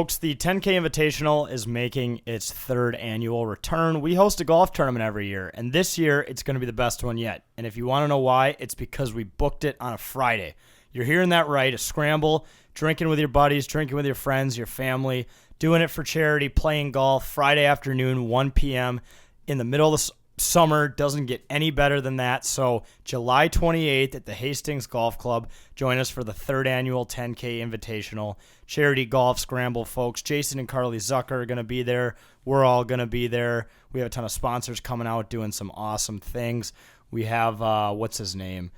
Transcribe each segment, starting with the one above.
Folks, the 10K Invitational is making its third annual return. We host a golf tournament every year, and this year it's going to be the best one yet. And if you want to know why, it's because we booked it on a Friday. You're hearing that right, a scramble, drinking with your buddies, drinking with your friends, your family, doing it for charity, playing golf, Friday afternoon, 1 p.m. in the middle of the summer. Doesn't get any better than that. So July 28th at the Hastings Golf Club. Join us for the third annual 10K Invitational charity golf scramble, folks. Jason and Carly Zucker are going to be there. We're all going to be there. We have a ton of sponsors coming out doing some awesome things. We have, what's his name?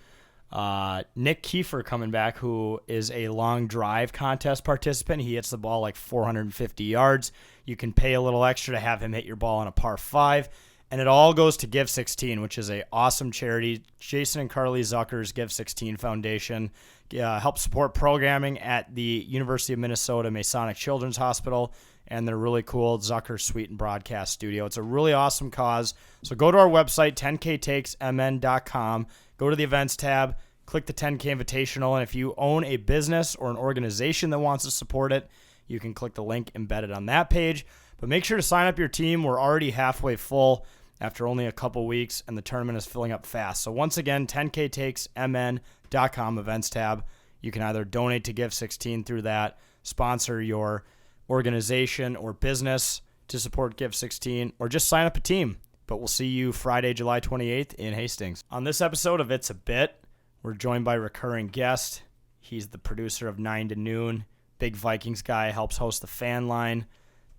Nick Kiefer coming back, who is a long drive contest participant. He hits the ball like 450 yards. You can pay a little extra to have him hit your ball on a par 5. And it all goes to Give 16, which is an awesome charity. Jason and Carly Zucker's Give 16 Foundation helps support programming at the University of Minnesota Masonic Children's Hospital and their really cool Zucker Suite and Broadcast Studio. It's a really awesome cause. So go to our website, 10ktakesmn.com. Go to the events tab, click the 10K Invitational, and if you own a business or an organization that wants to support it, you can click the link embedded on that page. But make sure to sign up your team. We're already halfway full after only a couple weeks, and the tournament is filling up fast. So once again, 10ktakesmn.com events tab. You can either donate to Give 16 through that, sponsor your organization or business to support Give 16, or just sign up a team. But we'll see you Friday, July 28th in Hastings. On this episode of It's a Bit, we're joined by a recurring guest. He's the producer of 9 to Noon, big Vikings guy, helps host the Fan Line,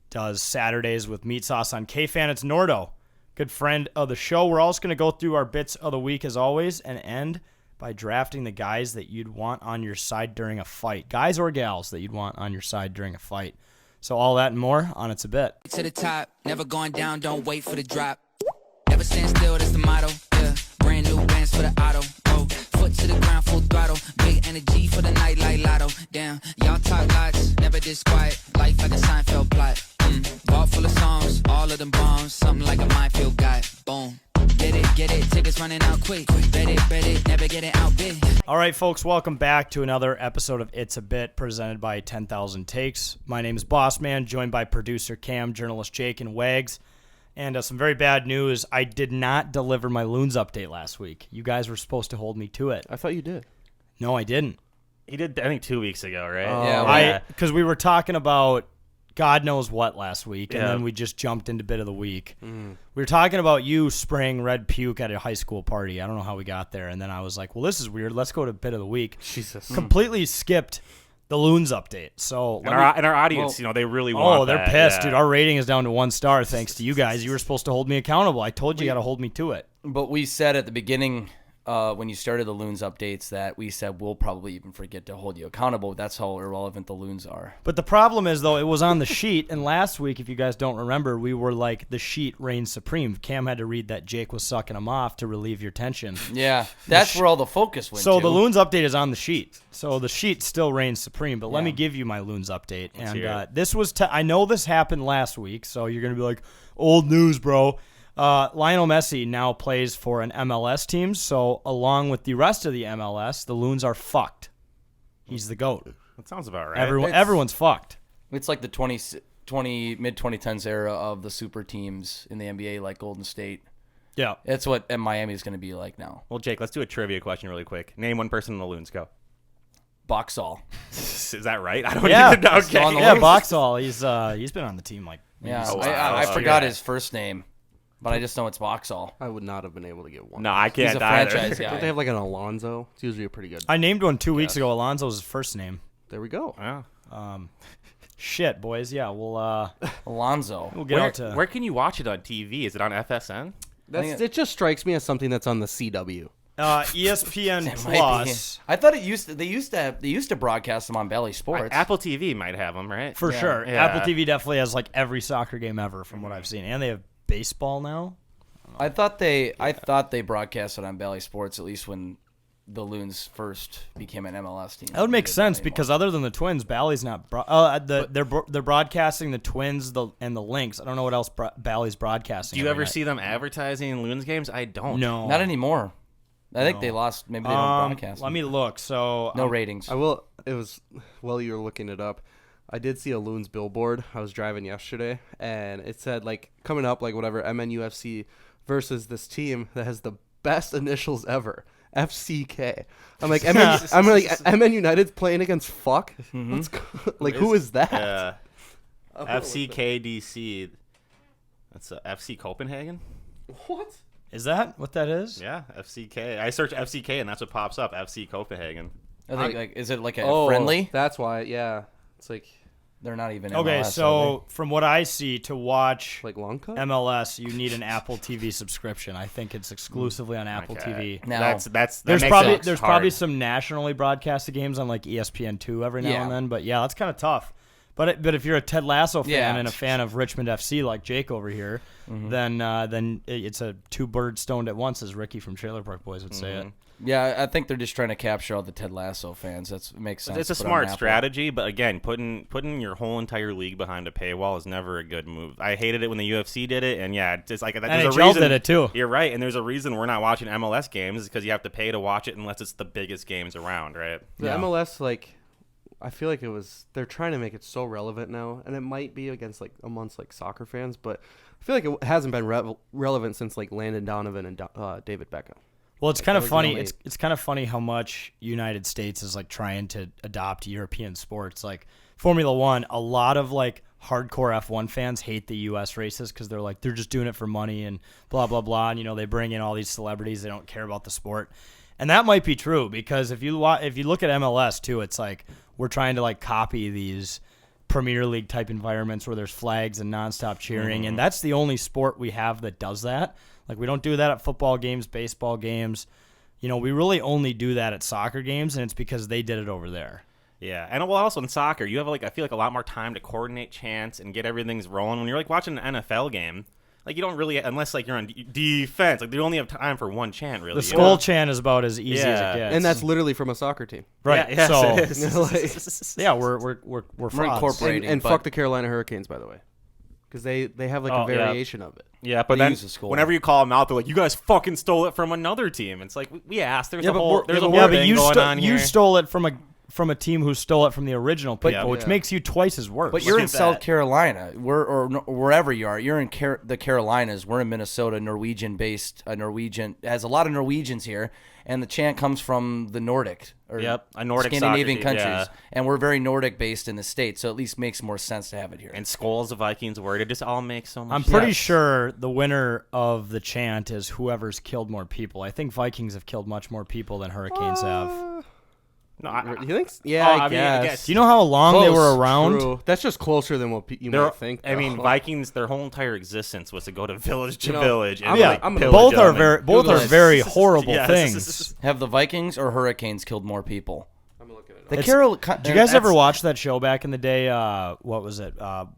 does Saturdays with Meat Sauce on KFAN. It's Nordo, good friend of the show. We're also going to go through our bits of the week as always and end by drafting the guys that you'd want on your side during a fight. Guys or gals that you'd want on your side during a fight. So all that and more on It's a Bit. To the top, never going down, don't wait for the drop. Never stand still, that's the motto. Yeah, brand new bands for the auto. Oh, foot to the ground, full throttle. Big energy for the night like lotto. Damn, y'all talk lots, never this quiet. Life like a Seinfeld plot. Vault full of songs, all of them bombs. Something like a minefield guy. Boom. Get it, tickets running out quick. Bet it, never get it out big. All right, folks, welcome back to another episode of It's a Bit, presented by 10,000 Takes. My name is Bossman, joined by producer Cam, journalist Jake, and Wags. And some very bad news. I did not deliver my Loons update last week. You guys were supposed to hold me to it. I thought you did. No, I didn't. He did, I think, 2 weeks ago, right? Yeah. Because we were talking about God knows what last week, and then we just jumped into Bit of the Week. We were talking about you spraying red puke at a high school party. I don't know how we got there. And then I was like, well, this is weird. Let's go to Bit of the Week. Jesus. Completely skipped the Loons update. So And our audience, they really want they're that. pissed, Yeah. dude. Our rating is down to 1 star thanks to you guys. You were supposed to hold me accountable. I told you got to hold me to it. But we said at the beginning, when you started the Loons updates, that we said we'll probably even forget to hold you accountable. That's how irrelevant the Loons are. But the problem is, though, it was on the sheet, and last week, if you guys don't remember, we were like, the sheet reigns supreme. Cam had to read that Jake was sucking him off to relieve your tension. Yeah, that's where all the focus went So to. the Loons update is on the sheet. So the sheet still reigns supreme, but let me give you my Loons update. And this was, I know this happened last week, so you're going to be like, old news, bro. Lionel Messi now plays for an MLS team, so along with the rest of the MLS, the Loons are fucked. He's the GOAT. That sounds about right. Everyone's fucked. It's like the mid-2010s era of the super teams in the NBA, like Golden State. Yeah. That's what Miami is going to be like now. Well, Jake, let's do a trivia question really quick. Name one person in the Loons. Go. Boxall. Is that right? I don't Yeah. even know. Still on Okay. the Yeah, Loons? Boxall. He's been on the team like maybe Yeah, since- I forgot his first name, but I just know it's Boxall. I would not have been able to get one. No, I can't He's a either. franchise Don't they guy. have like an Alonzo? It's usually a pretty good. I named one 2 weeks ago. Alonzo's his first name. There we go. Yeah. Shit, boys. Yeah, we'll Alonzo. get out to. Where can you watch it on TV? Is it on FSN? It just strikes me as something that's on the CW. ESPN It might be. Plus I thought they used to broadcast them on Bally Sports. Apple TV might have them, right? for sure. Yeah. Apple TV definitely has like every soccer game ever, from what I've seen, and they have baseball now. I thought they broadcast it on Bally Sports, at least when the Loons first became an MLS team. That would make sense because other than the Twins, Bally's not. They're broadcasting the Twins and the Lynx. I don't know what else Bally's broadcasting. Do you every ever night. see them advertising Loons games? I don't. No, Not anymore. I think they lost. Maybe they don't broadcast. Let me look. So no ratings. I will. It was while you were looking it up. I did see a Loons billboard. I was driving yesterday, and it said, like, coming up, like, whatever, MNUFC versus this team that has the best initials ever, FCK. I'm like, MN United's playing against fuck? Let's go. Like, who is that? FCKDC. That's FC Copenhagen? What? Is that what that is? Yeah, FCK. I search FCK, and that's what pops up, FC Copenhagen. I think, like, is it like a friendly? That's why, yeah. It's like They're not even Okay, MLS, so from what I see, to watch long cut? MLS, you need an Apple TV subscription. I think it's exclusively on Apple TV. Now, That There's makes probably it there's hard. probably some nationally broadcasted games on like ESPN2 every now Yeah. and then, but yeah, that's kind of tough. But if you're a Ted Lasso fan Yeah. and a fan of Richmond FC like Jake over here, then it's a two birds stoned at once, as Ricky from Trailer Park Boys would say it. Yeah, I think they're just trying to capture all the Ted Lasso fans. That makes sense. It's a to put on smart Apple. strategy, but again, putting your whole entire league behind a paywall is never a good move. I hated it when the UFC did it, and yeah, it's like there's a NHL reason did it too. You're right, and there's a reason we're not watching MLS games is because you have to pay to watch it unless it's the biggest games around, right? The Yeah. MLS, like, I feel like they're trying to make it so relevant now, and it might be amongst like soccer fans, but I feel like it hasn't been relevant since like Landon Donovan and David Beckham. Well, it's kind of was funny. only- It's kind of funny how much United States is like trying to adopt European sports. Like Formula One, a lot of like hardcore F1 fans hate the U.S. races because they're just doing it for money and blah blah blah. And they bring in all these celebrities. They don't care about the sport, and that might be true because if you look at MLS too, it's like we're trying to like copy these Premier League type environments where there's flags and nonstop cheering, and that's the only sport we have that does that. Like, we don't do that at football games, baseball games. We really only do that at soccer games, and it's because they did it over there. Yeah, and well, also in soccer, you have I feel like a lot more time to coordinate chants and get everything's rolling. When you're like watching an NFL game, like you don't really, unless like you're on defense, like you only have time for one chant really. The skull chant is about as easy as Yeah. it gets. And that's literally from a soccer team. right. Yeah, yes, so it is. yeah, we're frauds. incorporating. And but- fuck the Carolina Hurricanes, by the way, because they have like Oh, a yeah. variation of it. Yeah, but They then use the skull. whenever you call them out, they're like, "You guys fucking stole it from another team." It's like we asked. There's Yeah, a but whole we're- there's yeah, a but whole Yeah, but thing going on you here. stole it from a team who stole it from the original people, Yeah. which Yeah. makes you twice as worse. But you're in at South that. Carolina, or wherever you are. You're in the Carolinas. We're in Minnesota, Norwegian-based. Norwegian has a lot of Norwegians here, and the chant comes from the Nordic or Yep, a Nordic Scandinavian soccer team, countries, yeah. and we're very Nordic-based in the states, so at least makes more sense to have it here. And Skull's a Vikings word. It just all makes so much I'm sense. pretty sure the winner of the chant is whoever's killed more people. I think Vikings have killed much more people than Hurricanes have. No, You think? Yeah, Oh, I I mean, I guess. guess. Do you know how long they Close. were around? True. That's just closer than what you they're- might think. I mean, though. Vikings. Their whole entire existence was to go to village to You know, village and Yeah, like, I'm gonna- pillage both are them and- both Google are it. very horrible Yes. things. Have the Vikings or Hurricanes killed more people? I'm looking at it. The It's- Did you guys ever watch that show back in the day? What was it?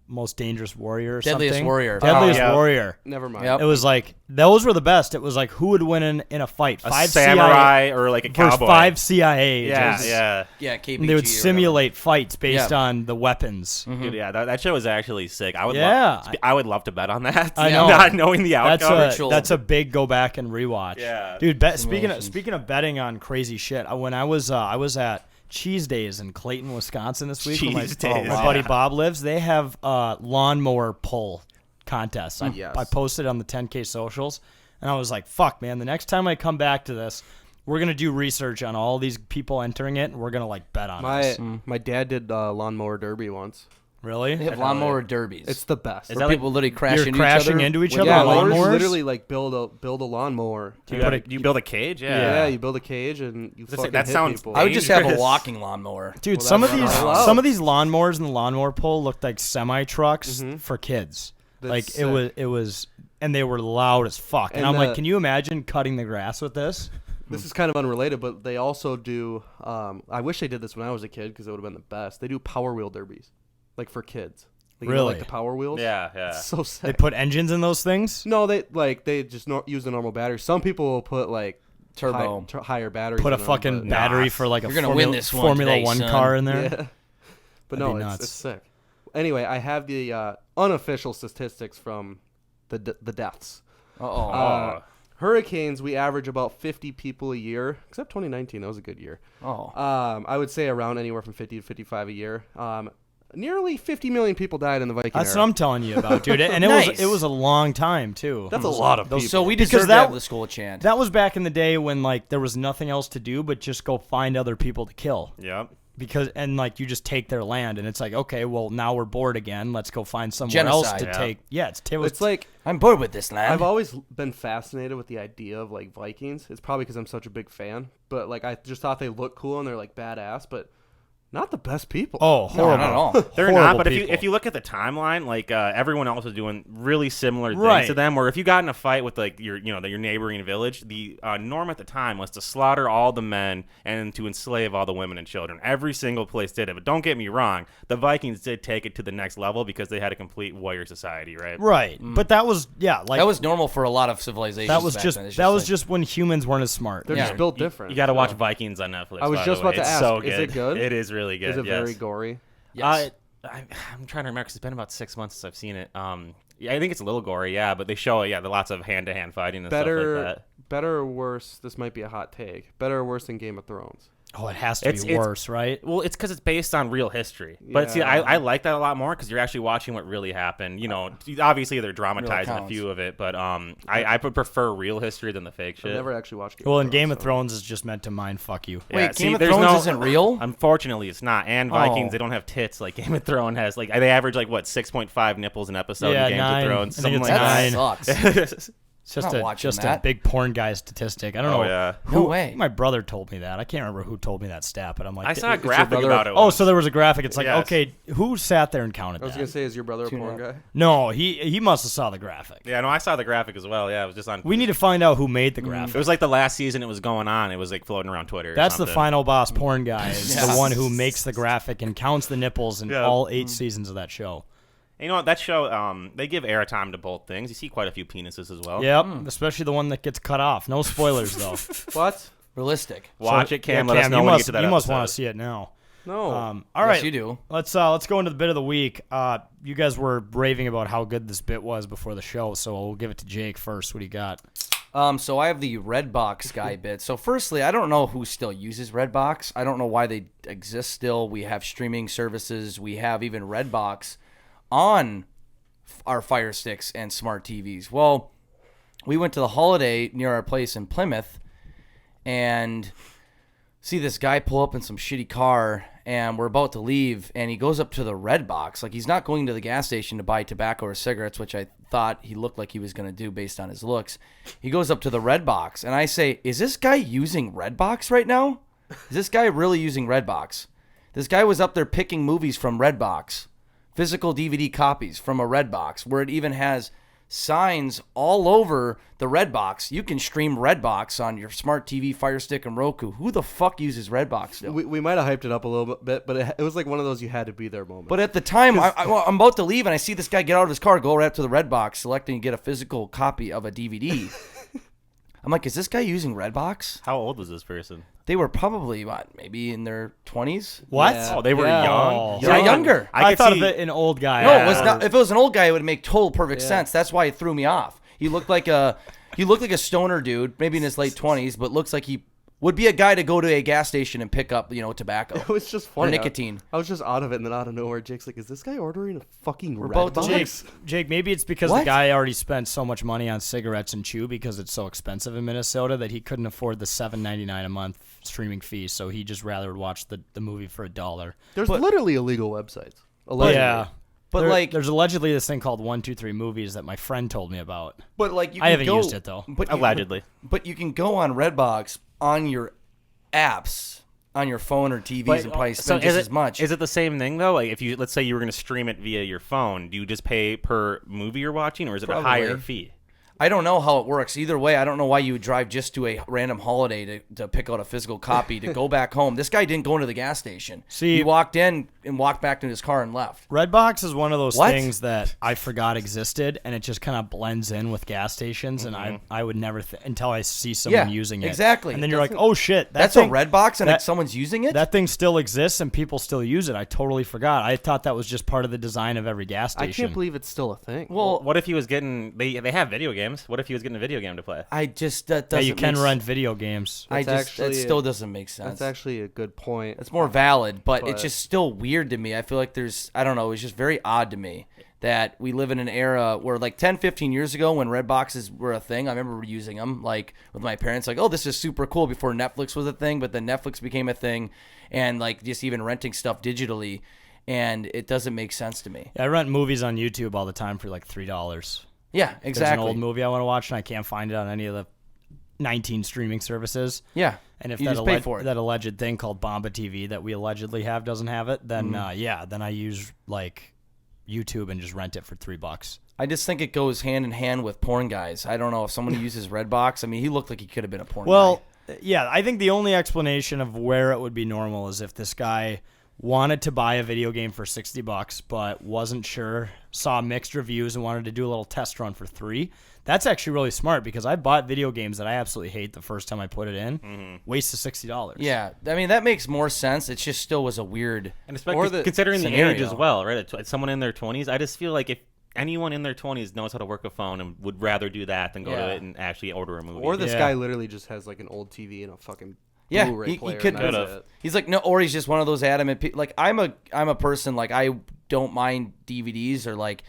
Most Dangerous Warrior or Deadliest something? Warrior. Deadliest Oh, yeah. Warrior. Never mind. Yep. It was like, those were the best. It was like, who would win in a fight? a Five samurai CIA or like a versus cowboy. 5 CIA Yeah, agents. yeah. Yeah, KBG. And they would or simulate fights based Yeah. on the weapons. Dude, yeah, that show is actually sick. I would Yeah. I would love to bet on that. I know. Not knowing the outcome. Ritual. That's a big go back and rewatch. Yeah. Dude. Speaking Simulations. of betting on crazy shit, when I was at Cheese Days in Clayton, Wisconsin this week, where my Cheese Days. my buddy Bob lives. They have lawnmower pull contests. Yes. I posted on the 10K socials, and I was like, "Fuck, man! The next time I come back to this, we're gonna do research on all these people entering it, and we're gonna like bet on this." My dad did lawnmower derby once. Really? They have lawnmower derbies. It's the best. where people literally crash You're into crashing each other. into each with other Yeah, on lawnmowers? lawnmowers? literally like build a lawnmower. Do and you build a cage? yeah, you build a cage and you fucking that hit sounds- people. I would just have a Dangerous. walking lawnmower. Dude, Well, some of that's these not allowed. some of these lawnmowers and the lawnmower pole looked like semi trucks for kids. That's Like it was, and they were loud as fuck. And, And I'm like, the- can you imagine cutting the grass with this? This is kind of unrelated, but they also do. I wish they did this when I was a kid because it would have been the best. They do Power Wheel derbies, like for kids. Like, Really? like the Power Wheels. Yeah, yeah. It's so sick. They put engines in those things. No, they just use the normal batteries. Some people will put like Turbo. higher batteries. Put a in them, fucking but- battery for like a You're gonna win this one Formula today, 1 son. car in there. Yeah. But That'd no, be it's nuts. sick. Anyway, I have the unofficial statistics from the deaths. Uh-oh. Hurricanes, we average about 50 people a year, except 2019. That was a good year. Oh. I would say around anywhere from 50 to 55 a year. Nearly 50 million people died in the Viking That's era. what I'm telling you about, dude. And Nice. it was a long time too. That's a lot of people. So we Because deserve to that- have the school chant. That was back in the day when like there was nothing else to do but just go find other people to kill. Yep. Because like you just take their land and it's like, okay, well now we're bored again. Let's go find somewhere else Genocide. to Yeah. take. Yeah, It's like I'm bored with this land. I've always been fascinated with the idea of like Vikings. It's probably because I'm such a big fan, but like I just thought they look cool and they're like badass, but not the best people. oh, no, horrible. not at all. They're Horrible not, but people. if you look at the timeline, like everyone else was doing really similar things Right. to them. Where if you got in a fight with like your neighboring village, the norm at the time was to slaughter all the men and to enslave all the women and children. Every single place did it. But don't get me wrong, the Vikings did take it to the next level because they had a complete warrior society, right? Right. But that was like That was normal for a lot of civilizations. that was back just then. It's that was like- just when humans weren't as smart. They're Yeah. just built different. You got to watch so. Vikings on Netflix. I was by just the way. about to It's ask, so is it good? It is really good. Is it yes. very gory? Yes. I'm trying to remember 'cause it's been about 6 months since I've seen it. Yeah, I think it's a little gory, yeah, but they show the lots of hand-to-hand fighting and stuff like that. Better or worse? This might be a hot take. Better or worse than Game of Thrones? Oh, it has to It's- be it's- worse, right? Well, it's because it's based on real history. But see, Yeah. I like that a lot more because you're actually watching what really happened. You know, obviously they're dramatizing a accounts. few of it, but I would prefer real history than the fake shit. I've never actually watched Game Well, of and Thrones. Game of so- Thrones is just meant to mind fuck you. Yeah, Wait, see, Game of there's Thrones no- isn't real? Unfortunately, it's not. And Vikings, Oh. they don't have tits like Game of Thrones has. Like they average like what 6.5 nipples an episode Yeah, in Game 9. of Thrones, I think something it's like That nine. sucks. It's just not a watching just a that. big porn guy statistic. I don't Oh, know. yeah. No way. My brother told me that. I can't remember who told me that stat, but I'm like, I saw a your graphic brother- about it. oh, once. so there was a graphic. It's like, Yes. okay, who sat there and counted I was that? gonna say, is your brother a porn guy? No, he must have saw the graphic. Yeah, no, I saw the graphic as well. Yeah, it was just on. We need to find out who made the It graphic. was like the last season it was going on. It was like floating around Twitter. or That's the something. final boss porn guy. Is Yeah. the one who makes the graphic and counts the nipples in Yeah. all 8 seasons of that show. You know what? That show, they give airtime to both things. You see quite a few penises as well. Yep, especially the one that gets cut off. No spoilers though. What? Realistic. Watch So- it, Cam. yeah, Let us know you when must, you get to that you must episode. want to see it now. No. All Yes, right, you do. Let's go into the bit of the week. You guys were raving about how good this bit was before the show, so we'll give it to Jake first. What do you got? So I have the Redbox guy bit. So firstly, I don't know who still uses Redbox. I don't know why they exist still. We have streaming services. We have even Redbox on our Fire Sticks and smart TVs. Well, we went to the Holiday near our place in Plymouth and see this guy pull up in some shitty car, and we're about to leave, and he goes up to the Redbox. Like, he's not going to the gas station to buy tobacco or cigarettes, which I thought he looked like he was going to do based on his looks. He goes up to the Redbox, and I say, is this guy using Redbox right now? Is this guy really using Redbox? This guy was up there picking movies from Redbox, physical DVD copies from a Redbox, where it even has signs all over the Redbox. You can stream Redbox on your smart TV, Fire Stick, and Roku. Who the fuck uses Redbox still? We might have hyped it up a little bit, but it was like one of those you had to be there moments. But at the time, I'm about to leave, and I see this guy get out of his car, go right up to the Redbox, select and get a physical copy of a DVD. I'm like, is this guy using Redbox? How old was this person? They were probably, maybe in their 20s? What? Yeah. Oh, they were Yeah. young. Yeah, younger. I could thought see- of it an old guy. No, it was not. If it was an old guy, it would make total perfect Yeah. sense. That's why it threw me off. He looked like a stoner dude, maybe in his late 20s, but looks like he would be a guy to go to a gas station and pick up, tobacco. it was just funny. nicotine. I was just out of it, and then out of nowhere, Jake's like, "Is this guy ordering a fucking about to Redbox?" Jake, maybe it's because What? the guy already spent so much money on cigarettes and chew because it's so expensive in Minnesota that he couldn't afford the $7.99 a month streaming fee, so he just rather would watch the movie for $1. There's literally illegal websites. But Allegedly. yeah. But like, there's allegedly this thing called 123 Movies that my friend told me about. but like, you I can haven't go, used it, though. But Allegedly. But you can go on Redbox on your apps on your phone or TVs and probably spend just as much. Is it the same thing though? Like if you let's say you were going to stream it via your phone, do you just pay per movie you're watching, or is it a higher Probably. fee? I don't know how it works. Either way, I don't know why you would drive just to a random holiday to pick out a physical copy to go back home. This guy didn't go into the gas station. See- he walked in and walked back to his car and left. Redbox is one of those What? things that I forgot existed, and it just kind of blends in with gas stations, and I would never until I see someone Yeah, using it. exactly. And then you're like, oh shit, That's thing, a Redbox and that- someone's using it? That thing still exists and people still use it. I totally forgot. I thought that was just part of the design of every gas I station. can't believe it's still a thing. well, What if he was getting? They have video games games? What if he was getting a video game to play? I just Yeah, that doesn't. you can make rent video games. that still doesn't make sense. That's actually a good point. It's more valid, but it's But- just still weird to me. I feel like I don't know, it's just very odd to me that we live in an era where like 10, 15 years ago when red boxes were a thing, I remember using them like with my parents, like, oh, this is super cool before Netflix was a thing, but then Netflix became a thing and like just even renting stuff digitally, and it doesn't make sense to me. Yeah, I rent movies on YouTube all the time for like $3. Yeah, There's an exactly. old movie I want to watch and I can't find it on any of the 19 streaming services. Yeah. And if You that just pay for it. that alleged thing called Bomba TV that we allegedly have doesn't have it, then Mm-hmm. then I use like YouTube and just rent it for $3. I just think it goes hand in hand with porn guys. I don't know if someone uses Redbox. I mean, he looked like he could have been a porn Well, guy. yeah, I think the only explanation of where it would be normal is if this guy wanted to buy a video game for $60 but wasn't sure, saw mixed reviews and wanted to do a little test run for $3. That's actually really smart because I bought video games that I absolutely hate the first time I put it in. Waste of $60. Yeah, I mean, that makes more sense. It just still was a weird. And especially considering the age scenario. as well, right? It's someone in their 20s. I just feel like if anyone in their 20s knows how to work a phone and would rather do that than go Yeah. to it and actually order a movie. Or this Yeah. guy literally just has like an old TV and a fucking Yeah, Blu-ray he player. could and that's have. it. He's like, no, or he's just one of those adamant people. Like, I'm a person, like, I don't mind DVDs or, like,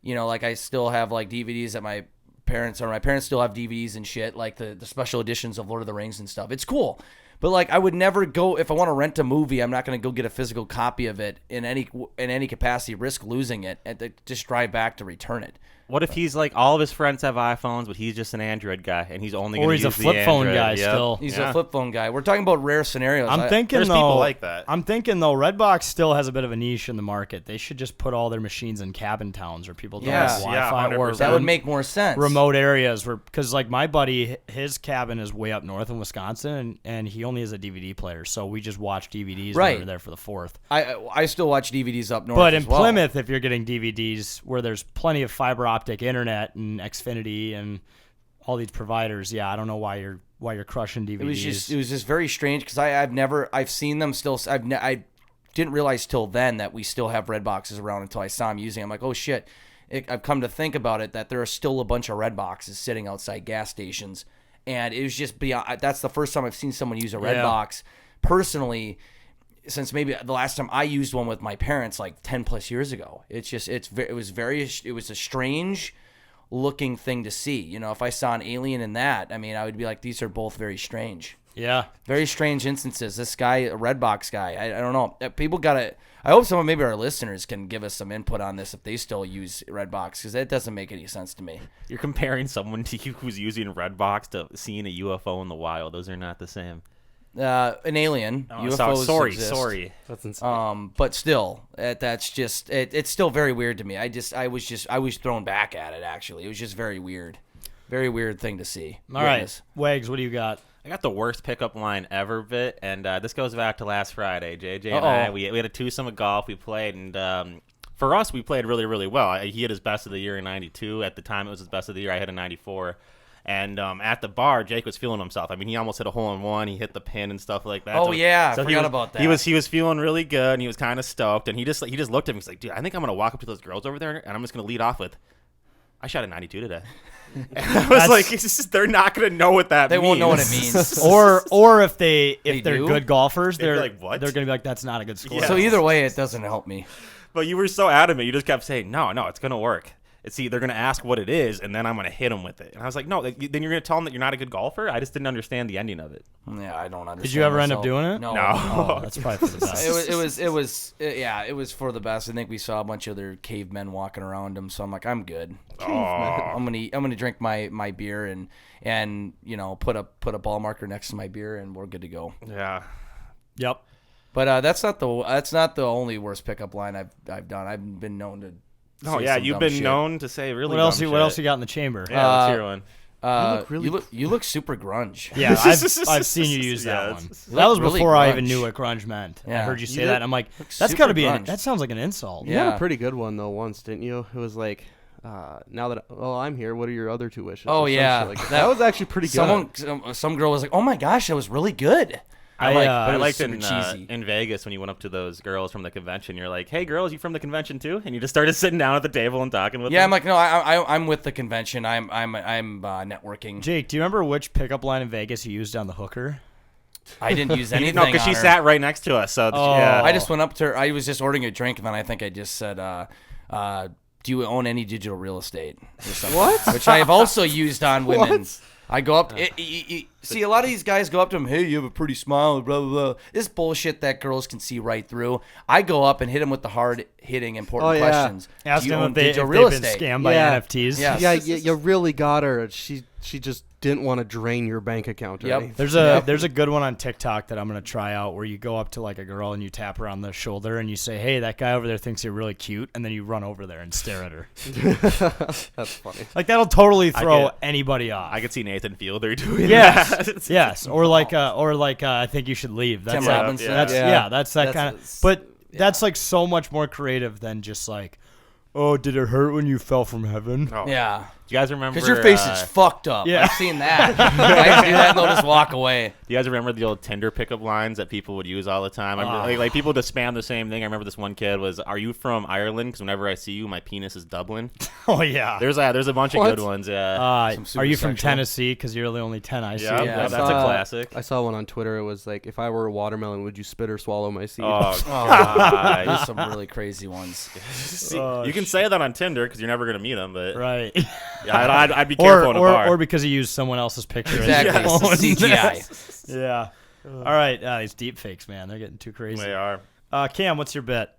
you know, like, I still have, like, DVDs that my parents still have DVDs and shit, like the special editions of Lord of the Rings and stuff. It's cool. But, like, I would never go, if I want to rent a movie, I'm not going to go get a physical copy of it in any capacity, risk losing it, and just drive back to return it. What if he's like all of his friends have iPhones, but he's just an Android guy and he's only going Or to he's a use the flip phone Android? guy Yep. still. He's Yeah. a flip phone guy. We're talking about rare scenarios. I'm thinking there's though, people like that. I'm thinking though, Redbox still has a bit of a niche in the market. They should just put all their machines in cabin towns where people don't Yes. have Yeah, Wi-Fi or 100%. that would make more sense. remote areas where, because like my buddy, his cabin is way up north in Wisconsin, and he only has a DVD player, so we just watch DVDs when Right. we were there for the 4th. I still watch DVDs up north. But as in well. Plymouth, if you're getting DVDs where there's plenty of fiber optic internet and Xfinity and all these providers, yeah, I don't know why you're crushing DVDs. It was just very strange because I've seen them still. I didn't realize till then that we still have red boxes around until I saw him using. I'm like, oh shit! I've come to think about it that there are still a bunch of red boxes sitting outside gas stations, and it was just beyond. That's the first time I've seen someone use a red box personally since maybe the last time I used one with my parents like 10 plus years ago. It was a strange looking thing to see. You know, if I saw an alien in that, I mean, I would be like, these are both very strange. yeah. Very strange instances. This guy, a Redbox guy, I don't know. People gotta. I hope someone, maybe our listeners, can give us some input on this if they still use Redbox, because that doesn't make any sense to me. You're comparing someone to you who's using Redbox to seeing a UFO in the wild. Those are not the same. An alien. Oh, UFOs exist. sorry. That's insane. But still, that's just it's still very weird to me. I was thrown back at it. Actually, it was just very weird thing to see. All right, Witness. Wags, what do you got? I got the worst pickup line ever, Bit, and this goes back to last Friday. JJ and I, we had a twosome of golf. We played, and for us, we played really, really well. He had his best of the year in 92. At the time, it was his best of the year. I had a 94. And at the bar, Jake was feeling himself. I mean, he almost hit a hole-in-one. He hit the pin and stuff like that. Oh, yeah, I he forgot was, about that. He was feeling really good, and he was kind of stoked. And he just looked at me. He's like, dude, I think I'm gonna walk up to those girls over there, and I'm just gonna lead off with, I shot a 92 today. And I was like, they're not gonna know what that They means. won't know what it means. Or if they're do? good golfers, They'd be they're like, "What?" They're gonna be like, that's not a good score. Yeah. So either way, it doesn't help me. But you were so adamant. You just kept saying, no, it's going to work. See, they're going to ask what it is, and then I'm going to hit them with it. And I was like, no, then you're going to tell them that you're not a good golfer? I just didn't understand the ending of it. Yeah, I don't understand. Did you ever end up myself. doing it? No. Oh, that's probably for the best. It was for the best. I think we saw a bunch of other cavemen walking around him, so I'm like, I'm good. Oh. I'm gonna drink my beer and you know put a ball marker next to my beer and we're good to go. Yeah. Yep. But that's not the only worst pickup line I've done. I've been known to. Oh, say yeah, some you've dumb been shit. known to say really What else? dumb What else shit. you got in the chamber? Yeah, let's hear one. You look super grunge. Yeah, I've seen you use that Yeah, one. it's- That was really before I even grunge. knew what grunge meant. I Yeah. heard you say You that, look- and I'm like, look that's super got to be grunge. that sounds like an insult. You had Yeah. a pretty good one though once, didn't you? It was like, now that I'm here, what are your other 2 wishes? Oh, Or some yeah. shit like that. That was actually pretty good. Some girl was like, "Oh my gosh, that was really good." I liked super in cheesy. in Vegas when you went up to those girls from the convention. You're like, "Hey, girls, you from the convention too?" And you just started sitting down at the table and talking with them. Yeah, I'm like, no, I'm with the convention. I'm networking. Jake, do you remember which pickup line in Vegas you used on the hooker? I didn't use anything. No, because she on her. sat right next to us. So yeah. I just went up to her. I was just ordering a drink, and then I think I just said, "Do you own any digital real estate?" Or something, What? Which I have also used on women. What? I go up. See, a lot of these guys go up to them. Hey, you have a pretty smile. Blah blah blah. This bullshit that girls can see right through. I go up and hit them with the hard hitting important questions. Ask Do you them own if, they've digital real been estate? scammed by Yeah. NFTs. Yeah. Yeah, you really got her. She just didn't want to drain your bank account or Yep. anything. There's a good one on TikTok that I'm gonna try out where you go up to like a girl and you tap her on the shoulder and you say, "Hey, that guy over there thinks you're really cute," and then you run over there and stare at her. That's funny. Like that'll totally throw get- anybody off. I could see Nathan Fielder doing Yes, that. yes, or like I think you should leave. That's Tim like, Robinson. That's Yeah. that's that kind of. But that's like so much more creative than just like, oh, did it hurt when you fell from heaven? Oh. Yeah. Do you guys remember? Because your face is fucked up. yeah. I've seen that. I do that and they'll just walk away. Do you guys remember the old Tinder pickup lines that people would use all the time? Like people just spam the same thing. I remember this one kid was, "Are you from Ireland? Because whenever I see you, my penis is Dublin." Oh yeah. There's a bunch of What? good ones. Yeah. Are super you from sexual. Tennessee? Because you're the only 10 I see. Yeah, Yeah, that's I a saw- classic. I saw one on Twitter. It was like, if I were a watermelon, would you spit or swallow my seed? Oh, There's God. some really crazy ones. See, you can say that on Tinder because you're never gonna meet them, but Right. yeah, I'd be careful in a bar. Or because you used someone else's picture. as Exactly. your phone. CGI. Yeah. All right. These deep fakes, man, they're getting too crazy. They are. Cam, what's your bet?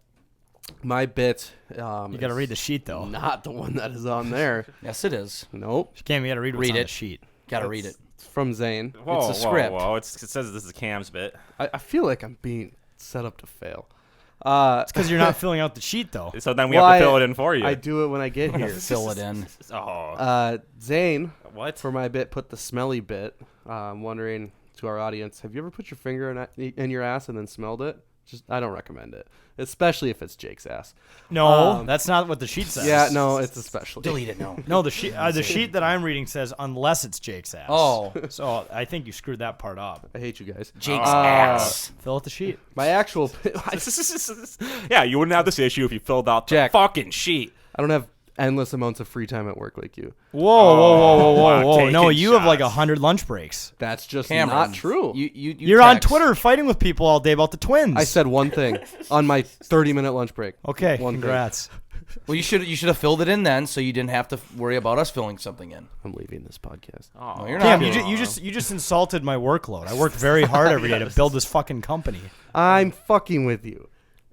My bit. You got to read the sheet though. Not the one that is on there. Yes, it is. Nope. Cam, you got to read what's Read on it. the sheet. Gotta read it. It's from Zane. Whoa, It's a script. Whoa. It says this is Cam's bit. I feel like I'm being set up to fail. It's because you're not filling out the sheet though. So then we have to fill it in for you. I do it when I get here. Fill it in. Oh, Zane, what? for my bit, put the smelly bit. I'm wondering to our audience, have you ever put your finger in your ass and then smelled it? I don't recommend it, especially if it's Jake's ass. No, that's not what the sheet says. Yeah, no, it's especially. Delete it. No. No, the sheet that I'm reading says unless it's Jake's ass. Oh. So I think you screwed that part up. I hate you guys. Jake's ass. Fill out the sheet. My actual bit, Yeah, you wouldn't have this issue if you filled out the Jack. fucking sheet. I don't have endless amounts of free time at work like you. Whoa. taking No, you have like shots. 100 lunch breaks. That's just Cameron, not true. You're You're on Twitter fighting with people all day about the twins. I said one thing on my 30-minute lunch break. okay, One thing. congrats. Well, you should have filled it in then, so you didn't have to worry about us filling something in. I'm leaving this podcast. No, you're Cam, not. you just insulted my workload. I worked very hard every day to build this fucking company. I'm fucking with you.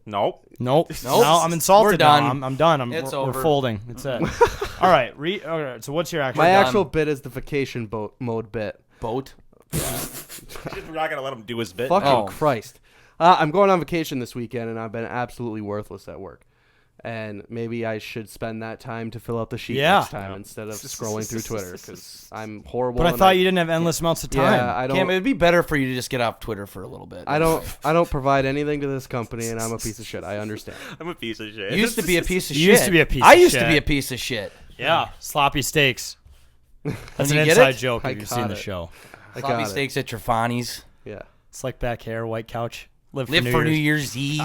Nope. Nope. Nope. Now I'm insulted. We're done. Now. I'm done. It's we're over. folding. That's it. All right. All right. So what's your actual? My done. actual bit is the vacation mode bit. Boat. We're not gonna let him do his bit. Fucking Oh. Christ. I'm going on vacation this weekend, and I've been absolutely worthless at work. And maybe I should spend that time to fill out the sheet Yeah. next time instead of scrolling through Twitter, because I'm horrible. But I and thought you didn't have endless amounts of time. Yeah, I don't. Cam, it'd be better for you to just get off Twitter for a little bit. I don't provide anything to this company, and I'm a piece of shit. I understand. I'm a piece of shit. You used to be a piece of You shit. used to be a piece I of used to shit. be a piece of shit. Yeah. Sloppy steaks. That's you an get inside it? joke I if you've got seen the it. show. I Sloppy got it. steaks at Trefani's. Yeah. Slick back hair, white couch. Live for New Year's Eve.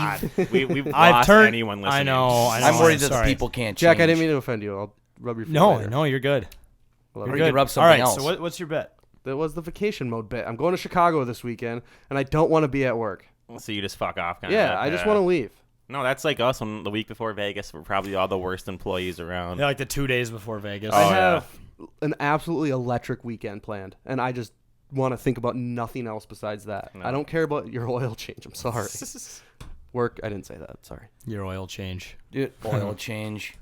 We've I've lost turned. anyone listening. I know. I'm worried that the sorry. people can't change. Jack, I didn't mean to offend you. I'll rub your feet No, later. no, you're good. I love Or you. you Good. could rub All something right. else. So what's your bet? That was the vacation mode bit. I'm going to Chicago this weekend, and I don't want to be at work. So you just fuck off. Kind Yeah, I just want to leave. No, that's like us on the week before Vegas. We're probably all the worst employees around. Yeah, like the 2 days before Vegas. Oh, I yeah. have an absolutely electric weekend planned, and I just want to think about nothing else besides that. No. I don't care about your oil change. I'm sorry. Work. I didn't say that. Sorry. Your oil change. Dude, oil change.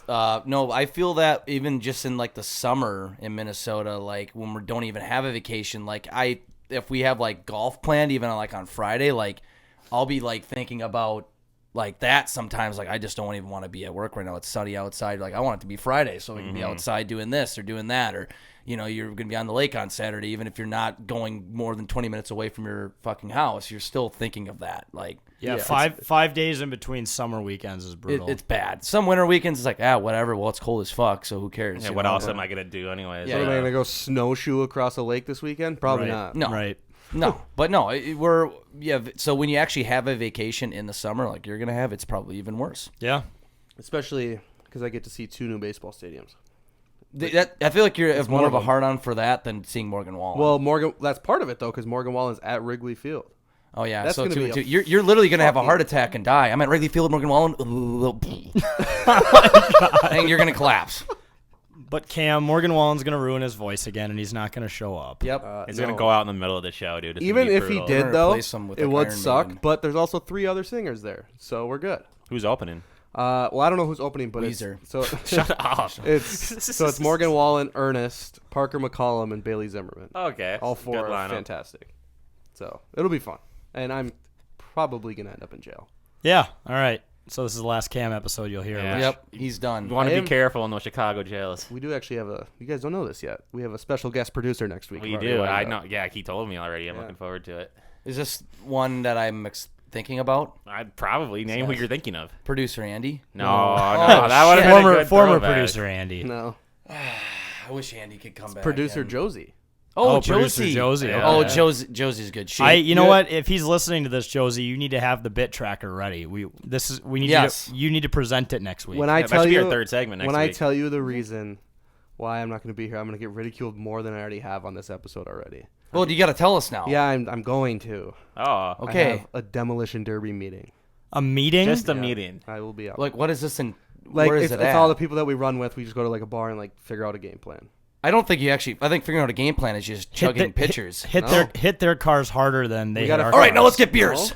No, I feel that even just in like the summer in Minnesota, like when we don't even have a vacation, like if we have like golf planned, even like on Friday, like I'll be like thinking about like that sometimes. Like I just don't even want to be at work right now. It's sunny outside. Like I want it to be Friday so we can be outside doing this or doing that, or you're gonna be on the lake on Saturday, even if you're not going more than 20 minutes away from your fucking house. You're still thinking of that, like. Yeah, 5 days in between summer weekends is brutal. It's bad. Some winter weekends, it's like, whatever. Well, it's cold as fuck, so who cares? Yeah, you what know? else am I gonna do anyways? Yeah, What am I gonna go snowshoe across a lake this weekend? Probably Right. not. No. Right. No, but no, so when you actually have a vacation in the summer, like you're gonna have, it's probably even worse. Yeah. Especially because I get to see 2 new baseball stadiums. I feel like you're It's more one of of a them. hard on for that than seeing Morgan Wallen. Well, that's part of it though, because Morgan Wallen's at Wrigley Field. oh yeah, that's so gonna be a you're literally gonna have a heart attack and die. I'm at Wrigley Field, Morgan Wallen, and you're gonna collapse. But Cam, Morgan Wallen's going to ruin his voice again, and he's not going to show up. Yep. He's gonna go out in the middle of the show, dude. It's Even gonna be if he brutal. did gonna though, replace him with, it like, would Iron suck. Maiden. But there's also 3 other singers there, so we're good. Who's opening? Well, I don't know who's opening, but Weezer. it's so Shut up. it's Morgan Wallen, Ernest, Parker McCollum, and Bailey Zimmerman. Okay. All 4 Good are lineup. fantastic. So it'll be fun, and I'm probably gonna end up in jail. Yeah. All right. So this is the last Cam episode you'll hear. Yeah. Rich. Yep, he's done. You want I to am- be careful in those Chicago jails. We do actually have you guys don't know this yet. We have a special guest producer next week. We We've do. already I lined know. up. Yeah, he told me already. I'm looking forward to it. Is this one that I'm thinking about? I'd probably name who you're thinking of. Producer Andy? No, Oh, that would have been a Former good former throwback. producer Andy. No, I wish Andy could come back. producer and- Josie. Oh, producer Josie. Josie. Yeah. Oh, okay. Josie's good. You know what? If he's listening to this, Josie, you need to have the bit tracker ready. We need Yes. you need to present it next week. When I Yeah, that tell should be you our third segment next when I week. tell you the reason why I'm not going to be here, I'm going to get ridiculed more than I already have on this episode already. Well, you got to tell us now. Yeah, I'm going to. Oh, Okay. I have a demolition derby meeting. a meeting. just a meeting. I will be out. Like, what is this in? Like where is it's, it it's at? all the people that we run with. We just go to like a bar and like figure out a game plan. I don't think you actually. I think figuring out a game plan is just chugging pitchers. Hit their cars harder than they We hit gotta our All right, now cars. let's get beers.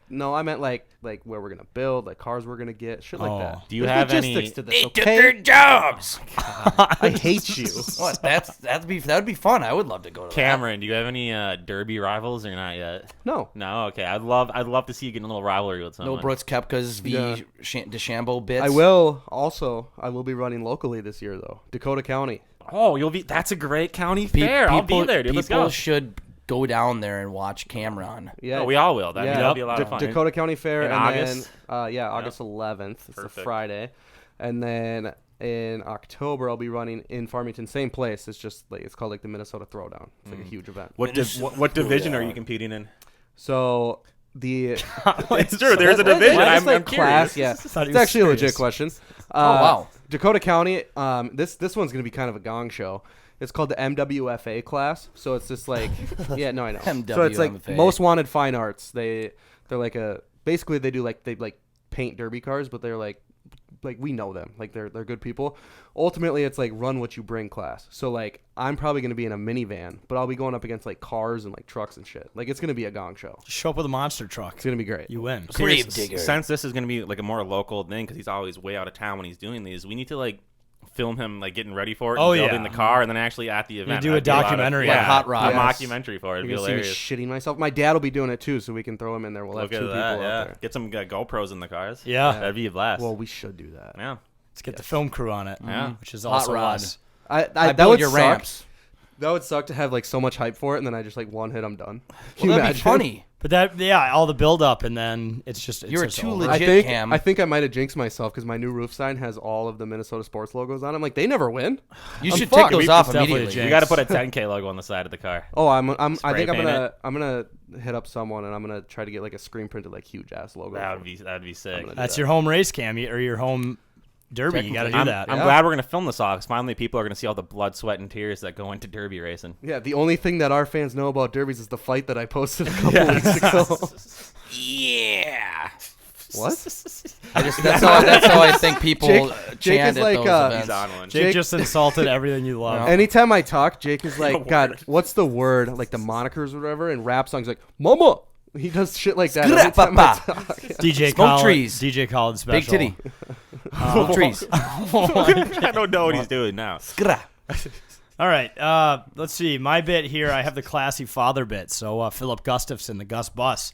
No, I meant like where we're gonna build, like cars we're gonna get, shit like Oh. that. Do you There's have logistics any- to this? They took Okay, their jobs. I hate you. What? That would be fun. I would love to go to Cameron, do you have any derby rivals or not yet? No, No. Okay. I'd love to see you get in a little rivalry with that. someone. No Brooks Koepka's v. Yeah. DeChambeau bits. I will. Also, I will be running locally this year though, Dakota County. Oh, you'll be. That's a great county fair. I'll be there, dude. Let's People go. should go down there and watch Cameron. Yeah, Oh, we all will. That'll be a lot of fun. Dakota County Fair In and August? then August 11th. It's a Perfect. Friday, and then in October I'll be running in Farmington, same place. It's just like it's called like the Minnesota Throwdown. It's like a huge event. What division are you competing in? So the It's true. There's a division. Why is, I'm like, curious. class. Yeah, thought he it's was actually a legit serious. question. wow. Dakota County. This one's gonna be kind of a gong show. It's called the MWFA class. So it's just like yeah, no, I know. So it's like MWFA. most wanted fine arts. They're like basically they paint derby cars, but they're like we know them. Like they're good people. Ultimately, it's like run what you bring class. So like I'm probably gonna be in a minivan, but I'll be going up against like cars and like trucks and shit. Like it's gonna be a gong show. Show up with a monster truck. It's gonna be great. You win. Grave digger. Since this is going to be like a more local thing, because he's always way out of town when he's doing these, we need to like film him like getting ready for it, Oh, and building yeah. the car, and then actually at the event do a that'd be lot of- documentary. yeah, Like Hot Rod. a Yes. mockumentary for it. It'd You're be gonna hilarious. see me shitting myself. My dad will be doing it too, so we can throw him in there. We'll Look have at 2 that, people yeah. out there. Get some GoPros in the cars. Yeah. That'd be a blast. Well, we should do that. yeah. Let's get the film crew on it. Yeah. Which is Hot also rod. us. I I that build would your suck. ramps. That would suck to have like so much hype for it, and then I just like one hit, I'm done. Can Well, you that'd be imagine? funny. But all the build up, and then it's just You're just too over. legit. I think Cam. I think I might have jinxed myself because my new roof sign has all of the Minnesota sports logos on it. I'm like, they never win. You I'm should fucked. take those off It's definitely a immediately. jinx. You got to put a 10K logo on the side of the car. Oh, I think Spray paint I'm gonna hit up someone and I'm gonna try to get like a screen printed like huge ass logo. That'd be sick. gonna- That's your home race, Cam, or your home derby. You got to do that. I'm glad we're gonna film this all, because finally people are gonna see all the blood, sweat, and tears that go into derby racing. Yeah, the only thing that our fans know about derbies is the fight that I posted a couple weeks ago. Yeah. What? That's how I think people Jake chant is at like, those uh, He's events. on one. Jake Jake- just insulted everything you love. Anytime I talk, Jake is like, No God, word. what's the word? Like the monikers or whatever. In rap songs, like, Mama. He does shit like that every time I Scrapapa. talk. DJ Smoke Khaled, trees. DJ Khaled special. Big titty. Smoke trees. I don't know what he's doing now. Skra. All right, let's see. My bit here, I have the classy father bit. So Filip Gustafson, the Gus Bus,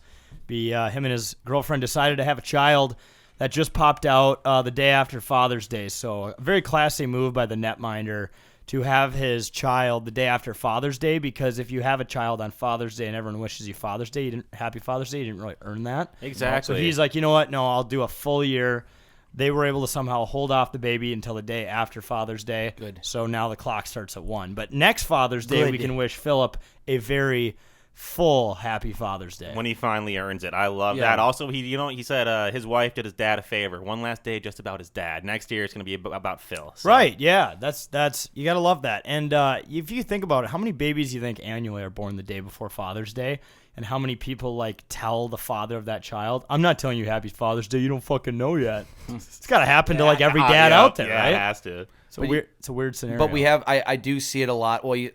him and his girlfriend decided to have a child that just popped out the day after Father's Day. So a very classy move by the netminder to have his child the day after Father's Day, because if you have a child on Father's Day and everyone wishes you Father's Day, Happy Father's Day, you didn't really earn that. Exactly. So he's like, you know what? No, I'll do a full year. They were able to somehow hold off the baby until the day after Father's Day. Good. So now the clock starts at 1. But next Father's Day, Good. we can wish Philip a very full Happy Father's Day. When he finally earns it. I love Yeah. that. Also, he said his wife did his dad a favor. One last day just about his dad. Next year it's going to be about Phil. So. Right, yeah. That's you got to love that. And if you think about it, how many babies do you think annually are born the day before Father's Day? And how many people like tell the father of that child, I'm not telling you Happy Father's Day, you don't fucking know yet. It's got to happen to like every dad out there, right? Yeah, it has to. It's a weird scenario. But I do see it a lot. Well,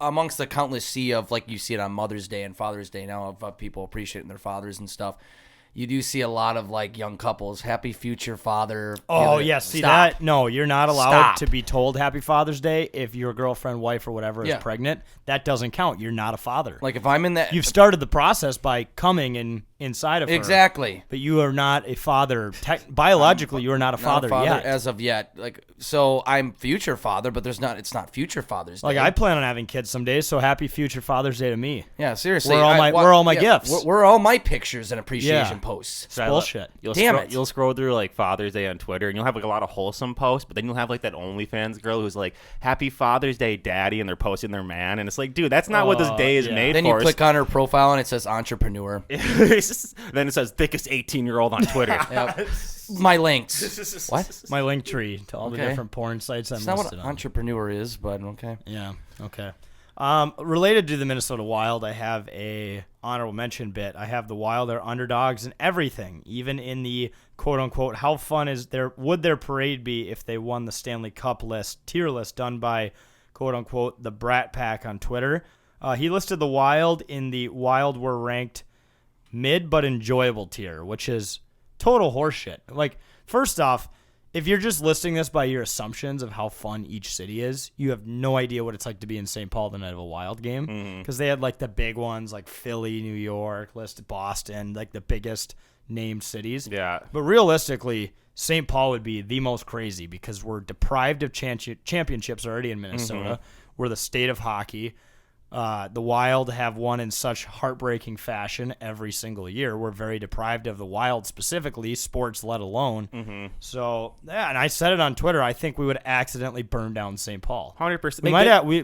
amongst the countless sea of, like, you see it on Mother's Day and Father's Day now of people appreciating their fathers and stuff. You do see a lot of, like, young couples, happy future father. Oh, yeah. See Stop. that? No, you're not allowed Stop. to be told Happy Father's Day if your girlfriend, wife, or whatever is Yeah. pregnant. That doesn't count. You're not a father. Like, if I'm in that... You've started the process by coming inside of her. Exactly. But you are not a father. Biologically, you are not a father, yet. as of yet. Like, so I'm future father, but it's not future Father's Day. Like, I plan on having kids someday, so happy future Father's Day to me. Yeah, seriously. Where are all my gifts? Where are all my pictures and appreciation Yeah. posts? It's bullshit. You'll scroll through like Father's Day on Twitter, and you'll have like a lot of wholesome posts, but then you'll have like that OnlyFans girl who's like, "Happy Father's Day, Daddy," and they're posting their man, and it's like, dude, that's not what this day is made Then for. you click on her profile and it says entrepreneur. Then it says thickest 18-year-old on Twitter. Yep. My links. What? My link tree to all the Okay. different porn sites I'm It's not what listed on. entrepreneur is, but okay. Yeah. Okay. Related to the Minnesota Wild, I have a honorable mention bit. I have the Wild are underdogs in everything, even in the quote unquote how fun would their parade be if they won the Stanley Cup tier list done by quote unquote the Brat Pack on Twitter. He listed the Wild in the Wild were ranked mid but enjoyable tier, which is total horseshit. Like, first off, if you're just listing this by your assumptions of how fun each city is, you have no idea what it's like to be in St. Paul the night of a Wild game. Because they had like the big ones like Philly, New York, listed Boston, like the biggest named cities. Yeah. But realistically, St. Paul would be the most crazy because we're deprived of championships already in Minnesota. We're the state of hockey. The Wild have won in such heartbreaking fashion every single year. We're very deprived of the Wild specifically, sports let alone. So, yeah, and I said it on Twitter. I think we would accidentally burn down St. Paul. 100%.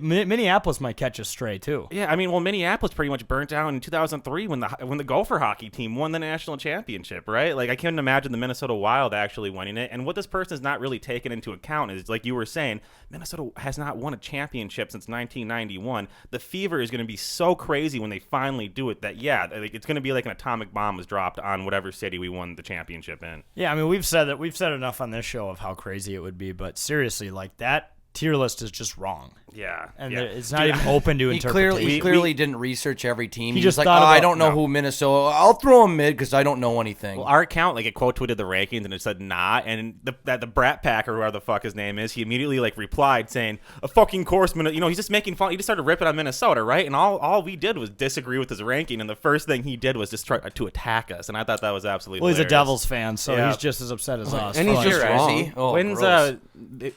Minneapolis might catch a stray too. Yeah, I mean, well, Minneapolis pretty much burnt down in 2003 when the Gopher hockey team won the national championship, right? Like, I can't imagine the Minnesota Wild actually winning it. And what this person is not really taking into account is, like you were saying, Minnesota has not won a championship since 1991. The fever is going to be so crazy when they finally do it that, yeah, like, it's going to be like an atomic bomb was dropped on whatever city we won the championship in. Yeah, I mean, we've said enough on this show of how crazy it would be, but seriously, like, that tier list is just wrong. Yeah. And yeah. it's not even open to interpretation. He clearly didn't reserve every team. He He just was like, thought I about- don't know who Minnesota. I'll throw him mid because I don't know anything. Well, our account, like, it quote tweeted the rankings and it said nah, and the Brat Pack or whoever the fuck his name is, he immediately like replied saying, "A fucking course, he's just making fun. He just started ripping on Minnesota, right? And all we did was disagree with his ranking, and the first thing he did was just try to attack us, and I thought that was absolutely. Well, he's a hilarious. Devils fan, so Yeah. he's just as upset as us. And he's Fuck. just Sure, wrong. is he? Oh, When's gross.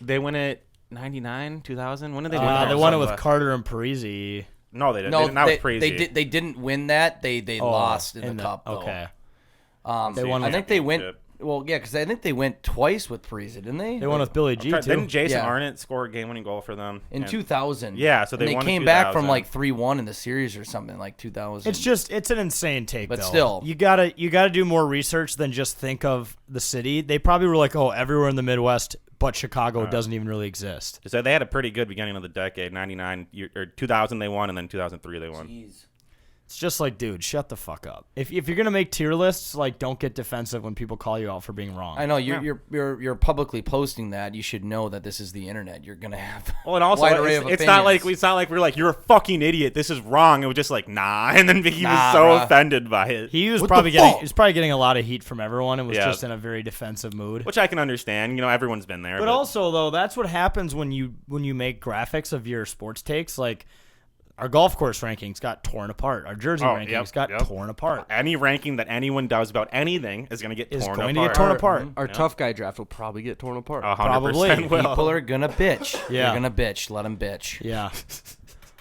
they win it 99, 2000? When did they win? They won it with Carter and Parisi. No, they didn't. No, Not with Crazy. they didn't win that. They lost in the cup. Though. Okay. They won I with- think they went. Championship. Well, yeah, because I think they went twice with Parisi, didn't they? They won with Billy G, too. Didn't Jason Yeah. Arnott score a game-winning goal for them in And- 2000. Yeah, so And they won in came back from 2000. like 3-1 in the series or something like 2000. It's an insane take, But though. still. you gotta do more research than just think of the city. They probably were like, oh, everywhere in the Midwest but Chicago doesn't even really exist. So they had a pretty good beginning of the decade. 99 or 2000 they won, and then 2003 they won. Jeez. It's just like, dude, shut the fuck up. If you're gonna make tier lists, like, don't get defensive when people call you out for being wrong. I know you're publicly posting that. You should know that this is the internet. You're gonna have Well, and also wide array of it's not like opinions. we're like, you're a fucking idiot. This is wrong. It was just like, nah, and then he Nah, was so bruh. offended by it, He was What probably the fuck? getting a lot of heat from everyone and was Yeah. just in a very defensive mood. which I can understand. Everyone's been there. But also, though, that's what happens when you make graphics of your sports takes. Like, our golf course rankings got torn apart. Our jersey rankings got torn apart. Any ranking that anyone does about anything is going to get torn apart. Going to get torn apart. Our tough guy draft will probably get torn apart. 100% will. People are gonna bitch. Yeah. They're gonna bitch. Let them bitch. Yeah.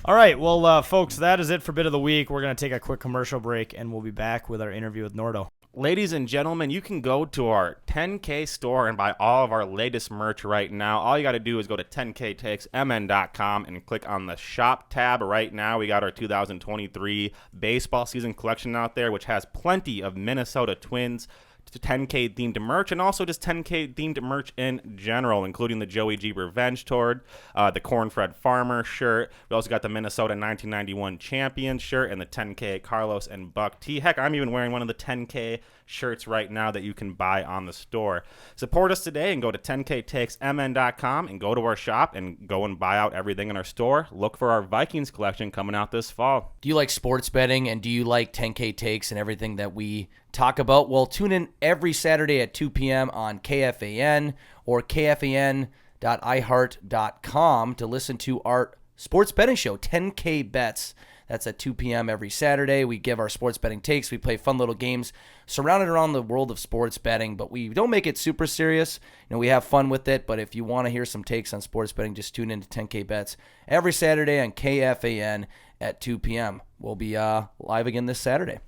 All right. Well, folks, that is it for Bit of the Week. We're going to take a quick commercial break, and we'll be back with our interview with Nordo. Ladies and gentlemen, you can go to our 10K store and buy all of our latest merch right now. All you got to do is go to 10ktakesmn.com and click on the shop tab right now. We got our 2023 baseball season collection out there, which has plenty of Minnesota Twins 10K themed merch, and also just 10K themed merch in general, including the Joey G Revenge Tour, the Corn-Fed Farmer shirt. We also got the Minnesota 1991 Champion shirt and the 10K Carlos and Buck tee. Heck, I'm even wearing one of the 10K shirts right now that you can buy on the store. Support us today and go to 10ktakesmn.com and go to our shop and go and buy out everything in our store. Look for our Vikings collection coming out this fall. Do you like sports betting, and do you like 10K takes and everything that we talk about? Well, tune in every Saturday at 2 p.m. on KFAN or kfan.iheart.com to listen to our sports betting show, 10K Bets. That's at 2 p.m. every Saturday. We give our sports betting takes. We play fun little games surrounded around the world of sports betting, but we don't make it super serious. We have fun with it, but if you want to hear some takes on sports betting, just tune in to 10K Bets every Saturday on KFAN at 2 p.m. We'll be live again this Saturday.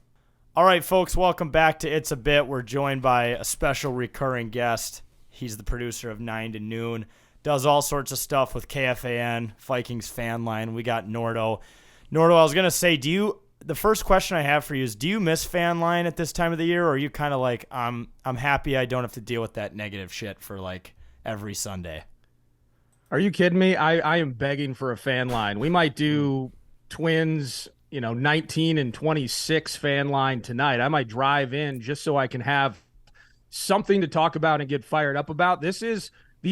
All right, folks, welcome back to It's a Bit. We're joined by a special recurring guest. He's the producer of 9 to Noon, does all sorts of stuff with KFAN, Vikings Fan Line. We got Nordo. Nordo, I was going to say, the first question I have for you is, do you miss Fan Line at this time of the year, or are you kind of like, I'm happy I don't have to deal with that negative shit for like every Sunday? Are you kidding me? I am begging for a Fan Line. We might do Twins, 19 and 26 Fan Line tonight. I might drive in just so I can have something to talk about and get fired up about. These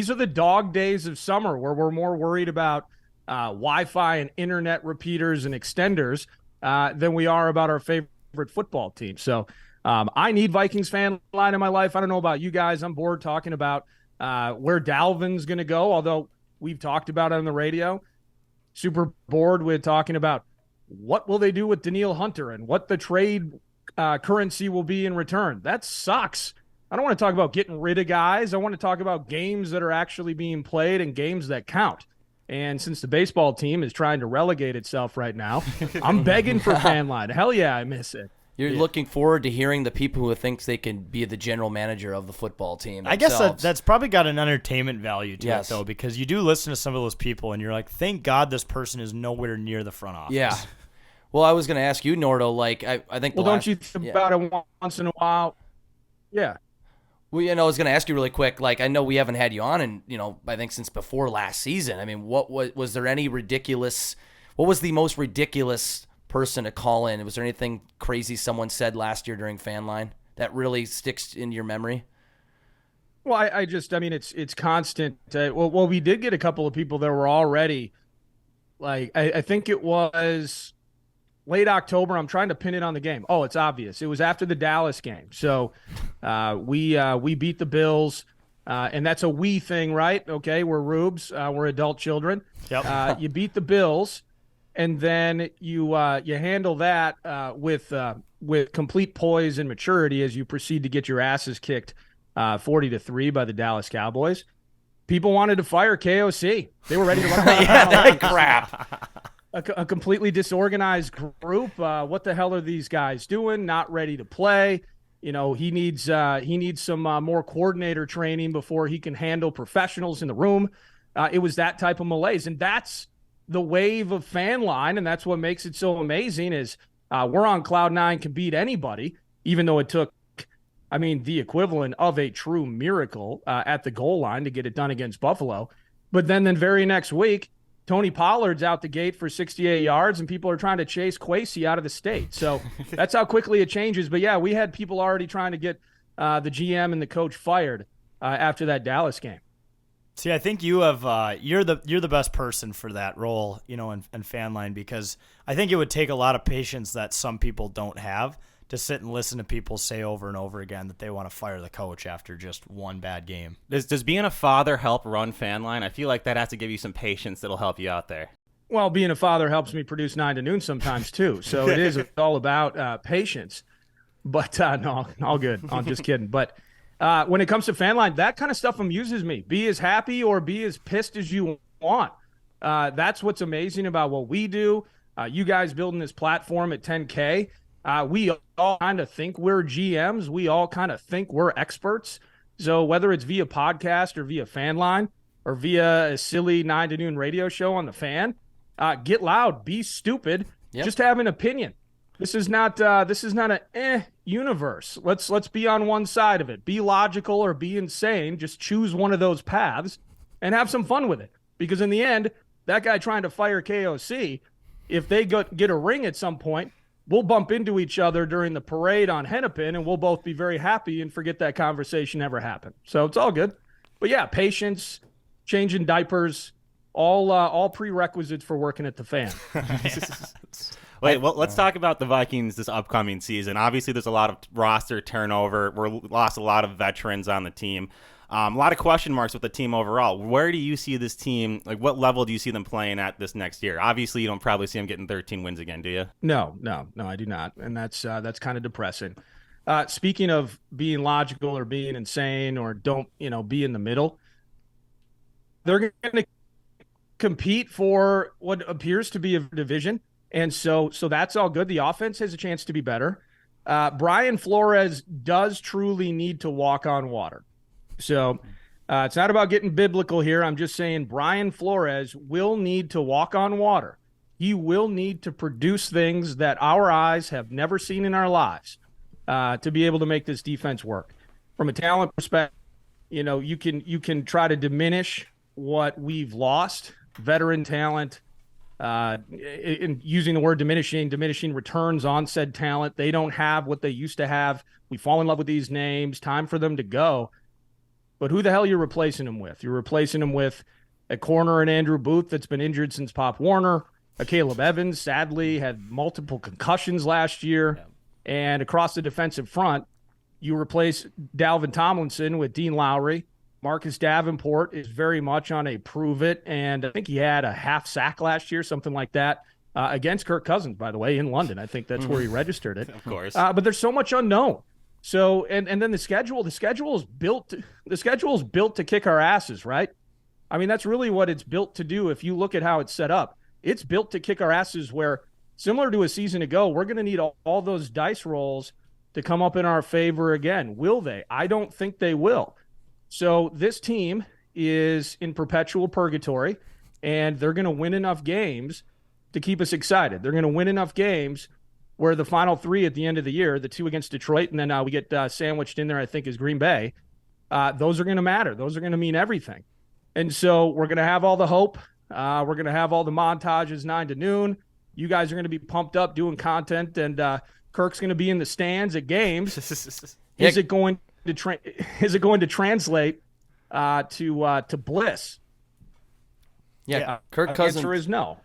are the dog days of summer where we're more worried about Wi-Fi and internet repeaters and extenders than we are about our favorite football team. So I need Vikings Fan Line in my life. I don't know about you guys. I'm bored talking about where Dalvin's going to go, although we've talked about it on the radio. Super bored with talking about what will they do with Danielle Hunter and what the trade currency will be in return. That sucks. I don't want to talk about getting rid of guys. I want to talk about games that are actually being played and games that count. And since the baseball team is trying to relegate itself right now, I'm begging for Fan Line. Hell yeah, I miss it. You're looking forward to hearing the people who thinks they can be the general manager of the football team I guess that's probably got an entertainment value to it, though, because you do listen to some of those people, and you're like, thank God this person is nowhere near the front office. Yeah. Well, I was going to ask you, Nordo, I think don't you think about it once in a while? Yeah. Well, I was going to ask you really quick. I know we haven't had you on, and I think since before last season. I mean, what was there any ridiculous? What was the most ridiculous person to call in? Was there anything crazy someone said last year during Fan Line that really sticks in your memory? Well, it's constant. Well, we did get a couple of people that were already I think it was late October. I'm trying to pin it on the game. Oh, it's obvious. It was after the Dallas game. So we beat the Bills, and that's a we thing, right? Okay, we're rubes. We're adult children. Yep. You beat the Bills, and then you handle that with complete poise and maturity as you proceed to get your asses kicked 40-3 by the Dallas Cowboys. People wanted to fire KOC. They were ready to run around. Crap. A completely disorganized group. What the hell are these guys doing? Not ready to play. He needs some more coordinator training before he can handle professionals in the room. It was that type of malaise, and that's the wave of Fan Line, and that's what makes it so amazing. Is we're on cloud nine, can beat anybody, even though it took, the equivalent of a true miracle at the goal line to get it done against Buffalo. But then the very next week, Tony Pollard's out the gate for 68 yards, and people are trying to chase Kwesi out of the state. So that's how quickly it changes. But, yeah, we had people already trying to get the GM and the coach fired after that Dallas game. See, I think you have you're the best person for that role, in Fan Line, because I think it would take a lot of patience that some people don't have to sit and listen to people say over and over again that they want to fire the coach after just one bad game. Does being a father help run Fan Line? I feel like that has to give you some patience that'll help you out there. Well, being a father helps me produce 9 to Noon sometimes too. So it is all about patience. But no, all good. I'm just kidding. But when it comes to Fan Line, that kind of stuff amuses me. Be as happy or be as pissed as you want. That's what's amazing about what we do. You guys building this platform at 10K. We all kind of think we're GMs. We all kind of think we're experts. So whether it's via podcast or via fan line or via a silly 9 to noon radio show on the Fan, get loud, be stupid, just have an opinion. This is not an universe. Let's be on one side of it. Be logical or be insane. Just choose one of those paths and have some fun with it. Because in the end, that guy trying to fire KOC, if they get a ring at some point, we'll bump into each other during the parade on Hennepin, and we'll both be very happy and forget that conversation ever happened. So it's all good. But yeah, patience, changing diapers, all prerequisites for working at the Fan. Wait, well, let's talk about the Vikings this upcoming season. Obviously, there's a lot of roster turnover. We lost a lot of veterans on the team. A lot of question marks with the team overall. Where do you see this team? Like, what level do you see them playing at this next year? Obviously, you don't probably see them getting 13 wins again, do you? No, I do not, and that's kind of depressing. Speaking of being logical or being insane or don't be in the middle, they're going to compete for what appears to be a division, and so that's all good. The offense has a chance to be better. Brian Flores does truly need to walk on water. So it's not about getting biblical here. I'm just saying Brian Flores will need to walk on water. He will need to produce things that our eyes have never seen in our lives to be able to make this defense work. From a talent perspective, you can try to diminish what we've lost, veteran talent, in using the word diminishing returns on said talent. They don't have what they used to have. We fall in love with these names. Time for them to go. But who the hell are you replacing him with? You're replacing him with a corner in Andrew Booth that's been injured since Pop Warner. A Caleb Evans, sadly, had multiple concussions last year. Yeah. And across the defensive front, you replace Dalvin Tomlinson with Dean Lowry. Marcus Davenport is very much on a prove it. And I think he had a half sack last year, something like that, against Kirk Cousins, by the way, in London. I think that's where he registered it. Of course. But there's so much unknown. So, and then the schedule is built to kick our asses, right? I mean, that's really what it's built to do. If you look at how it's set up, it's built to kick our asses where, similar to a season ago, we're going to need all those dice rolls to come up in our favor again. Will they? I don't think they will. So this team is in perpetual purgatory, and they're going to win enough games to keep us excited. They're going to win enough games where the final three at the end of the year, the two against Detroit, and then we get sandwiched in there, I think, is Green Bay. Those are going to matter. Those are going to mean everything. And so we're going to have all the hope. We're going to have all the montages 9 to noon. You guys are going to be pumped up doing content, and Kirk's going to be in the stands at games. Is it going to translate to bliss? Yeah, Kirk Cousins. The answer is no.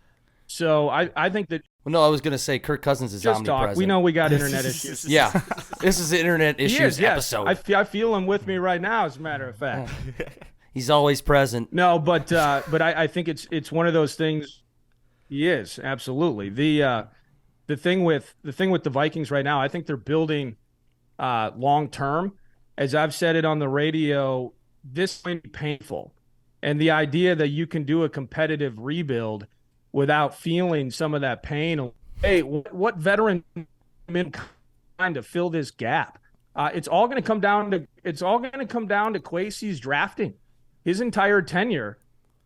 So I think that. Well, no, I was going to say Kirk Cousins is just omnipresent. talk. We know we got internet issues. Yeah, this is the internet issues episode. I feel him with me right now, as a matter of fact. He's always present. No, but I think it's one of those things. He is, absolutely. The thing with the Vikings right now, I think they're building long term. As I've said it on the radio, this is going to be painful. And the idea that you can do a competitive rebuild without feeling some of that pain. Hey, what veteran trying to fill this gap? It's all going to come down to Kwesi's drafting. His entire tenure.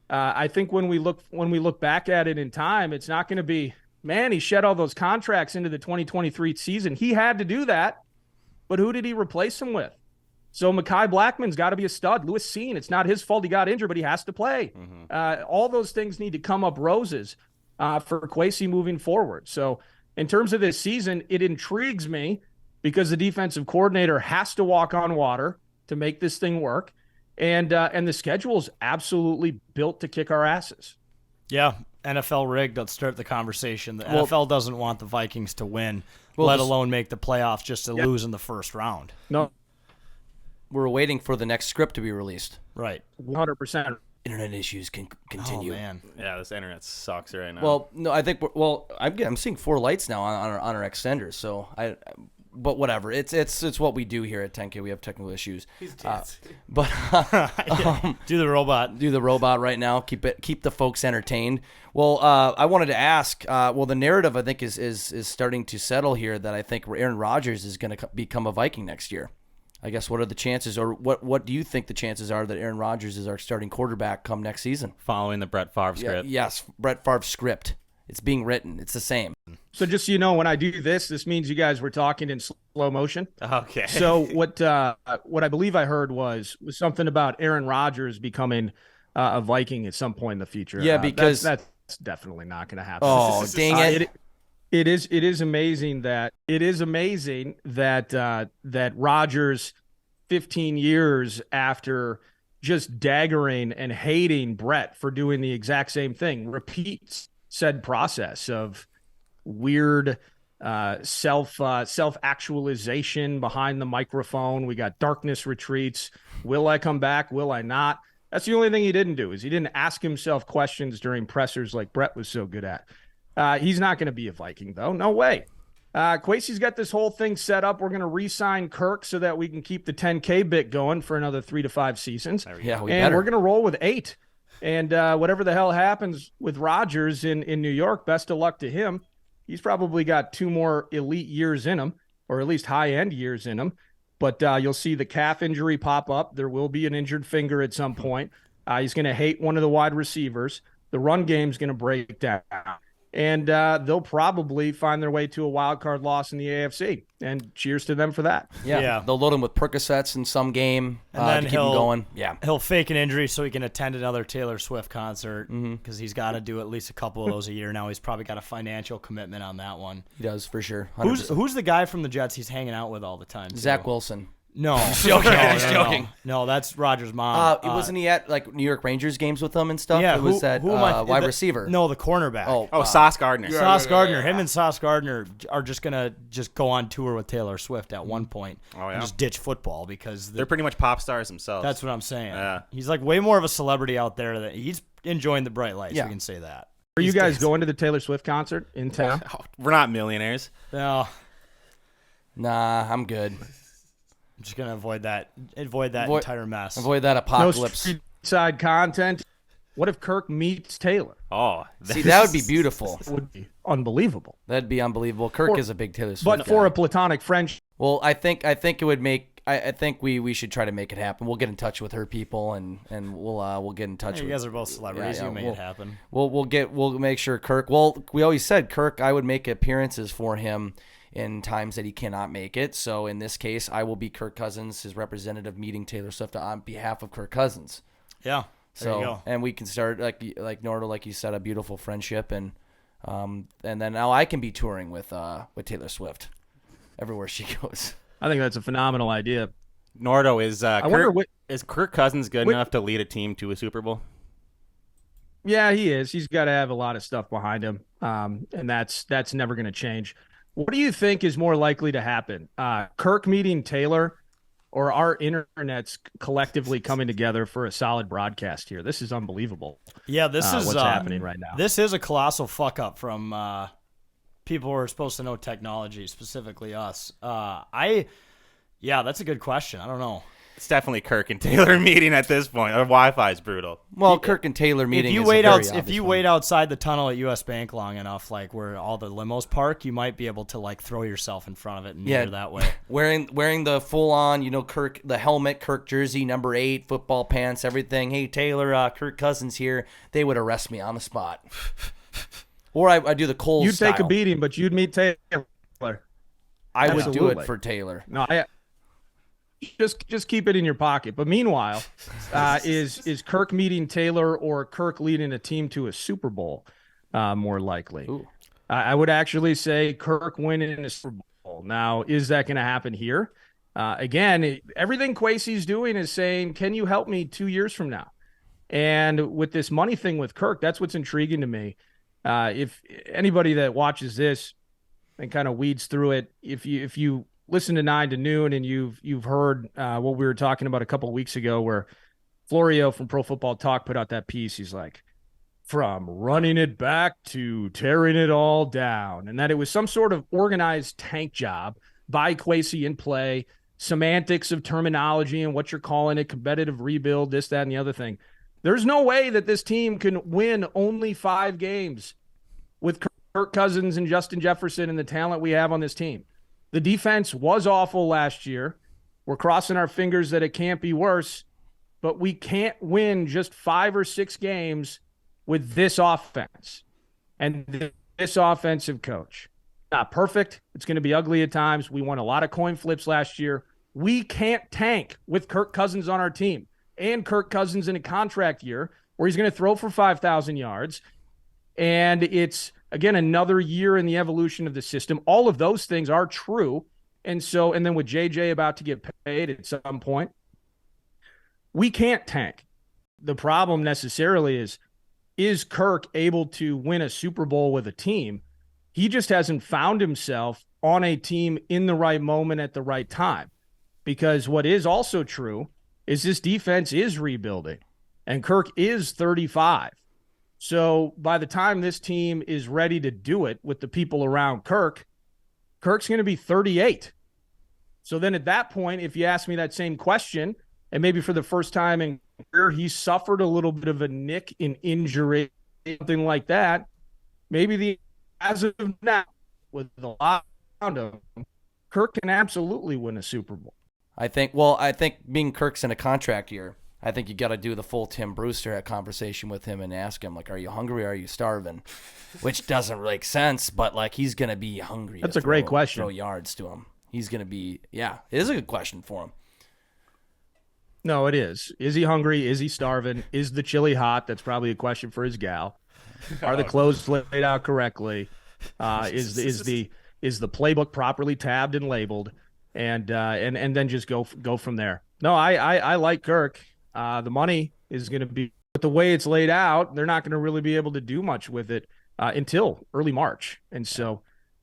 I think when we look back at it in time, it's not going to be, man, he shed all those contracts into the 2023 season. He had to do that, but who did he replace him with? So Mekhi Blackman's got to be a stud. Lewis Seen, it's not his fault he got injured, but he has to play. Mm-hmm. All those things need to come up roses for Kwesi moving forward. So in terms of this season, it intrigues me because the defensive coordinator has to walk on water to make this thing work. And the schedule is absolutely built to kick our asses. Yeah, NFL rigged. Let's start the conversation. The NFL doesn't want the Vikings to win, let alone make the playoffs, just to lose in the first round. No. We're waiting for the next script to be released. Right. 100%. Internet issues can continue. Oh, man. Yeah, this internet sucks right now. Well, no, I think I'm seeing 4 lights now on our extenders. So but whatever. It's what we do here at 10K. We have technical issues. But Do the robot. do the robot right now. Keep the folks entertained. Well, I wanted to ask. The narrative I think is starting to settle here that I think Aaron Rodgers is going to become a Viking next year. I guess what are the chances, or what do you think the chances are that Aaron Rodgers is our starting quarterback come next season? Following the Brett Favre script. Yes, Brett Favre script. It's being written. It's the same. So just so you know, when I do this means you guys were talking in slow motion. Okay. So what I believe I heard was something about Aaron Rodgers becoming a Viking at some point in the future. Yeah, because that's definitely not going to happen. oh dang it. It is amazing that Rodgers, 15 years after just daggering and hating Brett for doing the exact same thing, repeats said process of weird self-actualization behind the microphone. We got darkness retreats. Will I come back? Will I not? That's the only thing he didn't do, is he didn't ask himself questions during pressers like Brett was so good at. He's not going to be a Viking, though. No way. Kwesi's got this whole thing set up. We're going to re-sign Kirk so that we can keep the 10K bit going for another 3 to 5 seasons. Yeah, we're going to roll with 8. And whatever the hell happens with Rodgers in New York, best of luck to him. He's probably got 2 more elite years in him, or at least high-end years in him. But you'll see the calf injury pop up. There will be an injured finger at some point. He's going to hate one of the wide receivers. The run game's going to break down. And they'll probably find their way to a wild card loss in the AFC. And cheers to them for that. Yeah. They'll load him with Percocets in some game And then to keep him going. Yeah. He'll fake an injury so he can attend another Taylor Swift concert because he's got to do at least a couple of those a year now. He's probably got a financial commitment on that one. He does, for sure. 100%. Who's the guy from the Jets he's hanging out with all the time? Zach Wilson. No. Joking. No, Joking. No, that's Rodgers' mom. Wasn't he at like New York Rangers games with them and stuff? Yeah, it was that wide the- receiver. No, the cornerback. Sauce Gardner. Sauce Gardner. Him and Sauce Gardner are just gonna go on tour with Taylor Swift at one point. Oh, yeah? And just ditch football because They're pretty much pop stars themselves. that's what I'm saying. Yeah. He's like way more of a celebrity out there. That he's enjoying the bright lights. Yeah. We can say that. Are you guys going to the Taylor Swift concert in town? We're not millionaires. No, Nah, I'm good. I'm just gonna avoid that entire mess. Avoid that No apocalypse. street side content. What if Kirk meets Taylor? Oh. See, that would be beautiful. It would be unbelievable. That'd be unbelievable. Kirk is a big Taylor Swift But for guy. a platonic friendship, Well, I think it would make. I think we should try to make it happen. We'll get in touch with her people and we'll get in touch. You with guys are both celebrities. Yeah, you make we'll- it happen. We'll make sure Kirk. Well, we always said Kirk. I would make appearances for him in times that he cannot make it. So in this case, I will be Kirk Cousins, his representative, meeting Taylor Swift on behalf of Kirk Cousins. Yeah. There you So go. and we can start like Nordo, like you said, a beautiful friendship, and then now I can be touring with Taylor Swift everywhere she goes. I think that's a phenomenal idea. Nordo, is wonder what- is Kirk Cousins good what- enough to lead a team to a Super Bowl? Yeah, he is. He's got to have a lot of stuff behind him, and that's never going to change. What do you think is more likely to happen? Kirk meeting Taylor, or our internets collectively coming together for a solid broadcast here? This is unbelievable. Yeah, this is what's happening right now. This is a colossal fuck up from people who are supposed to know technology, specifically us. Yeah, that's a good question. I don't know. It's definitely Kirk and Taylor meeting at this point. Our Wi-Fi is brutal. Well, Kirk and Taylor meeting. If you is wait a very out, if obvious you one. wait outside the tunnel at U.S. Bank long enough, like where all the limos park, you might be able to like throw yourself in front of it and Yeah. meter that way. wearing the full on, Kirk, the helmet, Kirk jersey, number 8, football pants, everything. Hey Taylor, Kirk Cousins here. They would arrest me on the spot. Or I do the Cole You'd style. take a beating, but you'd meet Taylor. I would do Absolutely. it for Taylor. No, just keep it in your pocket. But meanwhile, is Kirk meeting Taylor or Kirk leading a team to a Super Bowl more likely? Ooh. I would actually say Kirk winning a Super Bowl. Now, is that going to happen here? Again, everything Kwesi's doing is saying, can you help me 2 years from now? And with this money thing with Kirk, that's what's intriguing to me. If anybody that watches this and kind of weeds through it, if you listen to 9 to Noon and you've heard what we were talking about a couple of weeks ago, where Florio from Pro Football Talk put out that piece. He's like, from running it back to tearing it all down, and that it was some sort of organized tank job by Kwesi in play, semantics of terminology and what you're calling it, competitive rebuild, this, that, and the other thing. There's no way that this team can win only 5 games with Kirk Cousins and Justin Jefferson and the talent we have on this team. The defense was awful last year. We're crossing our fingers that it can't be worse, but we can't win just 5 or 6 games with this offense and this offensive coach. Not perfect. It's going to be ugly at times. We won a lot of coin flips last year. We can't tank with Kirk Cousins on our team and Kirk Cousins in a contract year where he's going to throw for 5,000 yards. And it's, again, another year in the evolution of the system. All of those things are true. And then with JJ about to get paid at some point, we can't tank. The problem necessarily is Kirk able to win a Super Bowl with a team? He just hasn't found himself on a team in the right moment at the right time. Because what is also true is this defense is rebuilding, and Kirk is 35. So by the time this team is ready to do it with the people around Kirk, Kirk's going to be 38. So then at that point, if you ask me that same question, and maybe for the first time in his career, he suffered a little bit of a nick in injury, something like that, maybe as of now, with a lot around him, Kirk can absolutely win a Super Bowl. I think being Kirk's in a contract year, I think you got to do the full Tim Brewster conversation with him and ask him, like, are you hungry or are you starving? Which doesn't make sense, but, like, he's going to be hungry. That's a great question. Throw yards to him. He's going to be, it is a good question for him. No, it is. Is he hungry? Is he starving? Is the chili hot? That's probably a question for his gal. Are the clothes laid out correctly? Is the playbook properly tabbed and labeled? And then just go from there. No, I like Kirk. The money is going to be, but the way it's laid out, they're not going to really be able to do much with it until early March. And so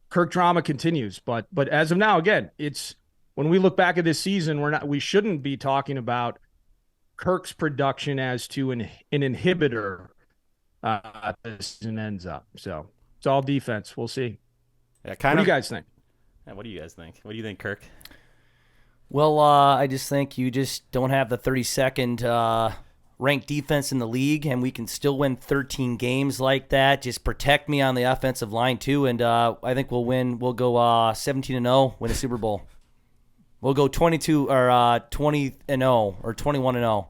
Kirk drama continues. But as of now, again, it's when we look back at this season, we shouldn't be talking about Kirk's production as to an inhibitor this season ends up. So it's all defense. We'll see. Yeah, what do you guys think? Yeah, what do you guys think? What do you think, Kirk? Well, I just think you just don't have the 32nd ranked defense in the league, and we can still win 13 games like that. Just protect me on the offensive line too, and I think we'll win. We'll go 17-0, win a Super Bowl. We'll go 22 or 20-0 or 21-0.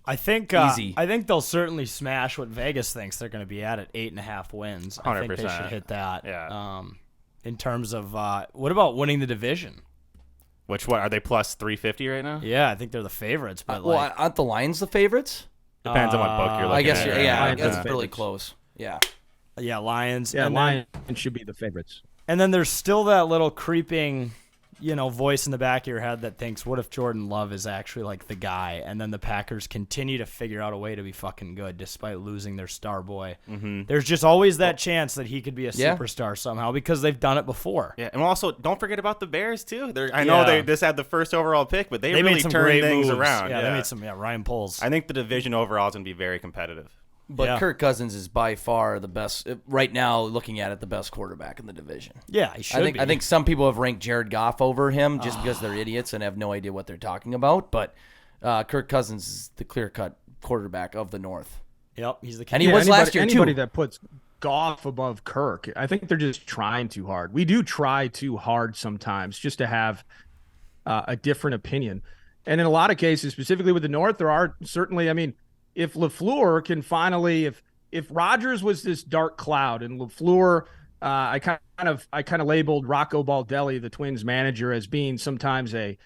I think Easy. I think they'll certainly smash what Vegas thinks they're going to be at 8.5 wins. 100%. I think they should hit that. Yeah. In terms of what about winning the division? What are they plus 350 right now? Yeah, I think they're the favorites. But aren't the Lions the favorites? Depends on what book you're looking I guess at. yeah, Lions that's are the really favorites. close. Yeah. Yeah, Lions. Yeah, and Lions should be the favorites. And then there's still that little creeping, voice in the back of your head that thinks, what if Jordan Love is actually like the guy? And then the Packers continue to figure out a way to be fucking good despite losing their star boy. Mm-hmm. There's just always that chance that he could be a superstar somehow because they've done it before. Yeah, and also don't forget about the Bears too. I know they just had the first overall pick, but they really made some turned great things moves. around. Yeah, they made some Ryan Poles. I think the division overall is going to be very competitive. But Kirk Cousins is by far the best right now. Looking at it, the best quarterback in the division. Yeah, he should be. I think some people have ranked Jared Goff over him just because they're idiots and have no idea what they're talking about. But Kirk Cousins is the clear-cut quarterback of the North. Yep, he's the king. And he was last year anybody too. that puts Goff above Kirk, I think they're just trying too hard. We do try too hard sometimes just to have a different opinion. And in a lot of cases, specifically with the North, there are certainly, if LaFleur can finally, if Rodgers was this dark cloud and LaFleur, I kind of labeled Rocco Baldelli, the Twins manager, as being sometimes a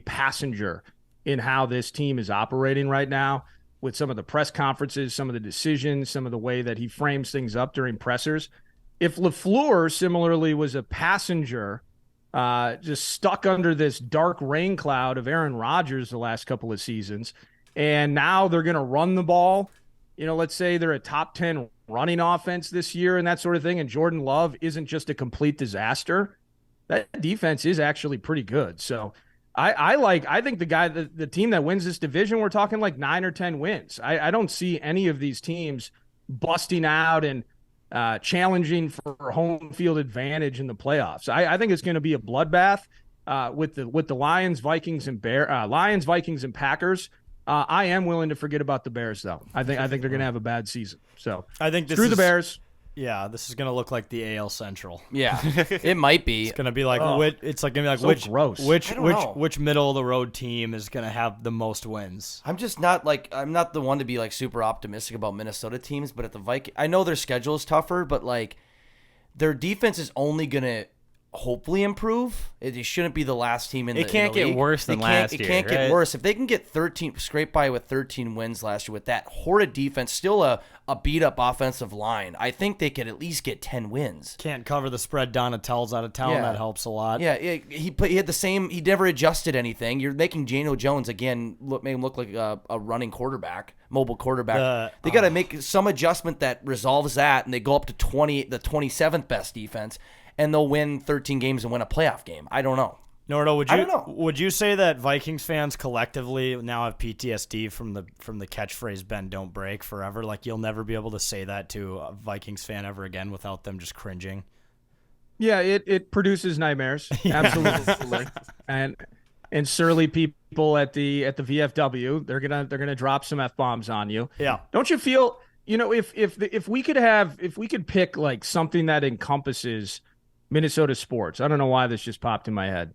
passenger in how this team is operating right now with some of the press conferences, some of the decisions, some of the way that he frames things up during pressers. If LaFleur similarly was a passenger, just stuck under this dark rain cloud of Aaron Rodgers the last couple of seasons, and now they're going to run the ball. Let's say they're a top 10 running offense this year and that sort of thing, and Jordan Love isn't just a complete disaster. That defense is actually pretty good. So I think the team that wins this division, we're talking like 9 or 10 wins. I don't see any of these teams busting out and challenging for home field advantage in the playoffs. I think it's going to be a bloodbath. with the Lions, Vikings, and Packers. I am willing to forget about the Bears, though. I think they're going to have a bad season. So I think screw the Bears. Yeah, this is gonna look like the AL Central. Yeah, it might be. It's gonna be like it's like gonna be like So gross. which middle of the road team is gonna have the most wins. I'm just not I'm not the one to be like super optimistic about Minnesota teams, but at the Vikings, I know their schedule is tougher, but like their defense is only gonna hopefully improve. It shouldn't be the last team in the It can't in the get league. worse than last year. It can't right? get worse. If they can get 13, scrape by with 13 wins last year with that horrid defense, still a beat up offensive line, I think they could at least get 10 wins. Can't cover the spread. Donatel's out of town. Yeah. That helps a lot. Yeah, he had the same. He never adjusted anything. You're making Daniel Jones again make him look like a running quarterback, mobile quarterback. They got to make some adjustment that resolves that, and they go up to the 27th best defense, and they'll win 13 games and win a playoff game. I don't know. Nordo, I don't know. would you say that Vikings fans collectively now have PTSD from the catchphrase "bend don't break" forever? Like you'll never be able to say that to a Vikings fan ever again without them just cringing. Yeah, it produces nightmares. Absolutely. and surly people at the VFW, they're gonna drop some F-bombs on you. Yeah. Don't you feel, if we could pick like something that encompasses Minnesota sports. I don't know why this just popped in my head.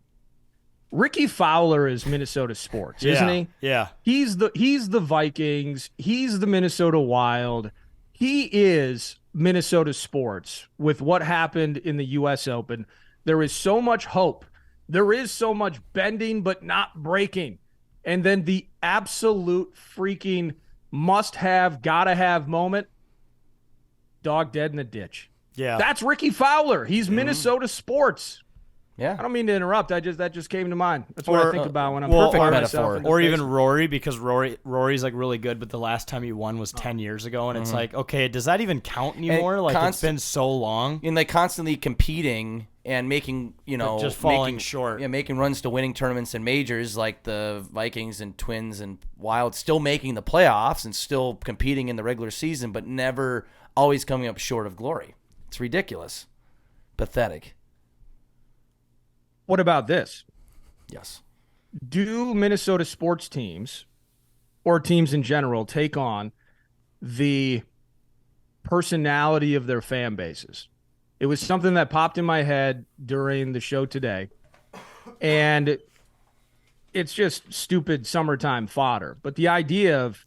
Ricky Fowler is Minnesota sports, isn't he? Yeah. He's the Vikings. He's the Minnesota Wild. He is Minnesota sports with what happened in the U.S. Open. There is so much hope. There is so much bending but not breaking. And then the absolute freaking must-have, gotta-have moment, dog dead in the ditch. Yeah. That's Ricky Fowler. He's Minnesota sports. Yeah. I don't mean to interrupt. That just came to mind. That's what I think about when I'm perfect pouring metaphor. myself in the Or face. even Rory, because Rory's like really good, but the last time he won was 10 years ago, and it's like, okay, does that even count anymore? Like it's been so long. And they constantly competing and making, But just falling short. Yeah, making runs to winning tournaments and majors like the Vikings and Twins and Wild, still making the playoffs and still competing in the regular season, but never always coming up short of glory. It's ridiculous. Pathetic. What about this? Yes. Do Minnesota sports teams or teams in general take on the personality of their fan bases? It was something that popped in my head during the show today, and it's just stupid summertime fodder. But the idea of,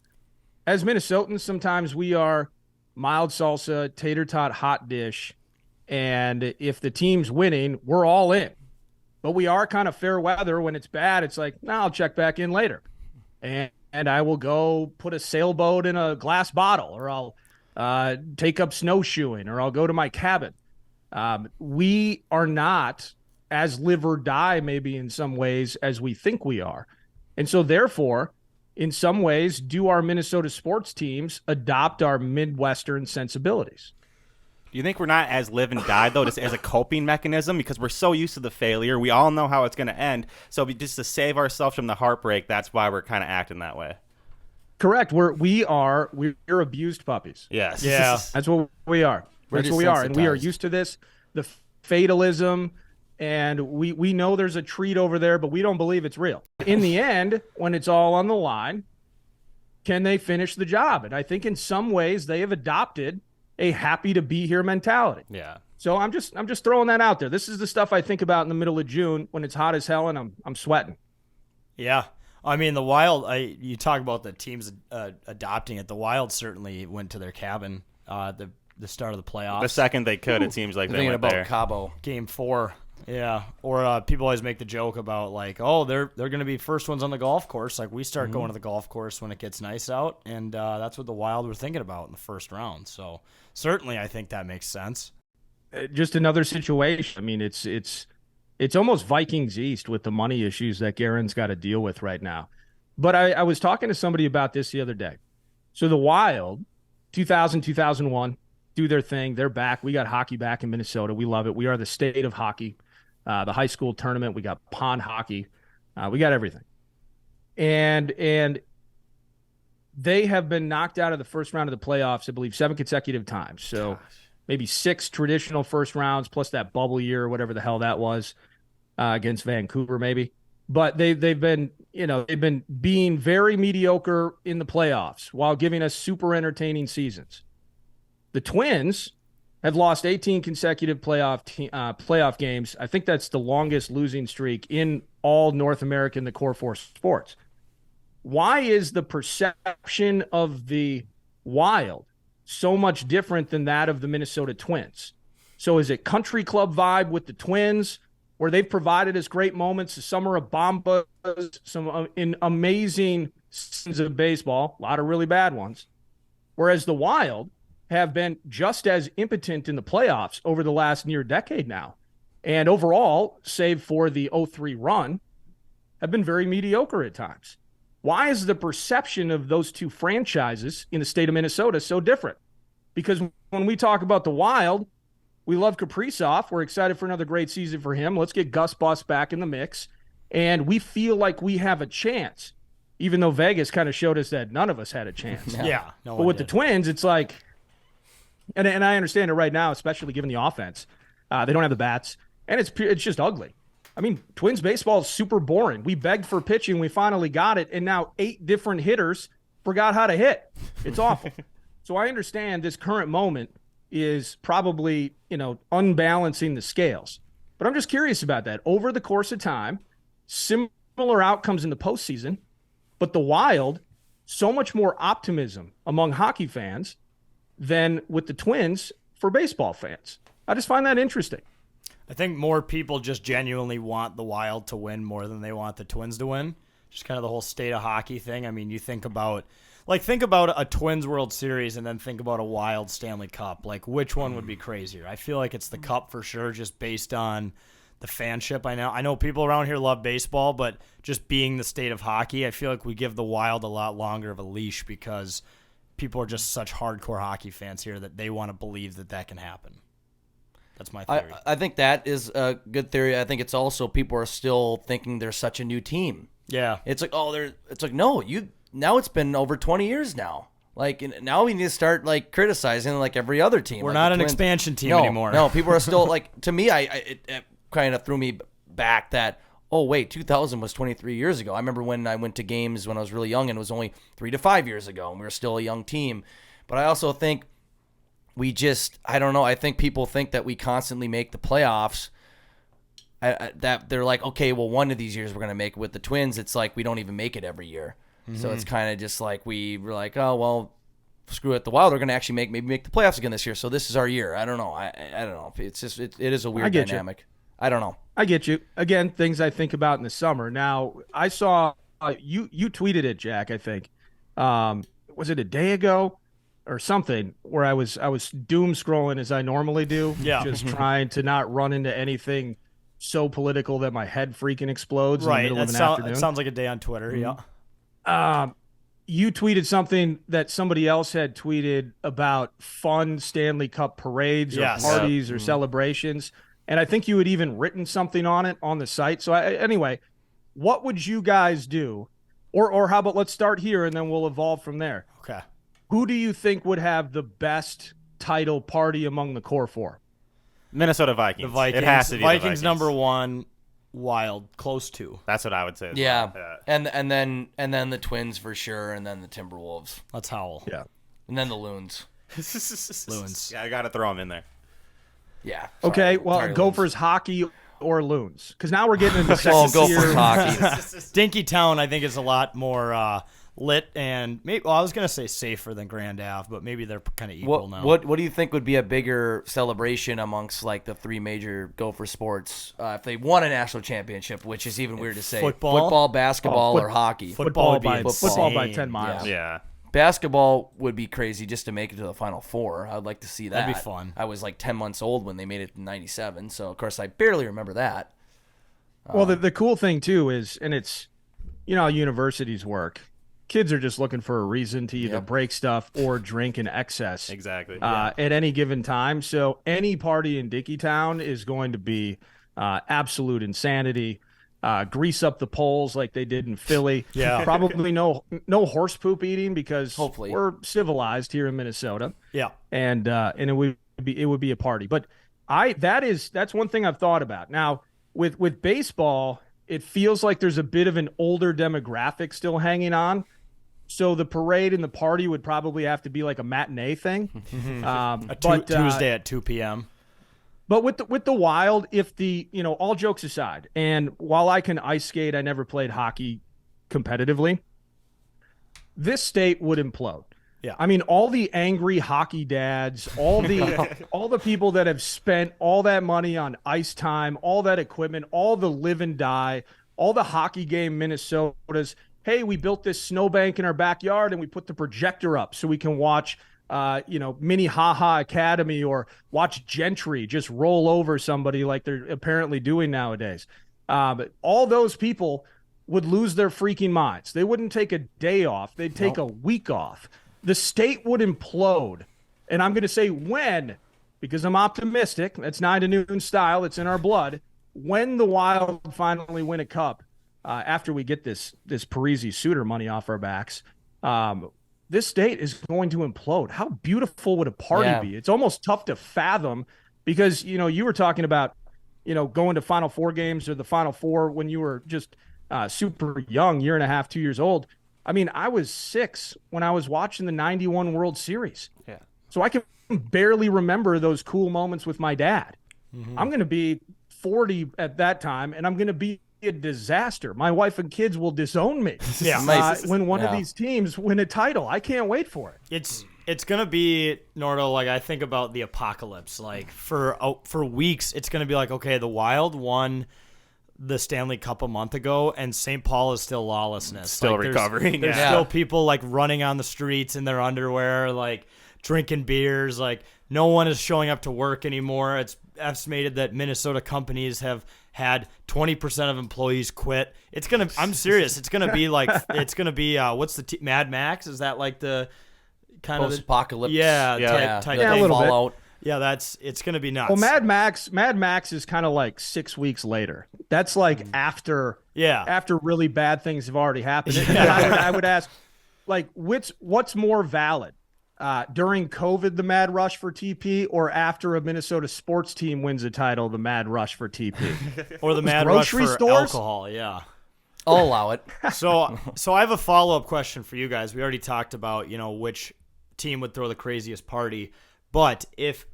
as Minnesotans, sometimes we are mild salsa, tater tot, hot dish, and if the team's winning, we're all in. But we are kind of fair weather. When it's bad, it's like, I'll check back in later. And I will go put a sailboat in a glass bottle, or I'll take up snowshoeing, or I'll go to my cabin. We are not as live or die, maybe in some ways, as we think we are. And so therefore, in some ways, do our Minnesota sports teams adopt our Midwestern sensibilities? Do you think we're not as live and die, though, just as a coping mechanism? Because we're so used to the failure. We all know how it's going to end. So just to save ourselves from the heartbreak, that's why we're kind of acting that way. Correct. We're abused puppies. Yes. Yeah. That's what we are. That's what we are. And we are used to this, the fatalism, and we know there's a treat over there, but we don't believe it's real. In the end, when it's all on the line, can they finish the job? And I think in some ways they have adopted a happy to be here mentality. Yeah. So I'm just throwing that out there. This is the stuff I think about in the middle of June when it's hot as hell and I'm sweating. Yeah. I mean, the Wild, you talk about the teams adopting it. The Wild certainly went to their cabin the start of the playoffs. The second they could, it seems like they Thinking went about there. Cabo. Game 4. Yeah. Or people always make the joke about like, oh, they're going to be first ones on the golf course. Like we start going to the golf course when it gets nice out. And that's what the Wild were thinking about in the first round. So certainly I think that makes sense. Just another situation. I mean, it's almost Vikings East with the money issues that Guerin's got to deal with right now. But I was talking to somebody about this the other day. So the Wild, 2000, 2001, do their thing. They're back. We got hockey back in Minnesota. We love it. We are the state of hockey. The high school tournament. We got pond hockey. We got everything. And they have been knocked out of the first round of the playoffs, I believe, 7 consecutive times. So maybe 6 traditional first rounds plus that bubble year or whatever the hell that was. against Vancouver, maybe. But they've been being very mediocre in the playoffs while giving us super entertaining seasons. The Twins have lost 18 consecutive playoff games. I think that's the longest losing streak in all North American, the core four sports. Why is the perception of the Wild so much different than that of the Minnesota Twins? So is it country club vibe with the Twins, where they've provided us great moments, the summer of Bombas, some in amazing seasons of baseball, a lot of really bad ones, whereas the Wild have been just as impotent in the playoffs over the last near decade now. And overall, save for the 0-3 run, have been very mediocre at times. Why is the perception of those two franchises in the state of Minnesota so different? Because when we talk about the Wild, we love Kaprizov. We're excited for another great season for him. Let's get Gus Bus back in the mix. And we feel like we have a chance, even though Vegas kind of showed us that none of us had a chance. Yeah. But with the Twins, it's like, and I understand it right now, especially given the offense. They don't have the bats, and it's just ugly. I mean, Twins baseball is super boring. We begged for pitching. We finally got it, and now 8 different hitters forgot how to hit. It's awful. So I understand this current moment is probably, unbalancing the scales. But I'm just curious about that. Over the course of time, similar outcomes in the postseason, but the Wild, so much more optimism among hockey fans than with the Twins for baseball fans. I just find that interesting. I think more people just genuinely want the Wild to win more than they want the Twins to win. Just kind of the whole state of hockey thing. I mean, you think about a Twins World Series and then think about a Wild Stanley Cup. Like, which one would be crazier? I feel like it's the Cup for sure, just based on the fanship. I know people around here love baseball, but just being the state of hockey, I feel like we give the Wild a lot longer of a leash because people are just such hardcore hockey fans here that they want to believe that can happen. That's my theory. I think that is a good theory. I think it's also people are still thinking they're such a new team. Yeah. It's like, no, now it's been over 20 years now. Like, now we need to start criticizing every other team. We're not an expansion team anymore. No, people are still to me, it kind of threw me back that, oh wait, 2000 was 23 years ago. I remember when I went to games when I was really young, and it was only 3 to 5 years ago, and we were still a young team. But I also think I don't know. I think people think that we constantly make the playoffs. That they're like, okay, well, one of these years we're going to make it. With the Twins, it's like we don't even make it every year. Mm-hmm. So it's kind of just like we're like, oh, well, screw it. The Wild are going to actually maybe make the playoffs again this year. So this is our year. I don't know. I don't know. It's just it is a weird dynamic. I don't know. I get you. Again, things I think about in the summer. Now, I saw you tweeted it, Jack, I think. Was it a day ago or something, where I was doom scrolling as I normally do, just trying to not run into anything so political that my head freaking explodes in the middle of an afternoon. It sounds like a day on Twitter. Mm-hmm. Yeah. You tweeted something that somebody else had tweeted about fun Stanley Cup parades or parties or celebrations, and I think you had even written something on it on the site. So anyway, what would you guys do, or how about let's start here and then we'll evolve from there. Okay. Who do you think would have the best title party among the core four? Minnesota Vikings. The Vikings. It has to be Vikings the Vikings. Number 1, Wild close 2. That's what I would say. Yeah. And then the Twins for sure, and then the Timberwolves. Let's howl. Yeah. And then the Loons. Loons. Yeah, I got to throw them in there. Yeah. Okay, well, Gophers hockey or Loons, because now we're getting into second Gophers tier. hockey. Dinky Town, I think, is a lot more lit and maybe. Well, I was gonna say safer than Grand Ave, but maybe they're kind of equal now. What do you think would be a bigger celebration amongst the 3 major Gopher sports if they won a national championship? Which is even weird to say. Football? Basketball, or hockey. Football would be football by insane. 10 miles. Yeah. Basketball would be crazy just to make it to the Final Four. I'd like to see that. That'd be fun. I was 10 months old when they made it in '97, so of course I barely remember that. Well, the cool thing too is, and it's, how universities work. Kids are just looking for a reason to either break stuff or drink in excess. Exactly. At any given time. So any party in Dickeytown is going to be absolute insanity. Grease up the poles like they did in Philly. Yeah. Probably no horse poop eating because Hopefully. we're civilized here in Minnesota. Yeah. And it would be a party. But that's one thing I've thought about. Now, With baseball, it feels like there's a bit of an older demographic still hanging on. So the parade and the party would probably have to be like a matinee thing. Tuesday at 2 p.m. But with the Wild, if all jokes aside, and while I can ice skate, I never played hockey competitively. This state would implode. Yeah. I mean, all the angry hockey dads, all the people that have spent all that money on ice time, all that equipment, all the live and die, all the hockey game Minnesotas. Hey, we built this snowbank in our backyard and we put the projector up so we can watch mini haha academy or watch Gentry just roll over somebody like they're apparently doing nowadays. But all those people would lose their freaking minds. They wouldn't take a day off. They'd take a week off. The state would implode. And I'm going to say when, because I'm optimistic. That's 9 to noon style. It's in our blood. When the Wild finally win a cup, after we get this Parisi Suter money off our backs, this state is going to implode. How beautiful would a party be? It's almost tough to fathom because, you were talking about, going to Final Four games or the Final Four when you were just super young, 1.5, 2 years old. I mean, I was 6 when I was watching the 91 World Series. Yeah. So I can barely remember those cool moments with my dad. Mm-hmm. I'm going to be 40 at that time, and I'm going to be a disaster. My wife and kids will disown me when one of these teams win a title. I can't wait for it. It's going to be, Nordo, like I think about the apocalypse. Like for weeks, it's going to be like, okay, the Wild won the Stanley Cup a month ago, and St. Paul is still lawlessness. Still like, recovering. There's still people like running on the streets in their underwear, like drinking beers. Like no one is showing up to work anymore. It's estimated that Minnesota companies have had 20% of employees quit. I'm serious. It's gonna be like what's the Mad Max? Is that like the kind of post-apocalypse? Type a little fallout. bit. Yeah, it's gonna be nuts. Well, Mad Max is kind of like 6 weeks later. That's like after really bad things have already happened. I would ask, like, what's more valid? During COVID, the mad rush for TP, or after a Minnesota sports team wins a title, the mad rush for TP? Or the mad rush for alcohol, yeah. I'll allow it. So I have a follow-up question for you guys. We already talked about, which team would throw the craziest party. But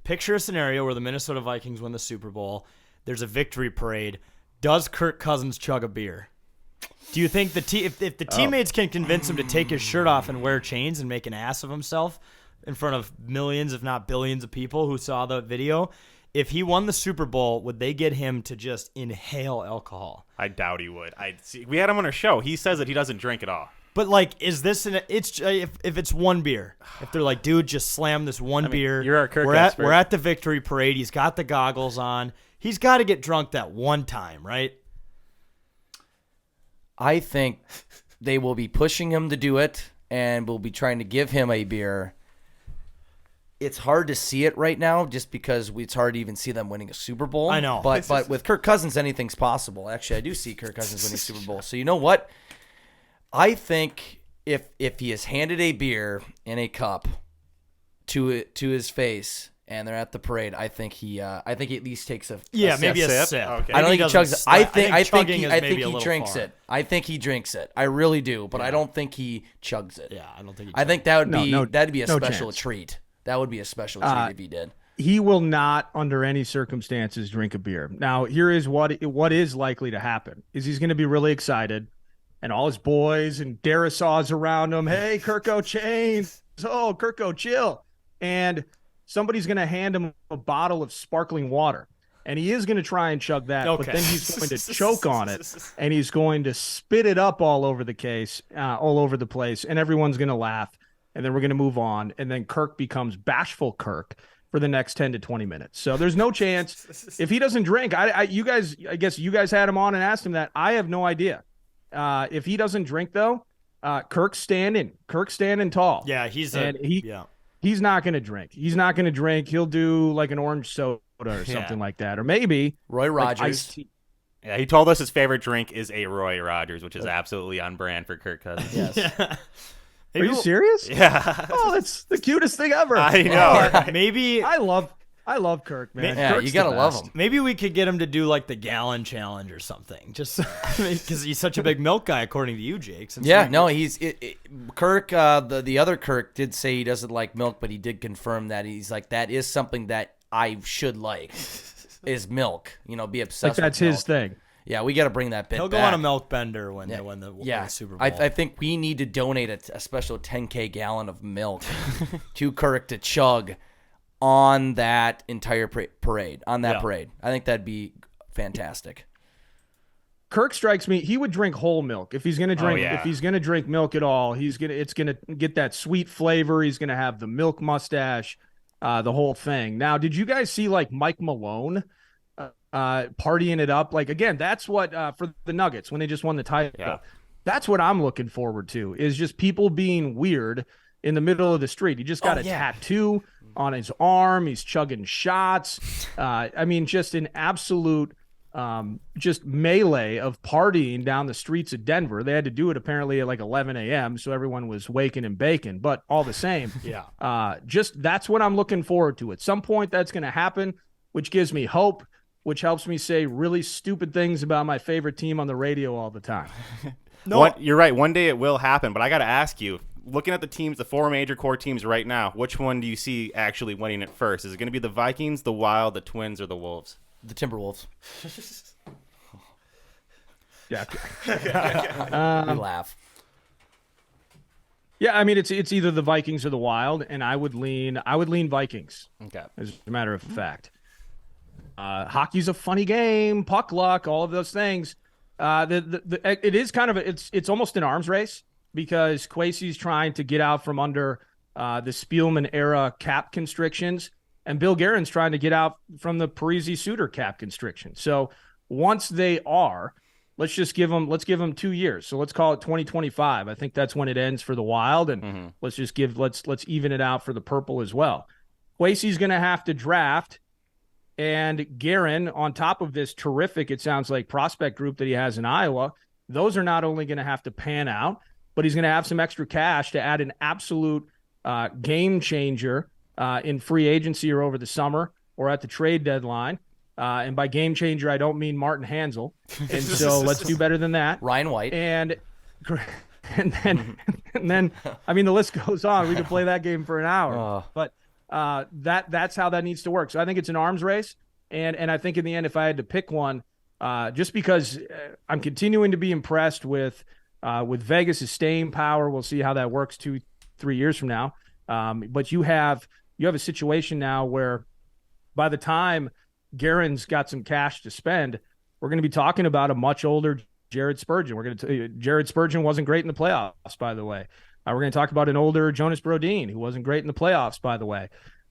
picture a scenario where the Minnesota Vikings win the Super Bowl, there's a victory parade, does Kirk Cousins chug a beer? Do you think if the teammates can convince him to take his shirt off and wear chains and make an ass of himself in front of millions, if not billions of people who saw the video, if he won the Super Bowl, would they get him to just inhale alcohol? I doubt he would. We had him on our show. He says that he doesn't drink at all. But like, is this if it's one beer? If they're like, dude, just slam this one beer. You're our Kirk expert. We're at the victory parade. He's got the goggles on. He's got to get drunk that one time, right? I think they will be pushing him to do it, and will be trying to give him a beer. It's hard to see it right now, just because it's hard to even see them winning a Super Bowl. I know, but with Kirk Cousins, anything's possible. Actually, I do see Kirk Cousins winning a Super Bowl. So you know what? I think if he is handed a beer in a cup to his face and they're at the parade, I think he at least takes a maybe sip. a sip. Okay. I don't think he chugs it. I think he drinks far. it. I think he drinks it. I really do, but I don't think he chugs it. Yeah, I don't think. I think that would be that'd be a no special chance. treat. That would be a special treat if he did. He will not, under any circumstances, drink a beer. Now, here is what is likely to happen: is he's going to be really excited, and all his boys and Darisaws around him. Hey, Kirko chains. Oh, Kirko, chill. And somebody's going to hand him a bottle of sparkling water. And he is going to try and chug that, but then he's going to choke on it, and he's going to spit it up all over the place, and everyone's going to laugh, and then we're going to move on, and then Kirk becomes bashful Kirk for the next 10 to 20 minutes. So there's no chance. If he doesn't drink, I guess you guys had him on and asked him that. I have no idea. If he doesn't drink, though, Kirk's standing tall. Yeah, he's not going to drink. He's not going to drink. He'll do like an orange soda or something like that, or maybe Roy Rogers. Like iced tea. Yeah, he told us his favorite drink is a Roy Rogers, which is absolutely on brand for Kirk Cousins. Yes. Yeah. Are you serious? Yeah. Oh, that's the cutest thing ever. I know. Maybe I love I love Kirk, man. Yeah, Kirk's you gotta the love best. him. Maybe we could get him to do like the gallon challenge or something, just because he's such a big milk guy, according to you, Jake. Since Yeah, you- no, Kirk. The other Kirk did say he doesn't like milk, but he did confirm that he's like that is something that I should like is milk. You know, be Like obsessed. that's with his milk. thing. Yeah, we got to bring that bit. he'll go back. on a milk bender when they win the Super Bowl. I think we need to donate a special 10K gallon of milk to Kirk to chug on that entire parade. On that Yeah. parade, I think that'd be fantastic. Kirk strikes me. He would drink whole milk if he's gonna drink. yeah. If he's gonna drink milk at all, it's gonna get that sweet flavor. He's gonna have the milk mustache, the whole thing. Now, did you guys see like Mike Malone partying it up? Like again, that's what for the Nuggets when they just won the title. Yeah. That's what I'm looking forward to. Is just people being weird in the middle of the street. He just got a tattoo on his arm. He's chugging shots. I mean, just an absolute just melee of partying down the streets of Denver. They had to do it apparently at like 11 a.m. So everyone was waking and baking, but all the same, just that's what I'm looking forward to. At some point that's going to happen, which gives me hope, which helps me say really stupid things about my favorite team on the radio all the time. You're right. One day it will happen, but I got to ask you, looking at the teams, the four major core teams right now, which one do you see actually winning it first? Is it going to be the Vikings, the Wild, the Twins, or the Wolves? The Timberwolves. Yeah. We laugh. Yeah, I mean it's either the Vikings or the Wild, and I would lean Vikings. Okay. As a matter of fact. Hockey's a funny game, puck luck, all of those things. It is kind of it's almost an arms race because Kwesi's trying to get out from under the Spielman era cap constrictions, and Bill Guerin's trying to get out from the Parisi Suter cap constriction. So once they are, let's give them 2 years. So let's call it 2025. I think that's when it ends for the Wild, and let's even it out for the Purple as well. Kwesi's going to have to draft. And Guerin, on top of this terrific, it sounds like, prospect group that he has in Iowa, those are not only going to have to pan out, but he's going to have some extra cash to add an absolute game changer in free agency or over the summer or at the trade deadline. And by game changer, I don't mean Martin Hansel. And so let's do better than that. Ryan White. And then, I mean, the list goes on. We could play that game for an hour. But that's how that needs to work. So I think it's an arms race, and I think in the end, if I had to pick one, just because I'm continuing to be impressed with Vegas' staying power. We'll see how that works 2-3 years from now. But you have a situation now where by the time Guerin's got some cash to spend, we're going to be talking about a much older Jared Spurgeon. We're going to tell you Jared Spurgeon wasn't great in the playoffs, by the way. We're going to talk about an older Jonas Brodin who wasn't great in the playoffs, by the way.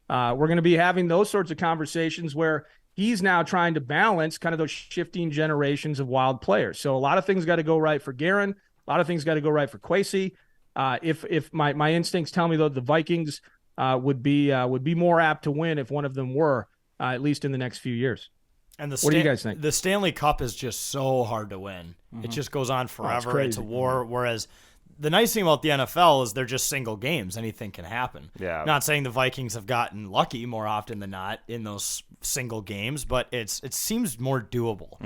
We're going to be having those sorts of conversations where he's now trying to balance kind of those shifting generations of Wild players. So a lot of things got to go right for Guerin. A lot of things got to go right for Kwesi. If my instincts tell me, though, the Vikings would be more apt to win if one of them were, at least in the next few years. And what do you guys think? The Stanley Cup is just so hard to win. It just goes on forever. It's a war. Whereas the nice thing about the NFL is they're just single games. Anything can happen. Yeah. Not saying the Vikings have gotten lucky more often than not in those single games, but it seems more doable.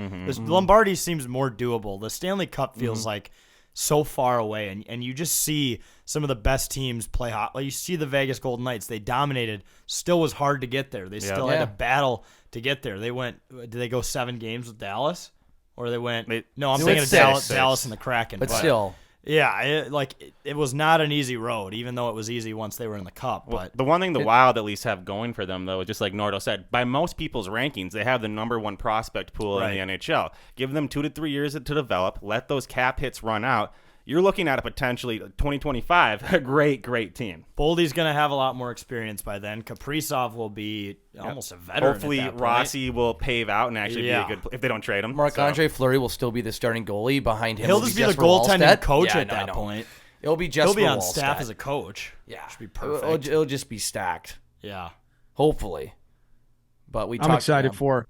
Lombardi seems more doable. The Stanley Cup feels like so far away, and you just see some of the best teams play hot. Like you see the Vegas Golden Knights, they dominated, still was hard to get there. They still had to battle to get there. Did they go 7 games with Dallas? Or they went, no, I'm thinking of Dallas and the Kraken. But still. Yeah, it was not an easy road, even though it was easy once they were in the Cup. But the one thing the Wild at least have going for them, though, just like Nordo said, by most people's rankings, they have the #1 prospect pool in the NHL. Give them 2 to 3 years to develop. Let those cap hits run out. You're looking at a potentially 2025 a great team. Boldy's going to have a lot more experience by then. Kaprizov will be almost a veteran. Hopefully, at that point. Rossi will pave out and actually be a good if they don't trade him. Marc-Andre Fleury will still be the starting goalie. Behind him He'll will just be be the Jesper goaltending Wallstedt. coach Yeah, at that point. It'll be Jesper He'll be on Wallstedt. staff as a coach. Yeah. Should be perfect. It'll just be stacked. Yeah. Hopefully. But I'm excited for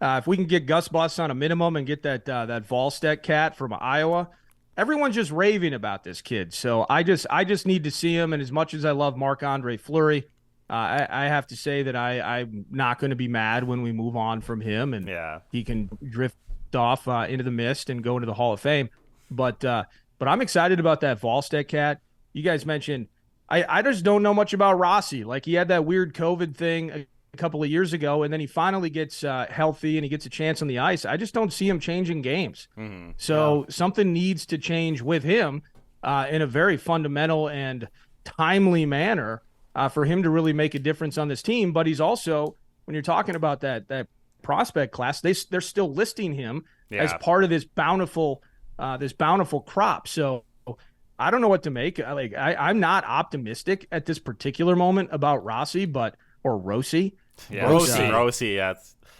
if we can get Gus Bus on a minimum and get that Wallstedt cat from Iowa. Everyone's just raving about this kid. So I just need to see him. And as much as I love Marc-Andre Fleury, I have to say that I'm not going to be mad when we move on from him and he can drift off into the mist and go into the Hall of Fame. But I'm excited about that Volstead cat. You guys mentioned, I just don't know much about Rossi. Like, he had that weird COVID thing a couple of years ago, and then he finally gets healthy and he gets a chance on the ice. I just don't see him changing games. So something needs to change with him in a very fundamental and timely manner for him to really make a difference on this team. But he's also, when you're talking about that prospect class, they're still listing him as part of this bountiful crop. So I don't know what to make. I'm not optimistic at this particular moment about Rossi, or Rossi. Yeah, Rossi. Yeah,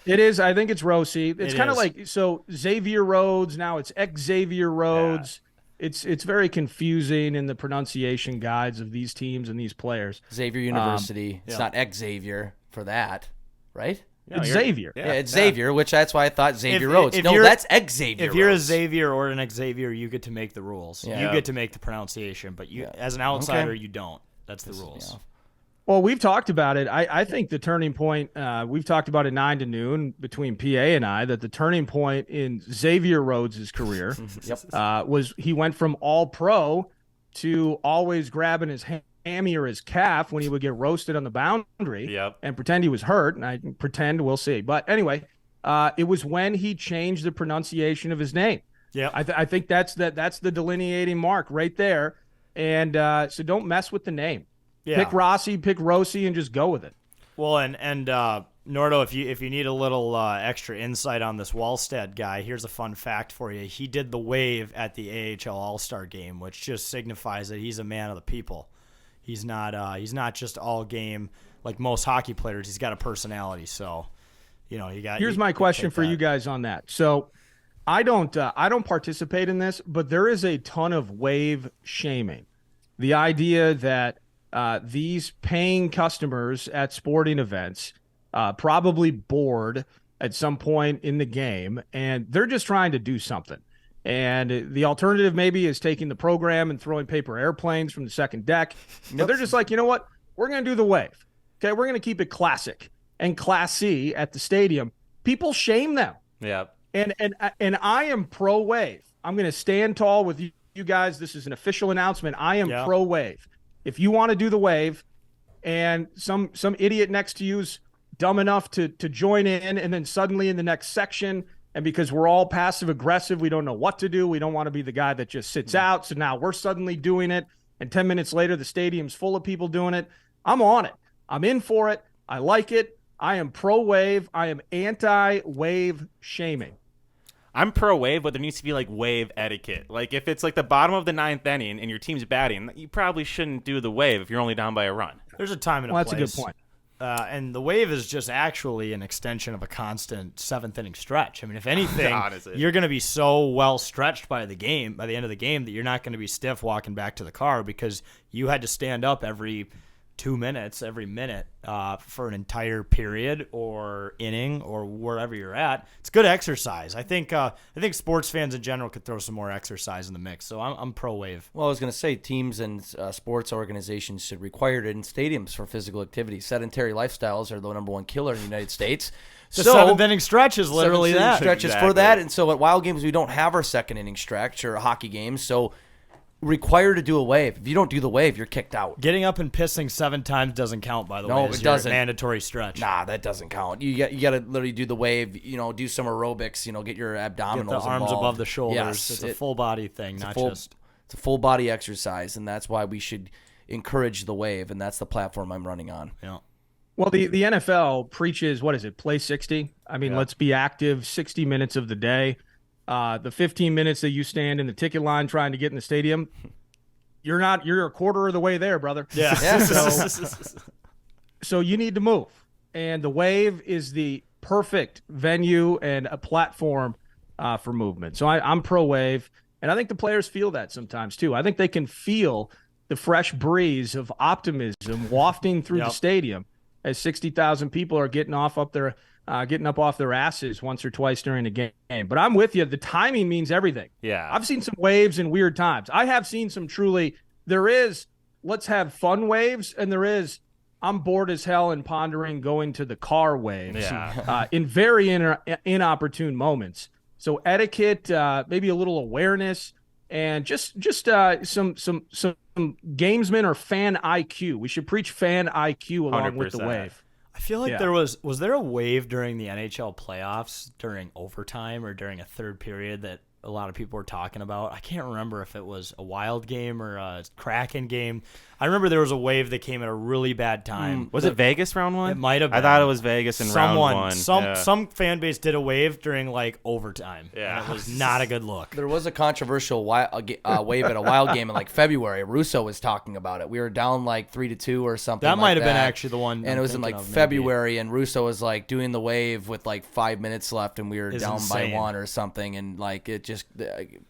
it is. I think it's Rossi. It's kind of like, so Xavier Rhodes. Now it's Xavier Rhodes. Yeah. It's very confusing in the pronunciation guides of these teams and these players. Xavier University. It's not Xavier for that, right? It's Xavier. Yeah, it's Xavier, which that's why I thought Xavier Rhodes. No, that's Xavier. If you're Rhodes. a Xavier or an Xavier, you get to make the rules. Yeah. You get to make the pronunciation, but you, as an outsider, you don't. That's the rules. Yeah. Well, we've talked about it. I think the turning point, we've talked about it 9 to noon between PA and I, that the turning point in Xavier Rhodes' career was he went from all-pro to always grabbing his hammy or his calf when he would get roasted on the boundary and pretend he was hurt. And I pretend, we'll see. But anyway, it was when he changed the pronunciation of his name. Yeah, I think that's the delineating mark right there. And so don't mess with the name. Yeah. Pick Rossi, pick Rossi, and just go with it. Well, and Nordo, if you need a little extra insight on this Wallstead guy, here's a fun fact for you. He did the wave at the AHL All-Star Game, which just signifies that he's a man of the people. He's not just all game like most hockey players. He's got a personality. So, you got. Here's my question for you guys on that. So, I don't participate in this, but there is a ton of wave shaming. The idea that these paying customers at sporting events probably bored at some point in the game, and they're just trying to do something. And the alternative maybe is taking the program and throwing paper airplanes from the second deck. But they're just like, you know what? We're going to do the wave. Okay, we're going to keep it classic and classy at the stadium. People shame them. Yeah. And I am pro wave. I'm going to stand tall with you guys. This is an official announcement. I am pro wave. If you want to do the wave and some idiot next to you's dumb enough to join in, and then suddenly in the next section, and because we're all passive aggressive, we don't know what to do. We don't want to be the guy that just sits out. So now we're suddenly doing it. And 10 minutes later, the stadium's full of people doing it. I'm on it. I'm in for it. I like it. I am pro wave. I am anti-wave shaming. I'm pro wave, but there needs to be like wave etiquette. Like if it's like the bottom of the 9th inning and your team's batting, you probably shouldn't do the wave if you're only down by a run. There's a time and a place. That's a good point. And the wave is just actually an extension of a constant 7th inning stretch. I mean, if anything, you're going to be so well stretched by the end of the game, that you're not going to be stiff walking back to the car because you had to stand up every 2 minutes, every minute for an entire period or inning or wherever you're at. It's good exercise. I think sports fans in general could throw some more exercise in the mix. So I'm pro wave. Well, I was going to say teams and sports organizations should require it in stadiums for physical activity. Sedentary lifestyles are the number one killer in the United States. The 7th inning stretch is literally that. Stretches for that. And so at Wild games, we don't have our 2nd inning stretch or hockey games. So required to do a wave. If you don't do the wave, you're kicked out. Getting up and pissing 7 times doesn't count, by the way. No, it doesn't. Mandatory stretch. Nah, that doesn't count. You got to literally do the wave. Do some aerobics. Get your abdominals. Get the arms involved. above the shoulders. Yes, it's a full body thing, it's a full body exercise, and that's why we should encourage the wave, and that's the platform I'm running on. Yeah. Well, the NFL preaches, what is it, play 60? I mean, let's be active 60 minutes of the day. The 15 minutes that you stand in the ticket line trying to get in the stadium, you're a quarter of the way there, brother. Yeah. So you need to move. And the wave is the perfect venue and a platform for movement. So I'm pro wave. And I think the players feel that sometimes too. I think they can feel the fresh breeze of optimism wafting through the stadium as 60,000 people are getting up off their asses once or twice during the game. But I'm with you. The timing means everything. Yeah. I've seen some waves in weird times. I have seen some truly, there is let's have fun waves, and there is I'm bored as hell and pondering going to the car waves Yeah. in very inopportune moments. So etiquette, maybe a little awareness, and just some gamesman or fan IQ. We should preach fan IQ along with the 100%. wave. I feel like Yeah. was there a wave during the NHL playoffs during overtime or during a third period that a lot of people were talking about? I can't remember if it was a Wild game or a Kraken game. I remember there was a wave that came at a really bad time. Was it Vegas round one? It might have been. I thought it was Vegas in round one. Yeah. Some fan base did a wave during like overtime. Yeah. And it was not a good look. There was a controversial wave at a Wild game in like February. Russo was talking about it. We were down like 3-2 or something. That might like have been actually the one. And I'm it was in thinking like of, maybe. February, and Russo was like doing the wave with like 5 minutes left, and we were It's down insane. by 1 or something, and like it just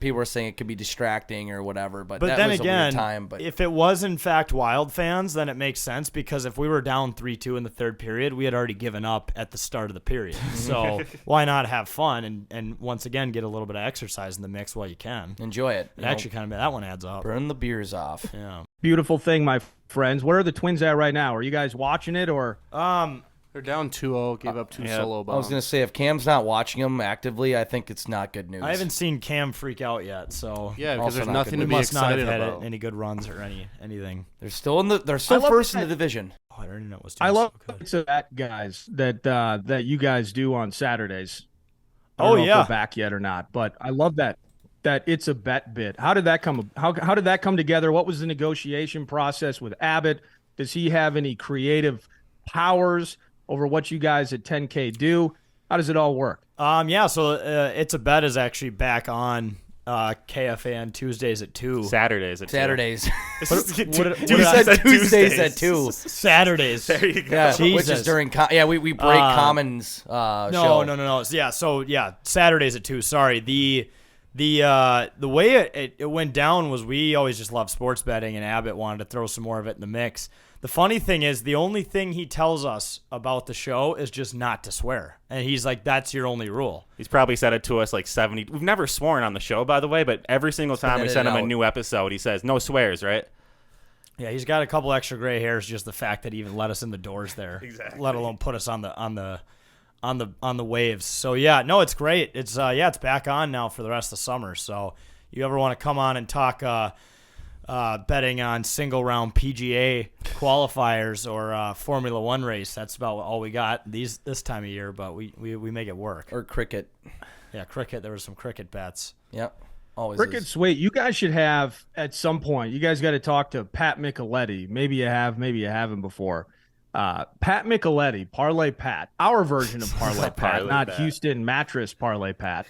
people were saying it could be distracting or whatever. But But that then was a again, weird time. But if it was in fact Wild fans, then it makes sense because if we were down 3-2 in the third period, we had already given up at the start of the period. So why not have fun and once again get a little bit of exercise in the mix while you can? enjoy it. It actually kind of that one adds up. burn the beers off. Yeah. Beautiful thing, my friends. Where are the Twins at right now? Are you guys watching it or? They're down 2-0, gave up 2 solo bombs. I was gonna say if Cam's not watching them actively, I think it's not good news. I haven't seen Cam freak out yet, so Yeah, because Also there's not nothing good. to we be must not have excited had about. any good runs or anything. They're still I still love first in that- the division. Oh, I didn't know it was. I love so good. it's a bet, guys, that you guys do on Saturdays. I Oh, don't know if yeah. they're back yet or not, but I love that it's a bet bit. How did that come? How did that come together? What was the negotiation process with Abbott? Does he have any creative powers over what you guys at 10K do? How does it all work? Yeah, so It's a Bet is actually back on KFAN Tuesdays at 2. Saturdays. At 2. Saturdays. what- You said Tuesdays at 2. Saturdays. There you go. Yeah, which Jesus. is during we break Commons show. No. Yeah, Saturdays at 2. Sorry. The way it went down was we always just love sports betting, and Abbott wanted to throw some more of it in the mix. The funny thing is, the only thing he tells us about the show is just not to swear. And he's like, that's your only rule. He's probably said it to us like 70. We've never sworn on the show, by the way, but every single time we edit send him a out. new episode, he says no swears, right? Yeah, he's got a couple extra gray hairs, just the fact that he even let us in the doors there. Exactly. Let alone put us on the waves. So yeah, no, it's great. It's it's back on now for the rest of the summer. So you ever want to come on and talk betting on single round PGA qualifiers or Formula One race? That's about all we got this time of year, but we make it work. Or cricket. Yeah, cricket. There were some cricket bets. Yep. Always. Cricket's sweet. You guys should have at some point. You guys got to talk to Pat Micheletti. Maybe you have, maybe you haven't before. Pat Micheletti, Parlay Pat, our version of Parlay Pat, Parlay not Pat. Houston Mattress Parlay Pat.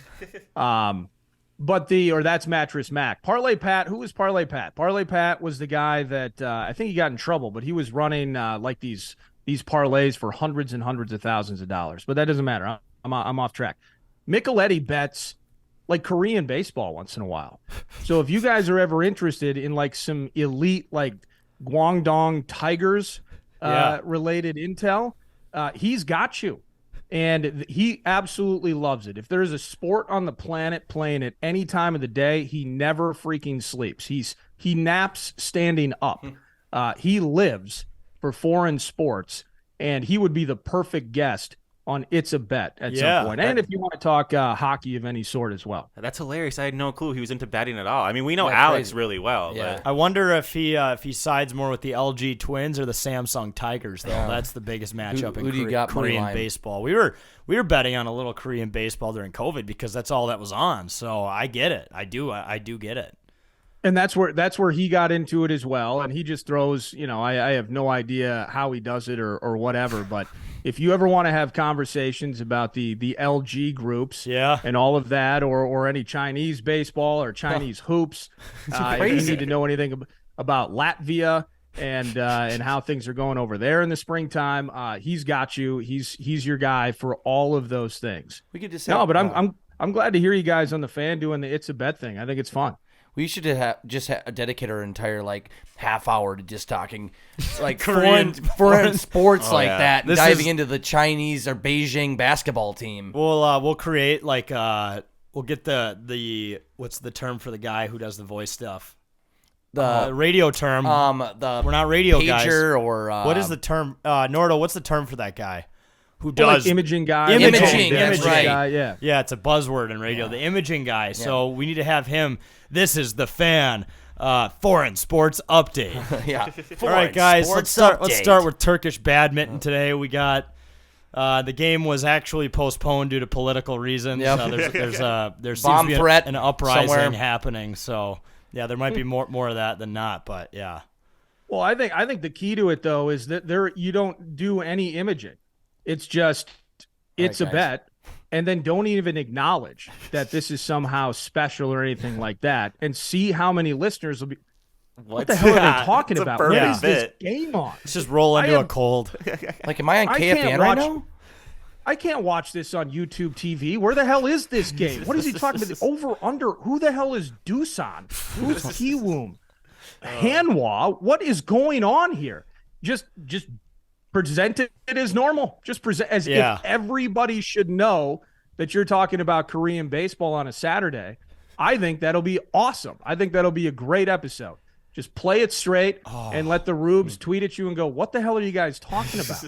Or that's Mattress Mac. Parlay Pat, who was Parlay Pat? Parlay Pat was the guy that I think he got in trouble, but he was running like these parlays for hundreds and hundreds of thousands of dollars. But that doesn't matter. I'm off track. Micheletti bets like Korean baseball once in a while. So if you guys are ever interested in like some elite like Guangdong Tigers related intel, he's got you. And he absolutely loves it. If there's a sport on the planet playing at any time of the day, he never freaking sleeps. He naps standing up. He lives for foreign sports, and he would be the perfect guest on It's a Bet at some point. And if you want to talk hockey of any sort as well. That's hilarious. I had no clue he was into betting at all. I mean, we know Yeah, Alex crazy. really well. Yeah. But I wonder if he sides more with the LG Twins or the Samsung Tigers, though. That's the biggest matchup Who in do you got money Korean line? baseball. We were betting on a little Korean baseball during COVID because that's all that was on. So I get it. I do get it. And that's where he got into it as well. And he just throws, I have no idea how he does it or whatever. But if you ever want to have conversations about the LG groups and all of that, or any Chinese baseball or Chinese hoops, if you need to know anything about Latvia and how things are going over there in the springtime, he's got you. He's your guy for all of those things. We could just But I'm glad to hear you guys on the fan doing the It's a Bet thing. I think it's fun. We should just dedicate our entire like half hour to just talking like Korean- foreign sports like yeah. that, and This diving is- into the Chinese or Beijing basketball team. We'll create like we'll get the what's the term for the guy who does the voice stuff? the radio term. the We're not radio guys. pager or What is the term? Nordo, what's the term for that guy who Well, does like imaging guy. Imaging, that's Imaging right. guy, yeah. Yeah, it's a buzzword in radio. The imaging guy. So we need to have him. This is the fan. Foreign sports update. yeah. All right, guys. Let's start with Turkish badminton today. We got the game was actually postponed due to political reasons. Yep. There seems Bomb to be threat an uprising somewhere. happening. So yeah, there might be more of that than not. But yeah. Well, I think the key to it though is that you don't do any imaging. It's just it's a guys. bet, and then don't even acknowledge that this is somehow special or anything like that, and see how many listeners will be. What the hell are they talking It's a about? What perfect is this bit. game on? Let's just roll into am- a cold. Like, am I on I KFAN can't right watch- now? I can't watch this on YouTube TV. Where the hell is this game? What is he talking about? Over, under? Who the hell is Dusan? Who's Kiwoom? Hanwha? What is going on here? Just present it as normal. Just present as if everybody should know that you're talking about Korean baseball on a Saturday. I think that'll be awesome. I think that'll be a great episode. Just play it straight and let the rubes tweet at you and go, "What the hell are you guys talking about?"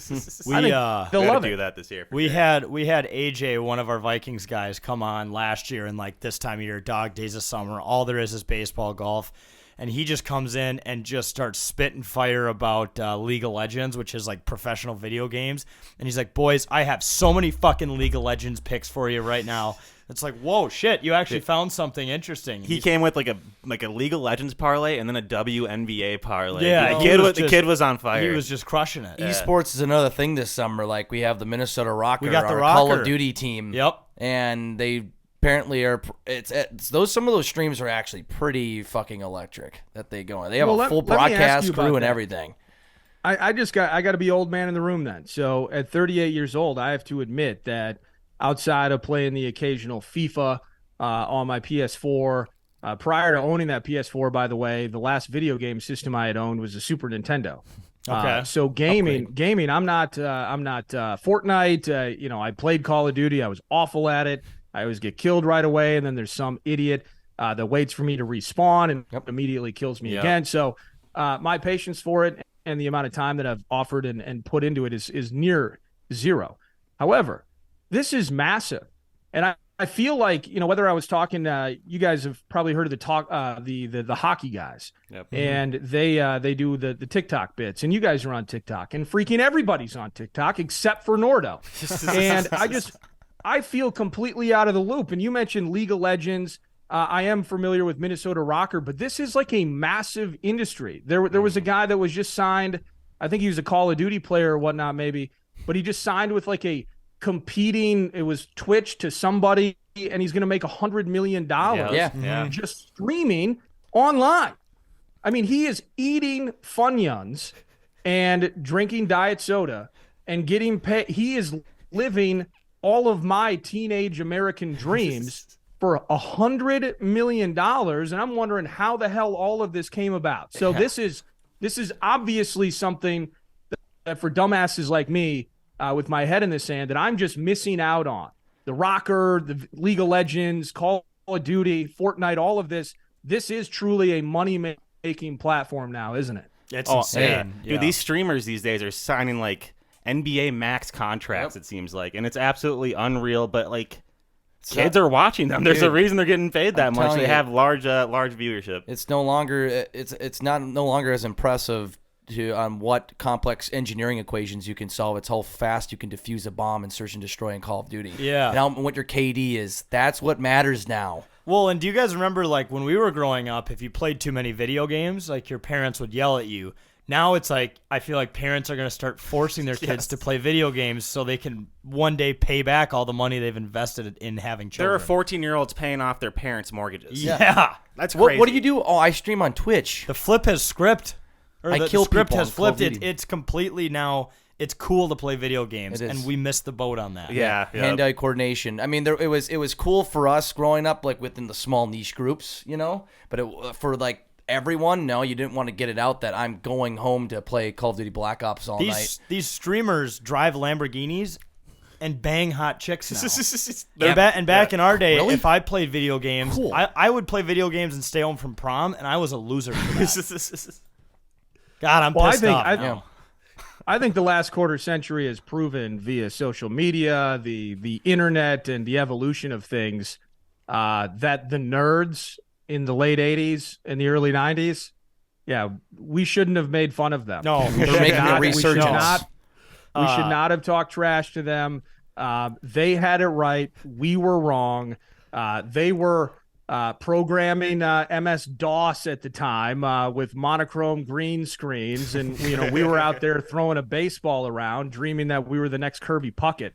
They'll love do it. that this year. We had AJ, one of our Vikings guys, come on last year, and like this time of year, dog days of summer, all there is baseball, golf, and he just comes in and just starts spitting fire about League of Legends, which is like professional video games, and he's like, "Boys, I have so many fucking League of Legends picks for you right now." It's like, whoa, shit! You actually found something interesting. He came with like a League of Legends parlay and then a WNBA parlay. Yeah, the kid was on fire. He was just crushing it. Esports is another thing this summer. Like, we have the Minnesota Rocker, We got the our Call Rocker. of Duty team. Yep. And they apparently are. Some of those streams are actually pretty fucking electric. That they go on. They have a full let me ask broadcast you about crew and that. everything. I got to be old man in the room then. So at 38 years old, I have to admit that outside of playing the occasional FIFA on my PS4, prior to owning that PS4, by the way, the last video game system I had owned was a Super Nintendo. Okay. So gaming, I'm not Fortnite. I played Call of Duty. I was awful at it. I always get killed right away, and then there's some idiot that waits for me to respawn and immediately kills me again. So my patience for it and the amount of time that I've offered and put into it is near zero. However, this is massive, and I feel like, whether I was talking, you guys have probably heard of the hockey guys, and they do the TikTok bits, and you guys are on TikTok, and freaking everybody's on TikTok except for Nordo, and I feel completely out of the loop. And you mentioned League of Legends. I am familiar with Minnesota Rocker, but this is like a massive industry. There was a guy that was just signed. I think he was a Call of Duty player or whatnot, maybe, but he just signed with like a competing. It was Twitch to somebody, and he's going to make $100 million just streaming online. I mean, he is eating Funyuns and drinking diet soda and getting paid. He is living all of my teenage American dreams for $100 million. And I'm wondering how the hell all of this came about. So this is obviously something that for dumbasses like me, with my head in the sand, that I'm just missing out on. The Rocker, the League of Legends, Call of Duty, Fortnite, all of this. This is truly a money-making platform now, isn't it? It's insane. Yeah. Dude, these streamers these days are signing like NBA max contracts, it seems like, and it's absolutely unreal, but like kids are watching them. There's a reason they're getting paid that much. They have large viewership. It's no longer no longer as impressive on what complex engineering equations you can solve. It's how fast you can defuse a bomb and search and destroy in Call of Duty. Yeah. And what your KD is. That's what matters now. Well, and do you guys remember, like, when we were growing up, if you played too many video games, like, your parents would yell at you. Now it's like, I feel like parents are going to start forcing their kids to play video games so they can one day pay back all the money they've invested in having children. There are 14-year-olds paying off their parents' mortgages. Yeah. That's crazy. What do you do? Oh, I stream on Twitch. The flip has script. Or I the kill script people has on Call of flipped. Duty. It's completely now, it's cool to play video games, It is. and we missed the boat on that. Yeah. Hand-eye coordination. I mean, it was cool for us growing up, like within the small niche groups, But for like everyone, no, you didn't want to get it out that I'm going home to play Call of Duty Black Ops all night. These streamers drive Lamborghinis and bang hot chicks now. Yeah. And back in our day, Really? if I played video games, Cool. I would play video games and stay home from prom, and I was a loser for that. God, I'm pissed off now. I think the last quarter century has proven via social media, the internet, and the evolution of things that the nerds in the late 80s and the early 90s, we shouldn't have made fun of them. No, They're making a resurgence. We should not have talked trash to them. They had it right. We were wrong. They were programming MS-DOS at the time with monochrome green screens, and we were out there throwing a baseball around, dreaming that we were the next Kirby Puckett.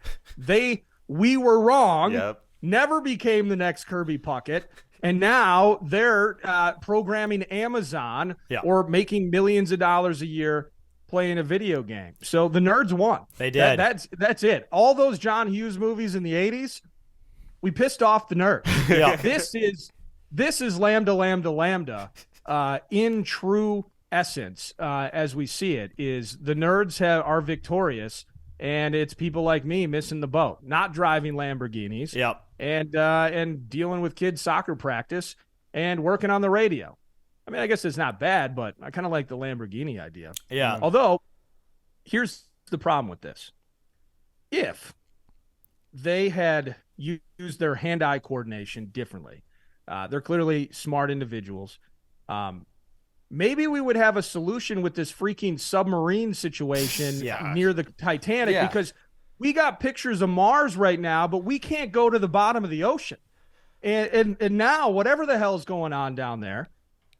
We were wrong. Yep. Never became the next Kirby Puckett. And now they're programming Amazon or making millions of dollars a year playing a video game. So the nerds won. They did. That's it. All those John Hughes movies in the 80s, we pissed off the nerds. Yeah. This is Lambda, Lambda, Lambda in true essence, as we see it, is the nerds are victorious, and it's people like me missing the boat, not driving Lamborghinis. Yep. And dealing with kids' soccer practice and working on the radio. I mean, I guess it's not bad, but I kind of like the Lamborghini idea. Yeah. Although, here's the problem with this. If they had used their hand-eye coordination differently, they're clearly smart individuals. Maybe we would have a solution with this freaking submarine situation near the Titanic because we got pictures of Mars right now, but we can't go to the bottom of the ocean. And now, whatever the hell's going on down there,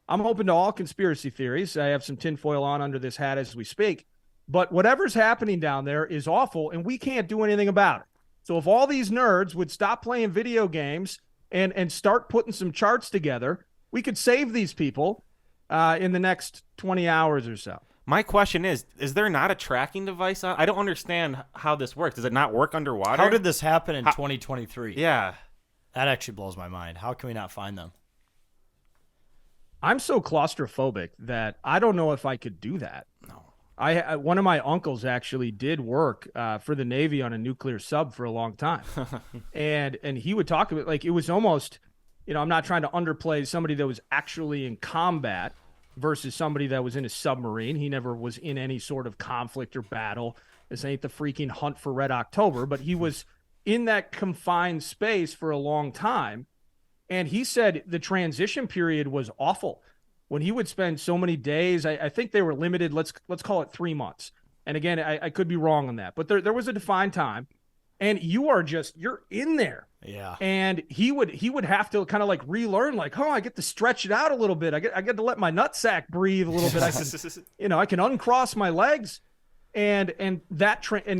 I'm open to all conspiracy theories. I have some tinfoil on under this hat as we speak. But whatever's happening down there is awful, and we can't do anything about it. So if all these nerds would stop playing video games and start putting some charts together, we could save these people in the next 20 hours or so. My question is there not a tracking device on? I don't understand how this works. Does it not work underwater? How did this happen in 2023? Yeah. That actually blows my mind. How can we not find them? I'm so claustrophobic that I don't know if I could do that. No. One of my uncles actually did work for the Navy on a nuclear sub for a long time. and he would talk about, like, it was almost, I'm not trying to underplay somebody that was actually in combat versus somebody that was in a submarine. He never was in any sort of conflict or battle. This ain't the freaking hunt for Red October, but he was in that confined space for a long time. And he said the transition period was awful. When he would spend so many days, I think they were limited, let's call it 3 months. And again, I could be wrong on that, but there was a defined time, and you're in there. Yeah. And he would have to kind of like relearn, like, I get to stretch it out a little bit. I get to let my nutsack breathe a little bit. I can uncross my legs. And and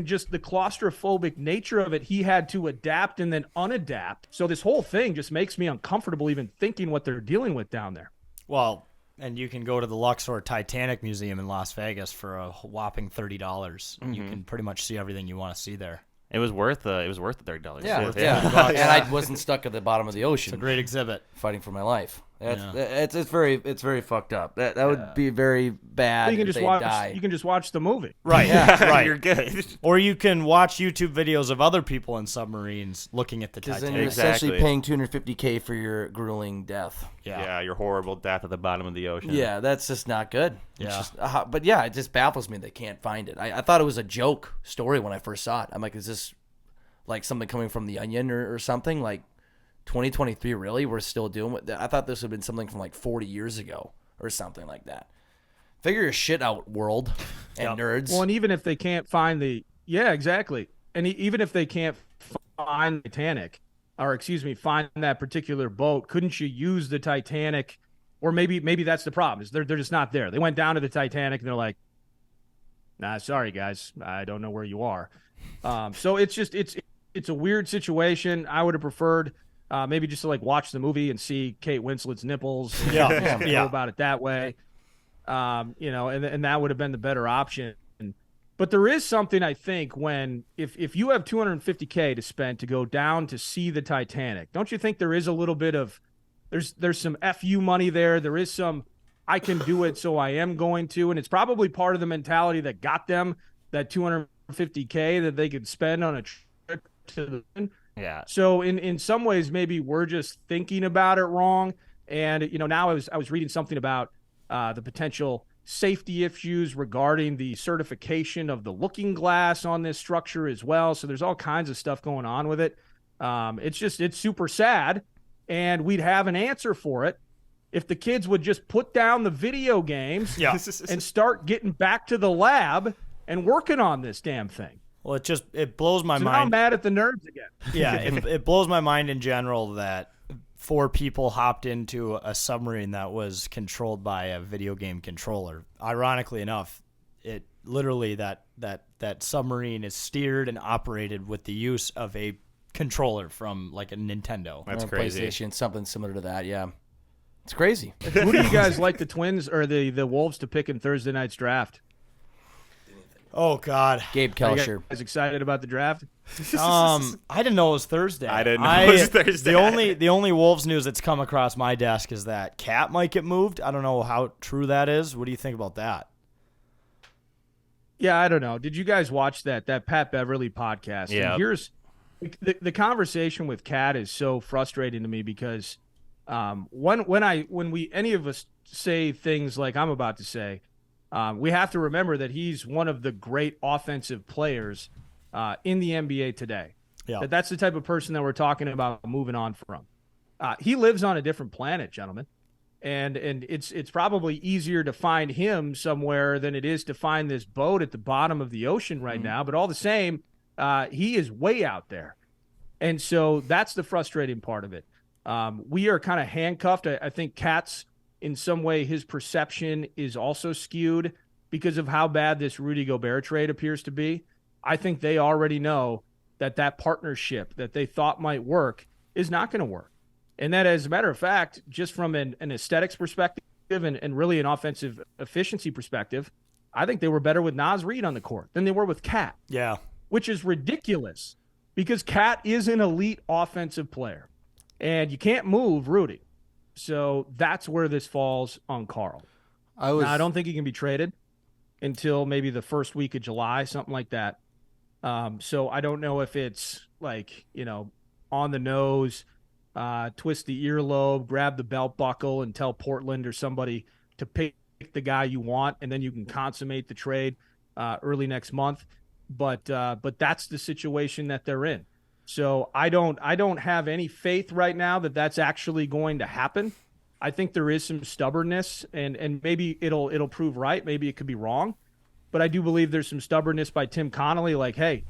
just the claustrophobic nature of it, he had to adapt and then unadapt. So this whole thing just makes me uncomfortable even thinking what they're dealing with down there. Well, and you can go to the Luxor Titanic Museum in Las Vegas for a whopping $30. Mm-hmm. You can pretty much see everything you want to see there. It was worth the $30. Yeah. And I wasn't stuck at the bottom of the ocean. It's a great exhibit. Fighting for my life. It's very fucked up. That would be very bad. You can if just they watch. die. You can just watch the movie. Right. Right. You're good. Or you can watch YouTube videos of other people in submarines looking at the Because Titanic. then you're Exactly. essentially paying $250K for your grueling death. Yeah, your horrible death at the bottom of the ocean. Yeah, that's just not good. Yeah. It's just, but yeah, it just baffles me they can't find it. I thought it was a joke story when I first saw it. I'm like, is this like something coming from The Onion or something? Like 2023, really? We're still doing it? I thought this would have been something from like 40 years ago or something like that. Figure your shit out, world and nerds. Well, and even if they can't find exactly. And even if they can't find the Titanic, find that particular boat, couldn't you use the Titanic? Or maybe that's the problem, is they're just not there. They went down to the Titanic and they're like, nah, sorry guys, I don't know where you are. So it's a weird situation. I would have preferred maybe just to like watch the movie and see Kate Winslet's nipples. And go about it that way. And that would have been the better option. But there is something, I think, when if you have $250K to spend to go down to see the Titanic, don't you think there is a little bit of there's some FU money there? There is some I can do it, so I am going to, and it's probably part of the mentality that got them that $250K that they could spend on a trip to the Yeah. So in some ways, maybe we're just thinking about it wrong. And now I was reading something about the potential safety issues regarding the certification of the looking glass on this structure as well. So there's all kinds of stuff going on with it. It's super sad, and we'd have an answer for it if the kids would just put down the video games and start getting back to the lab and working on this damn thing. Well, it blows my So mind. now I'm mad at the nerds again. Yeah, it blows my mind in general that 4 people hopped into a submarine that was controlled by a video game controller. Ironically enough, it literally that submarine is steered and operated with the use of a controller from like a Nintendo. That's Or crazy. PlayStation, something similar to that. Yeah, it's crazy. Who do you guys like, the Twins or the Wolves, to pick in Thursday night's draft? Oh God, Gabe Are you Kelscher. guys excited about the draft? I didn't know it was Thursday. I didn't know it was Thursday. The only Wolves news that's come across my desk is that Cat might get moved. I don't know how true that is. What do you think about that? Yeah, I don't know. Did you guys watch that Pat Beverly podcast? Yeah. And here's the conversation with Cat is so frustrating to me because when any of us say things like I'm about to say, we have to remember that he's one of the great offensive players in the NBA today. Yeah. That's the type of person that we're talking about moving on from. He lives on a different planet, gentlemen. And it's probably easier to find him somewhere than it is to find this boat at the bottom of the ocean right now. But all the same, he is way out there. And so that's the frustrating part of it. We are kind of handcuffed. I think Cat's, in some way, his perception is also skewed because of how bad this Rudy Gobert trade appears to be. I think they already know that partnership that they thought might work is not going to work. And that, as a matter of fact, just from an aesthetics perspective and really an offensive efficiency perspective, I think they were better with Naz Reid on the court than they were with Cat. Yeah. Which is ridiculous because Cat is an elite offensive player. And you can't move Rudy. So that's where this falls on Carl. Now, I don't think he can be traded until maybe the first week of July, something like that. So I don't know if it's like, on the nose, twist the earlobe, grab the belt buckle, and tell Portland or somebody to pick the guy you want, and then you can consummate the trade early next month. But that's the situation that they're in. So I don't have any faith right now that that's actually going to happen. I think there is some stubbornness, and maybe it'll prove right. Maybe it could be wrong. But I do believe there's some stubbornness by Tim Connolly, like, hey,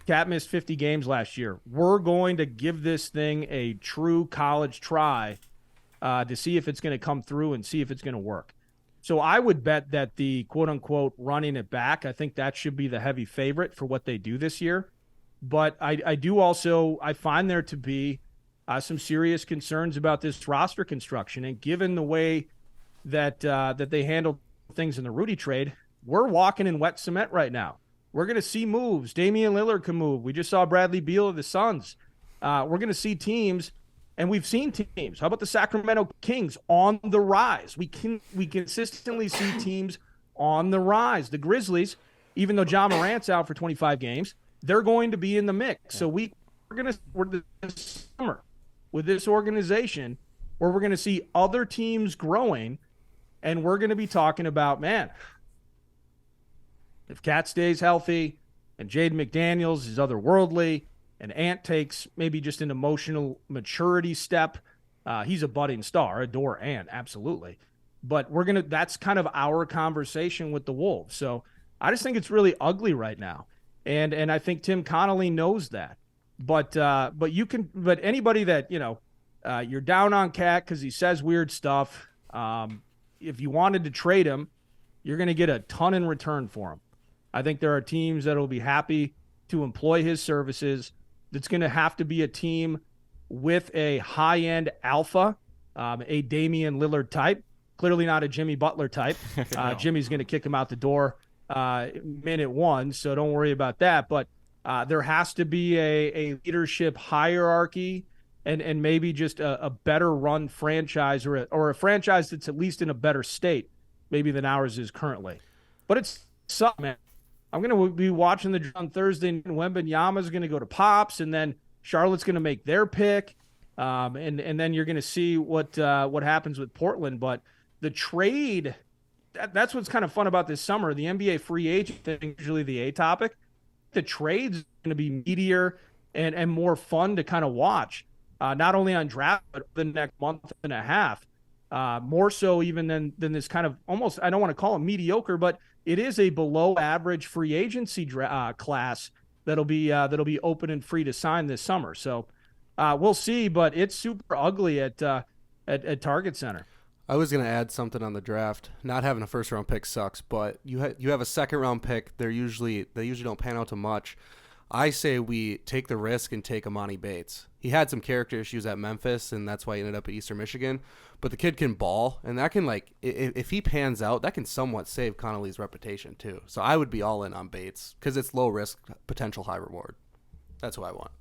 Cat missed 50 games last year. We're going to give this thing a true college try to see if it's going to come through and see if it's going to work. So I would bet that the quote-unquote running it back, I think that should be the heavy favorite for what they do this year. But I do also – I find there to be some serious concerns about this roster construction. And given the way that they handled things in the Rudy trade, we're walking in wet cement right now. We're going to see moves. Damian Lillard can move. We just saw Bradley Beal of the Suns. We're going to see teams, and we've seen teams. How about the Sacramento Kings on the rise? We consistently see teams on the rise. The Grizzlies, even though John Morant's out for 25 games, they're going to be in the mix. So we're this summer with this organization where we're going to see other teams growing, and we're going to be talking about, man, if Cat stays healthy and Jaden McDaniels is otherworldly and Ant takes maybe just an emotional maturity step, he's a budding star. Adore Ant, absolutely. But that's kind of our conversation with the Wolves. So I just think it's really ugly right now. And I think Tim Connolly knows that. But anybody that, you're down on Cat because he says weird stuff, if you wanted to trade him, you're going to get a ton in return for him. I think there are teams that will be happy to employ his services. It's going to have to be a team with a high-end alpha, a Damian Lillard type, clearly not a Jimmy Butler type. Jimmy's going to kick him out the door minute one, so don't worry about that. But there has to be a leadership hierarchy and maybe just a better run franchise or a franchise that's at least in a better state maybe than ours is currently. But it's something, man. I'm going to be watching the on Thursday, and Wembanyama's going to go to Pops, and then Charlotte's going to make their pick, and then you're going to see what happens with Portland. But the trade, that's what's kind of fun about this summer. The NBA free agent thing, usually the A topic. The trade's going to be meatier and more fun to kind of watch, not only on draft, but the next month and a half. More so even than this kind of almost, I don't want to call it mediocre, but it is a below average free agency class that'll be open and free to sign this summer. So we'll see, but it's super ugly at Target Center. I was going to add something on the draft. Not having a first round pick sucks, but you have a second round pick. They usually don't pan out to much. I say we take the risk and take Amani Bates. He had some character issues at Memphis, and that's why he ended up at Eastern Michigan. But the kid can ball, and that can, like, if he pans out, that can somewhat save Connolly's reputation too. So I would be all in on Bates because it's low risk, potential high reward. That's what I want.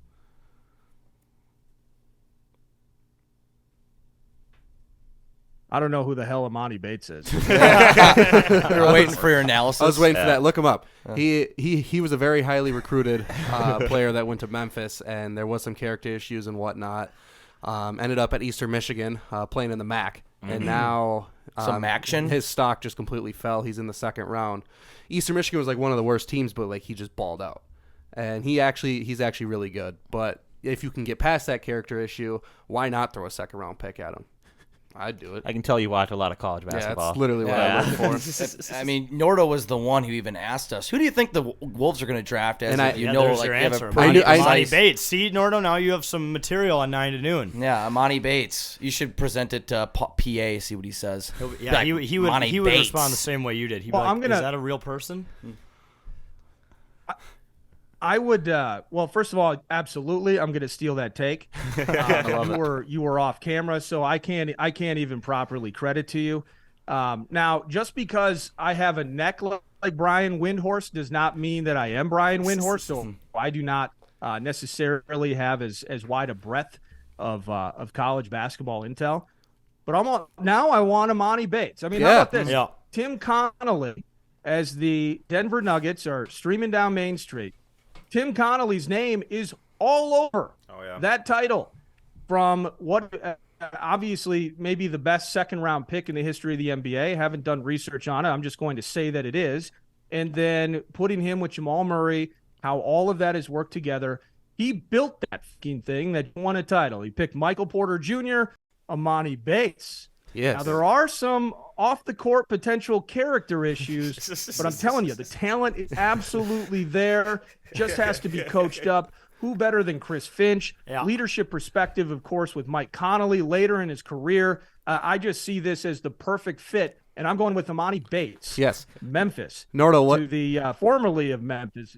I don't know who the hell Amani Bates is. You're waiting for your analysis. I was waiting for that. Look him up. He was a very highly recruited player that went to Memphis, and there was some character issues and whatnot. Ended up at Eastern Michigan playing in the MAC, and now Some action. His stock just completely fell. He's in the second round. Eastern Michigan was like one of the worst teams, but like he just balled out, and he's actually really good. But if you can get past that character issue, why not throw a second round pick at him? I'd do it. I can tell you watch a lot of college basketball. Yeah, that's literally what I look for. I mean, Nordo was the one who even asked us, who do you think the Wolves are going to draft as? And There's your like, answer. Amani Amani Bates. See, Nordo, now you have some material on 9 to noon. Yeah, Amani Bates. You should present it to PA, see what he says. Yeah, Like, he would Amani respond Bates. the same way you did. He'd Well, be like, I'm gonna- is that a real person? I would. Well, first of all, absolutely, I'm going to steal that take. You were off camera, so I can't even properly credit to you. Now, just because I have a neck like Brian Windhorst does not mean that I am Brian Windhorst. So I do not necessarily have as wide a breadth of college basketball intel. But now I want Amani Bates. I mean, how about this? Yeah. Tim Connolly, as the Denver Nuggets are streaming down Main Street. Tim Connolly's name is all over that title from what obviously maybe the best second-round pick in the history of the NBA. Haven't done research on it. I'm just going to say that it is. And then putting him with Jamal Murray, how all of that has worked together. He built that fucking thing that won a title. He picked Michael Porter Jr., Amani Bates. Yes. Now, there are some off-the-court potential character issues, but I'm telling you, the talent is absolutely there. Just has to be coached up. Who better than Chris Finch? Yeah. Leadership perspective, of course, with Mike Connolly later in his career. I just see this as the perfect fit, and I'm going with Amani Bates. Yes. Memphis. Nordo, what? To the formerly of Memphis.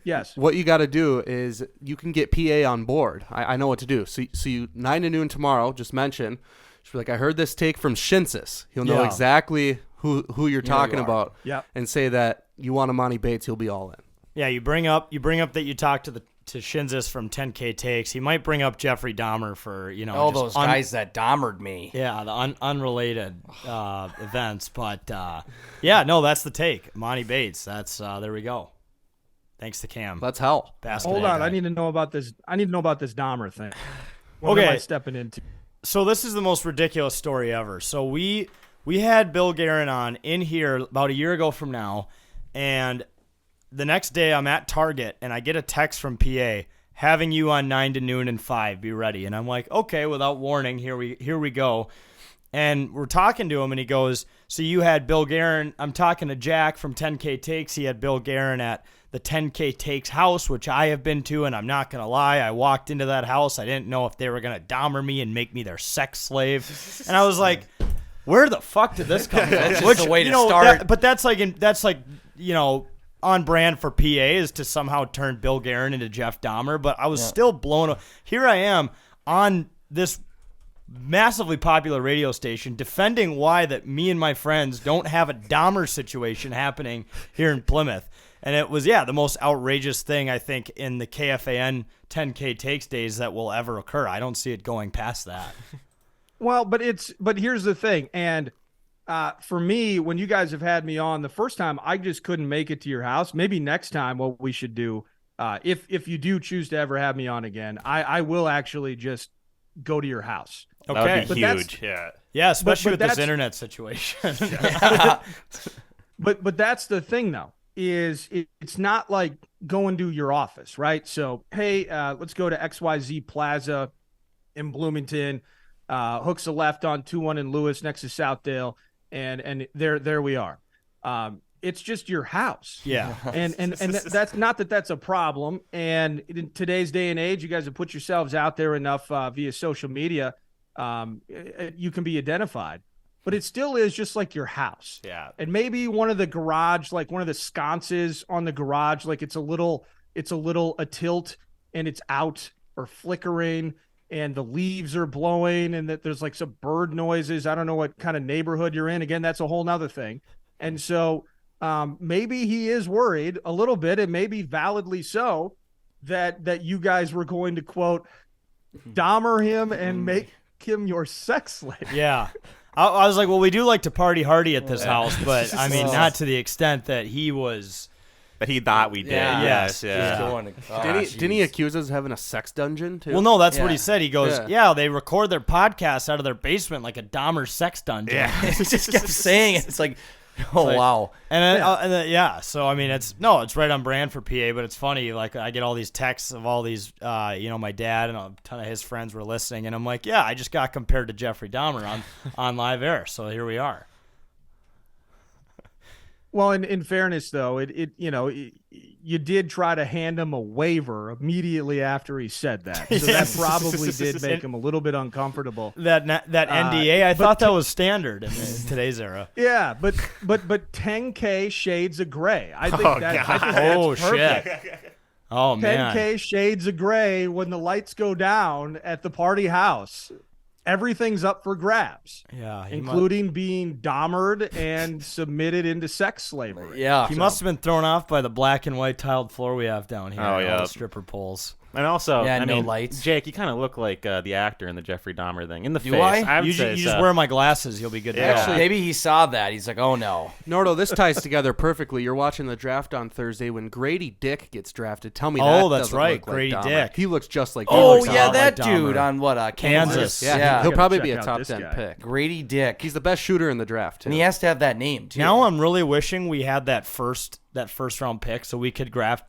Yes. What you got to do is you can get PA on board. I know what to do. So you 9 to noon tomorrow, just mention. She'll be like, I heard this take from Shinsis. He'll know exactly who you're talking about. Yep. And say that you want Amani Bates, he'll be all in. Yeah, you bring up that you talked to Shinzis from 10K Takes. He might bring up Jeffrey Dahmer for, All just those guys that Dahmered me. Yeah, the unrelated events, but that's the take. Amani Bates. That's there we go. Thanks to Cam. That's hell. Basketball Hold on. guy. I need to know about this Dahmer thing. What am I stepping into? So this is the most ridiculous story ever. So we had Bill Guerin on in here about a year ago from now, and the next day I'm at Target and I get a text from PA having you on 9 to noon and 5. Be ready. And I'm like, okay, without warning, here we go. And we're talking to him and he goes, so you had Bill Guerin. I'm talking to Jack from 10K Takes. He had Bill Guerin at the 10K Takes house, which I have been to, and I'm not going to lie. I walked into that house. I didn't know if they were going to Dahmer me and make me their sex slave. And I was like, where the fuck did this come from? That's just the way to start. But that's like on brand for PA is to somehow turn Bill Guerin into Jeff Dahmer. But I was still blown away. Here I am on this massively popular radio station defending why that me and my friends don't have a Dahmer situation happening here in Plymouth. And it was, the most outrageous thing, I think, in the KFAN 10K Takes days that will ever occur. I don't see it going past that. Well, but here's the thing, and for me, when you guys have had me on the first time, I just couldn't make it to your house. Maybe next time, what we should do, if you do choose to ever have me on again, I will actually just go to your house. Okay. That would be But huge. Yeah. Yeah, especially but with this that's- internet situation. But that's the thing, though, is it's not like going to your office, right? So, hey, let's go to XYZ Plaza in Bloomington, hooks a left on 2-1 in Lewis next to Southdale, and there we are. It's just your house. Yeah. And that's not that's a problem. And in today's day and age, you guys have put yourselves out there enough via social media. You can be identified, but it still is just like your house. Yeah. And maybe one of the garage, like one of the sconces on the garage, like it's a little a tilt and it's out or flickering and the leaves are blowing and that there's like some bird noises. I don't know what kind of neighborhood you're in. Again, that's a whole nother thing. And so maybe he is worried a little bit, and maybe validly so, that you guys were going to, quote, Dahmer him and make him your sex slave. Yeah. I was like, well, we do like to party hardy at this house, but I mean, not to the extent that he was. That he thought we did. Yeah. Yes. Yeah. Yeah. Didn't he accuse us of having a sex dungeon too? Well, no, that's what Yeah. he said. He goes, yeah, they record their podcasts out of their basement like a Dahmer sex dungeon. Yeah. He just kept saying it. It's like, oh, like- wow. And then, so I mean, it's right on brand for PA, but it's funny. Like I get all these texts of all these, my dad and a ton of his friends were listening, and I'm like, yeah, I just got compared to Jeffrey Dahmer on live air, so here we are. Well, in fairness, though, you did try to hand him a waiver immediately after he said that. So Yes. that probably did make him a little bit uncomfortable. That NDA, I thought that was standard in today's era. Yeah, but 10K shades of gray. I think Oh, that. God. I think that's Oh perfect. shit! Oh man! 10K shades of gray when the lights go down at the party house. Everything's up for grabs, Yeah, including being Dahmered and submitted into sex slavery. Yeah. He must have been thrown off by the black and white tiled floor we have down here. Oh, and all yeah. the stripper poles. And also, Yeah, I no mean, lights. Jake, you kind of look like the actor in the Jeffrey Dahmer thing. In the Do face. I? would You say just so. wear my glasses, you'll be good to Yeah. go. Maybe he saw that. He's like, oh, no. Nordo, this ties together perfectly. You're watching the draft on Thursday when Grady Dick gets drafted. Tell me that. Oh, that's doesn't right, look like Grady Dahmer. Dick. He looks just like. Oh, looks a yeah, lot that like dude Dahmer. on what? Kansas. Yeah, he'll Gotta probably check be a out top this 10 guy. pick. Grady Dick. He's the best shooter in the draft too. And he has to have that name, too. Now I'm really wishing we had that first round pick so we could draft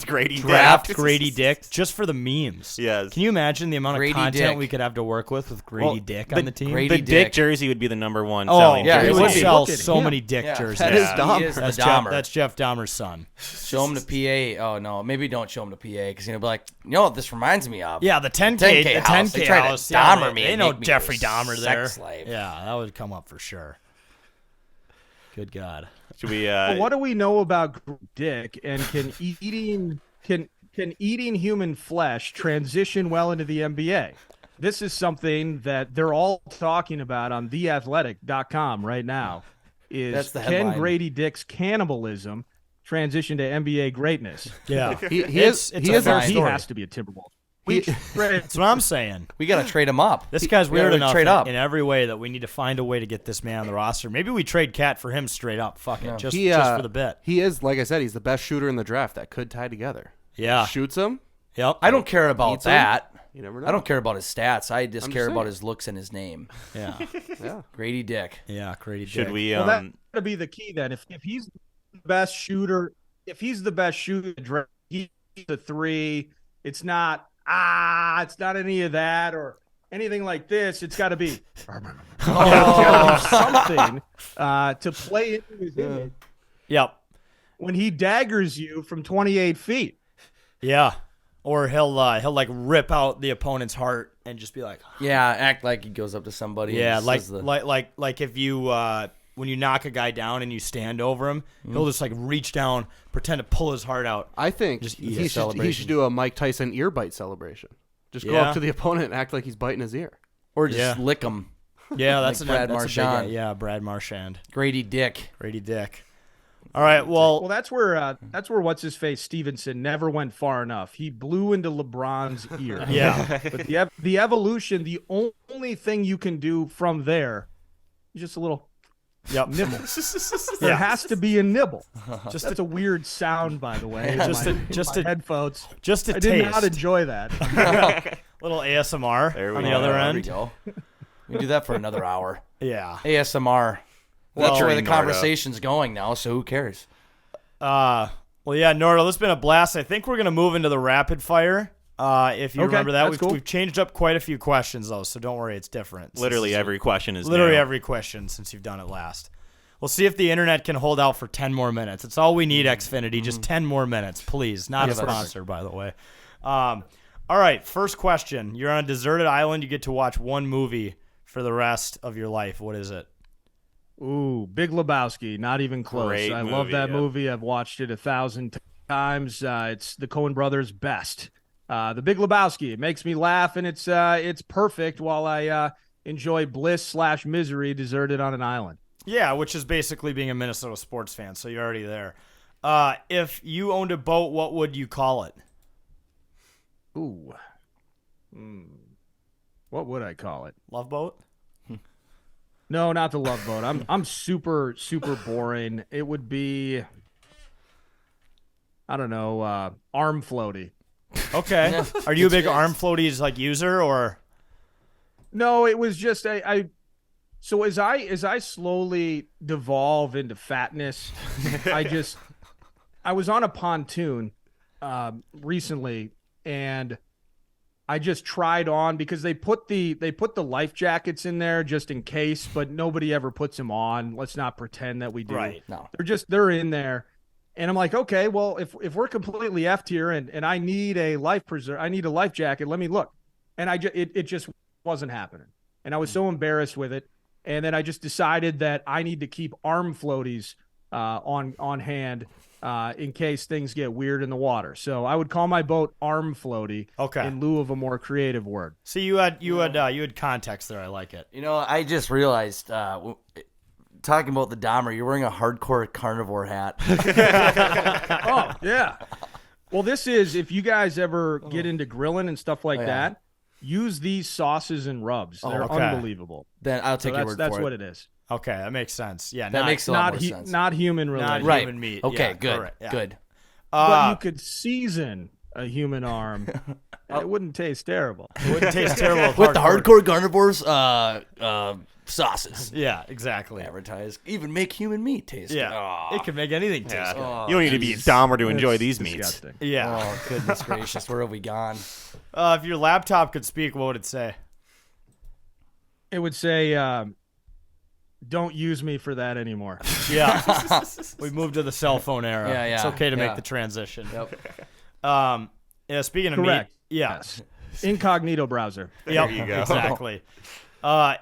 Grady Dick. Grady Dick just for the memes. Yes. Can you imagine the amount of Grady content Dick. we could have to work with Grady Dick on the team? Grady The Dick Dick. jersey would be the number one Oh, selling yeah, he it jersey. would would be. sell Look at so him. many Dick Yeah. jerseys. That is Yeah, Dahmer. he is the That's Dahmer. That's Jeff Dahmer's son. Show him to PA. Oh, no. Maybe don't show him to PA because he'll be like, you know what this reminds me of? Yeah, the 10K, 10K the house. 10K They tried to house. Dahmer yeah, me they and know make me Jeffrey their Dahmer sex there. slave. Yeah, that would come up for sure. Good God. Should we? But what do we know about Dick, and can eating human flesh transition well into the NBA? This is something that they're all talking about on theathletic.com right now. That's Is the can headline. Grady Dick's cannibalism transition to NBA greatness? Yeah. He It's is. a He is fair our He story. has to be a Timberwolves. That's what I'm saying. We got to trade him up. This guy's We gotta weird enough trade up. in every way that we need to find a way to get this man on the roster. Maybe we trade Cat for him straight up. Fuck it. Just for the bit. He is, like I said, he's the best shooter in the draft. That could tie together. Yeah. Shoots him. Yep. I don't care about Eats him? that. You never know. I don't care about his stats. I just I'm care just about saying. his looks and his name. Yeah. Yeah. Grady Dick. Yeah. Grady Should Dick. we? Well, that's to be the key then. If he's the best shooter, he's the three. It's not any of that or anything like this. It's got to be something to play into his image Yep. when he daggers you from 28 feet. Yeah. Or he'll like rip out the opponent's heart and just be like, Yeah, act like he goes up to somebody. and yeah, just like says the- like if you when you knock a guy down and you stand over him, he'll just like reach down, pretend to pull his heart out. I think Just eat a he should celebration. do a Mike Tyson ear bite celebration. Just go Yeah. up to the opponent and act like he's biting his ear. or just Yeah. lick him. Yeah, that's Like a Brad that's a big Marchand. guy. Yeah, Brad Marchand, Grady Dick. Grady Dick. All right, well, Well, that's where what's his face Stevenson never went far enough. He blew into LeBron's ear. yeah, But the evolution, the only thing you can do from there is just a little Yep. Nibble. There has to be a nibble. Just That's a weird sound, by the way. Just my, a- just my a- headphones. just a I did not taste. enjoy that. Little ASMR There we on the go. other There we end. go. We can do that for another hour. Yeah. ASMR. That's Well, where the Nordo. conversation's going now, so who cares? Well, yeah, Nordo, this has been a blast. I think we're going to move into the rapid fire. If you Okay, remember that, that's cool. we've changed up quite a few questions, though, so don't worry, it's different. Literally every question is Literally new. every question since you've done it last. We'll see if the internet can hold out for 10 more minutes. It's all we need, Xfinity. Just 10 more minutes, please. Not a Give us- sponsor, by the way. All right, first question. You're on a deserted island. You get to watch one movie for the rest of your life. What is it? Ooh, Big Lebowski. Not even close. Great I love movie, that yeah. movie. I've watched it 1,000 times. It's the Coen brothers' best. The Big Lebowski. It makes me laugh, and it's perfect while I enjoy bliss/misery deserted on an island. Yeah, which is basically being a Minnesota sports fan, so you're already there. If you owned a boat, what would you call it? Ooh. What would I call it? Love boat? No, not the Love Boat. I'm super boring. It would be, I don't know, arm floaty. Okay. Are you a big arm floaties like user or? No, it was just so as I slowly devolve into fatness, I was on a pontoon recently, and I just tried on because they put the life jackets in there just in case, but nobody ever puts them on. Let's not pretend that we do. Right. No. They're in there. And I'm like, okay, well, if we're completely effed here and I need a life jacket, let me look. And it just wasn't happening. And I was so embarrassed with it. And then I just decided that I need to keep arm floaties on hand in case things get weird in the water. So I would call my boat arm floaty in lieu of a more creative word. See, you had context there. I like it. You know, I just realized, talking about the Dahmer, you're wearing a hardcore carnivore hat. Oh, yeah. Well, this is, if you guys ever get into grilling and stuff like that, use these sauces and rubs. They're okay. unbelievable. Then I'll take your word That's for what it. it is. Okay, that makes sense. Yeah, That makes a lot more sense. Not human related. Not human meat. Okay, Yeah, good. correct. Yeah. Good. But you could season a human arm, and it wouldn't taste terrible. It wouldn't taste terrible With the hardcore carnivores sauces. Yeah, exactly. Advertise. Even make human meat taste Yeah, good. Aw. it can make anything taste Yeah. good. Oh, You don't need to be Dahmer to enjoy these meats. Disgusting. Yeah. Oh, goodness gracious. Where have we gone? If your laptop could speak, what would it say? It would say, don't use me for that anymore. Yeah. We moved to the cell phone era. Yeah, It's yeah, okay to yeah. make the transition. Yep. Yeah, speaking of Correct. meat. Yeah. Yes. Incognito browser. Yep, you go. exactly.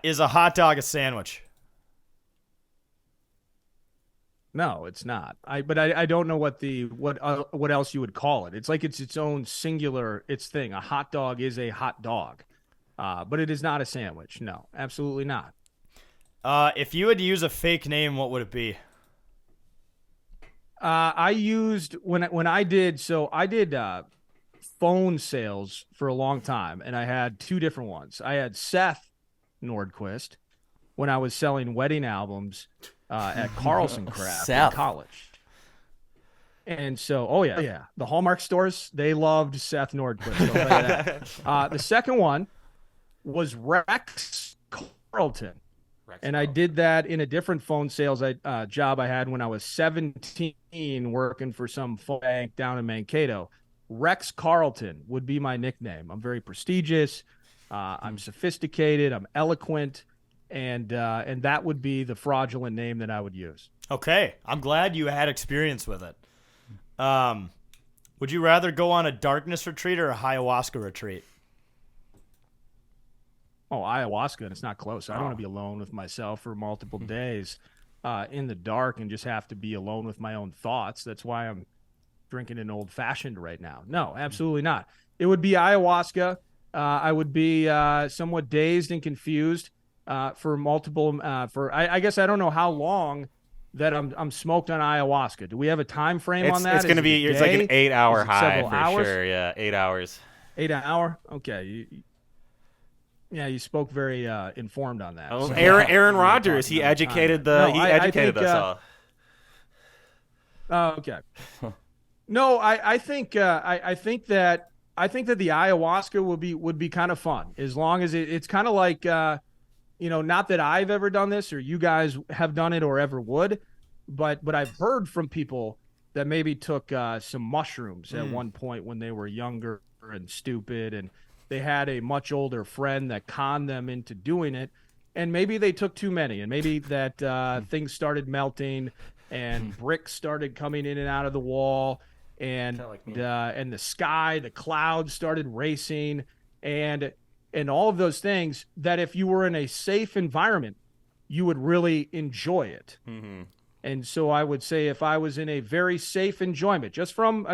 Is a hot dog a sandwich? No, it's not. But I don't know what else you would call it. It's like it's its own singular thing. A hot dog is a hot dog, but it is not a sandwich. No, absolutely not. If you had to use a fake name, what would it be? I used when I did phone sales for a long time, and I had two different ones. I had Seth Nordquist when I was selling wedding albums at Carlson Craft Seth. in college. And so, the Hallmark stores, they loved Seth Nordquist. I'll tell you that. The second one was Rex Carlton. And I did that in a different phone sales job I had when I was 17 working for some phone bank down in Mankato. Rex Carlton would be my nickname. I'm very prestigious. I'm sophisticated. I'm eloquent. And that would be the fraudulent name that I would use. Okay. I'm glad you had experience with it. Would you rather go on a darkness retreat or a ayahuasca retreat? Oh, ayahuasca, and it's not close. I don't want to be alone with myself for multiple days in the dark and just have to be alone with my own thoughts. That's why I'm drinking an old-fashioned right now. No, absolutely not. It would be ayahuasca. I would be somewhat dazed and confused for multiple I guess I don't know how long that I'm smoked on ayahuasca. Do we have a time frame on that? It's going to be it's like an 8-hour high several for hours? sure. Yeah, 8 hours. 8 hour? Okay. Yeah, you spoke very informed on that. Oh, So- Aaron We were Rodgers, talking he on educated time. the No, he I educated think, us all. Oh, okay. No, I think I think that the ayahuasca would be kind of fun as long as it's kind of like not that I've ever done this or you guys have done it or ever would, but I've heard from people that maybe took some mushrooms at one point when they were younger and stupid, and they had a much older friend that conned them into doing it, and maybe they took too many, and maybe that things started melting and bricks started coming in and out of the wall, and the sky, the clouds started racing, and all of those things that if you were in a safe environment, you would really enjoy it. And so I would say if I was in a very safe enjoyment, just from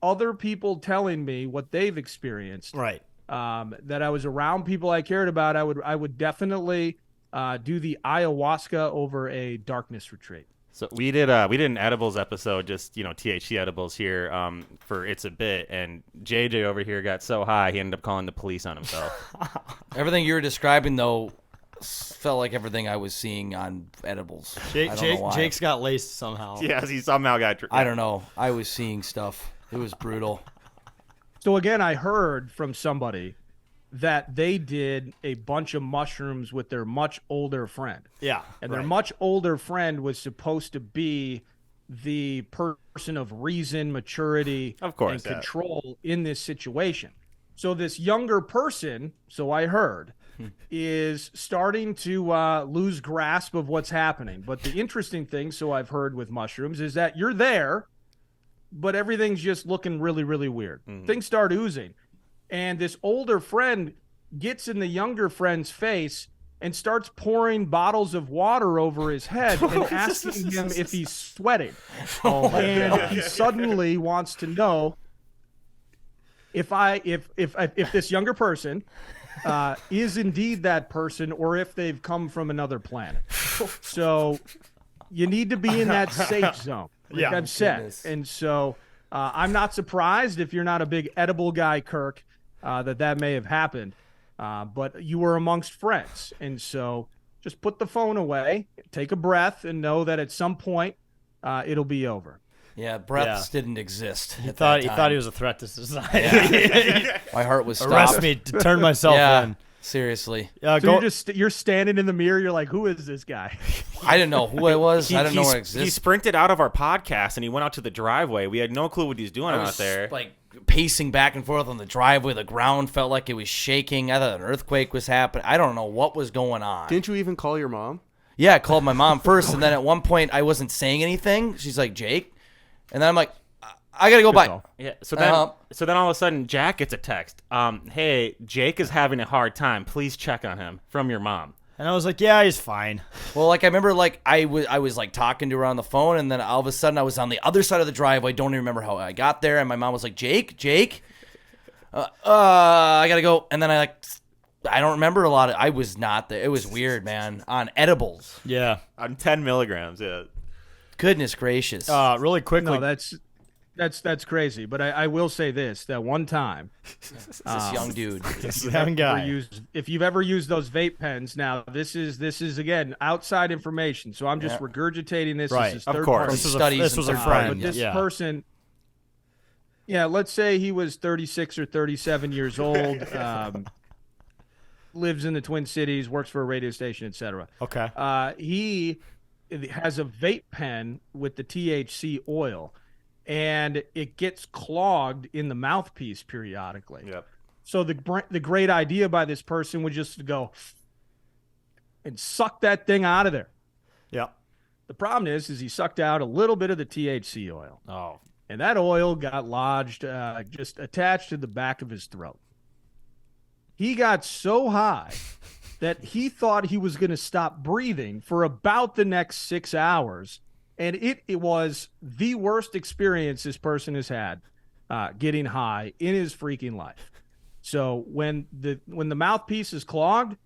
other people telling me what they've experienced, Right. that I was around people I cared about, I would definitely do the ayahuasca over a darkness retreat. So we did an edibles episode, just THC edibles here for It's a Bit, and JJ over here got so high he ended up calling the police on himself. Everything you were describing, though, felt like everything I was seeing on edibles. I don't know why. Jake's got laced somehow. Yes, he somehow got. I don't know. I was seeing stuff. It was brutal. So again, I heard from somebody that they did a bunch of mushrooms with their much older friend. Yeah. And their much older friend was supposed to be the person of reason, maturity, Of course, and yeah. control in this situation. So this younger person, so I heard, is starting to lose grasp of what's happening. But the interesting thing, so I've heard with mushrooms, is that you're there, but everything's just looking really, really weird. Things start oozing. And this older friend gets in the younger friend's face and starts pouring bottles of water over his head and asking him if he's sweating. And he suddenly wants to know if this younger person is indeed that person or if they've come from another planet. So you need to be in that safe zone, like I've said. Goodness. And so I'm not surprised if you're not a big edible guy, Kirk, that may have happened. But you were amongst friends. And so just put the phone away, take a breath, and know that at some point it'll be over. Yeah, breaths didn't exist. He thought he was a threat to society. Yeah. My heart was stopped. Arrest me to turn myself in. Seriously. So you're standing in the mirror. You're like, who is this guy? I didn't know who I was. I didn't know I He existed. sprinted out of our podcast and he went out to the driveway. We had no clue what he was doing I out was there. like pacing back and forth on the driveway. The ground felt like it was shaking. I thought an earthquake was happening. I don't know what was going on. Didn't you even call your mom? Yeah, I called my mom first, and then at one point I wasn't saying anything. She's like, Jake, and then I'm like, I gotta go by. Yeah. So then all of a sudden, Jack gets a text. Hey, Jake is having a hard time. Please check on him from your mom. And I was like, yeah, he's fine. Well, like I remember, like I was like talking to her on the phone, and then all of a sudden I was on the other side of the driveway. Don't even remember how I got there, and my mom was like, Jake, I gotta go, and then I don't remember a lot. I was not there. It was weird, man. On edibles. Yeah. On 10 milligrams. Yeah. Goodness gracious. Really quickly. No, that's crazy. But I will say this: that one time, This young dude. This young guy. if you've ever used those vape pens, now this is again outside information. So I'm just regurgitating this. Right. This is Of third course. party. This was a and friend. But this Yeah. person, let's say he was 36 or 37 years old, lives in the Twin Cities, works for a radio station, etc. Okay. He has a vape pen with the THC oil, and it gets clogged in the mouthpiece periodically. Yep. So the great idea by this person was just to go and suck that thing out of there. Yeah. The problem is he sucked out a little bit of the THC oil. Oh. And that oil got lodged, just attached to the back of his throat. He got so high that he thought he was going to stop breathing for about the next 6 hours. And it was the worst experience this person has had getting high in his freaking life. So when the mouthpiece is clogged,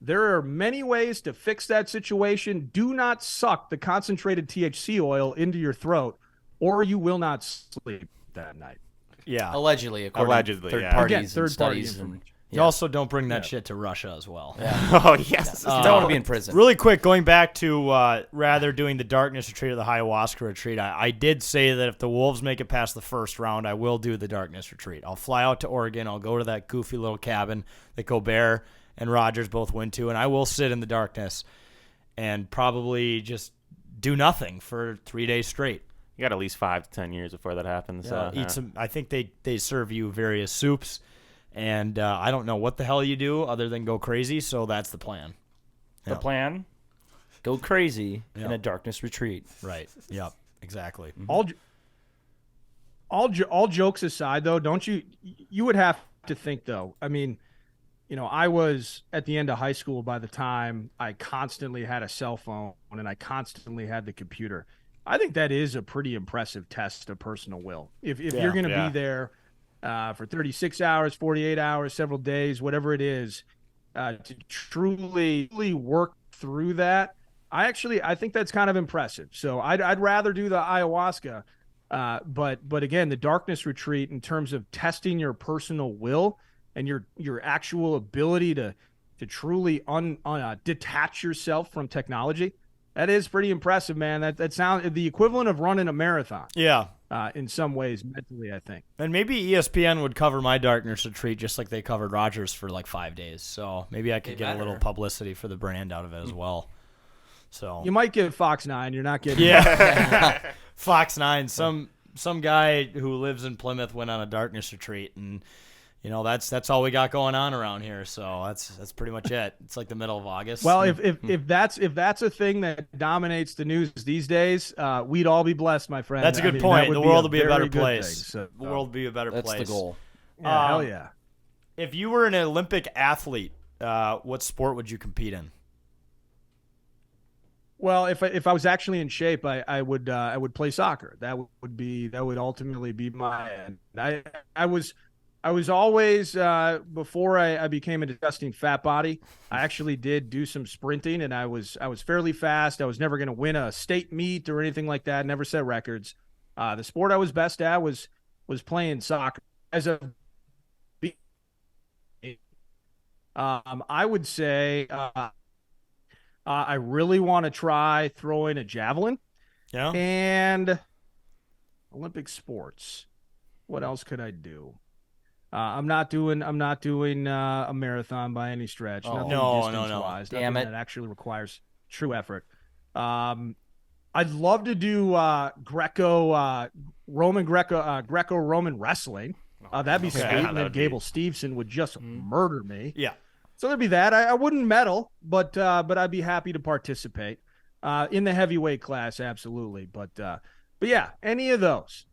there are many ways to fix that situation. Do not suck the concentrated THC oil into your throat, or you will not sleep that night. Yeah. Allegedly, according to third yeah. parties Again, and third-party studies. And, information. You also don't bring that shit to Russia as well. Oh, yes. You don't want to be in prison. Really quick, going back to rather doing the darkness retreat or the ayahuasca retreat, I did say that if the Wolves make it past the first round, I will do the darkness retreat. I'll fly out to Oregon. I'll go to that goofy little cabin that Gobert and Rogers both went to, and I will sit in the darkness and probably just do nothing for 3 days straight. You got at least 5 to 10 years before that happens. Eat some. I think they serve you various soups. And I don't know what the hell you do other than go crazy, so that's the plan. The plan? Go crazy in a darkness retreat. Right. Yep. Exactly. All jokes aside, though, don't you would have to think, though. I mean, I was at the end of high school by the time I constantly had a cell phone and I constantly had the computer. I think that is a pretty impressive test of personal will. If you're going to be there for 36 hours, 48 hours, several days, whatever it is, to truly work through that, I think that's kind of impressive. So I'd rather do the ayahuasca, but again, the darkness retreat in terms of testing your personal will and your actual ability to truly detach yourself from technology, that is pretty impressive, man. That sounds the equivalent of running a marathon. Yeah. In some ways, mentally, I think. And maybe ESPN would cover my darkness retreat just like they covered Rogers for like 5 days. So maybe I could get a little publicity for the brand out of it as well. So you might get Fox 9. You're not getting Fox 9. Some guy who lives in Plymouth went on a darkness retreat, and that's all we got going on around here. So that's pretty much it. It's like the middle of August. Well, if that's a thing that dominates the news these days, we'd all be blessed, my friend. That's a good point. The world will be a better place. So, the world will be a better place. That's the goal. Yeah, hell yeah. If you were an Olympic athlete, what sport would you compete in? Well, if I was actually in shape, I would play soccer. That would ultimately be my end. I was always before I became a disgusting fat body, I actually did do some sprinting, and I was fairly fast. I was never going to win a state meet or anything like that. Never set records. The sport I was best at was playing soccer. I would say I really want to try throwing a javelin. Yeah. And Olympic sports. What else could I do? I'm not doing a marathon by any stretch. Oh. No. Distance-wise. Damn Nothing it. that actually requires true effort. I'd love to do Greco-Roman wrestling. That'd be sweet. Yeah, And then that'd be- Gable Steveson would just murder me. Yeah. So there'd be that. I wouldn't medal, but I'd be happy to participate in the heavyweight class, absolutely. But yeah, any of those.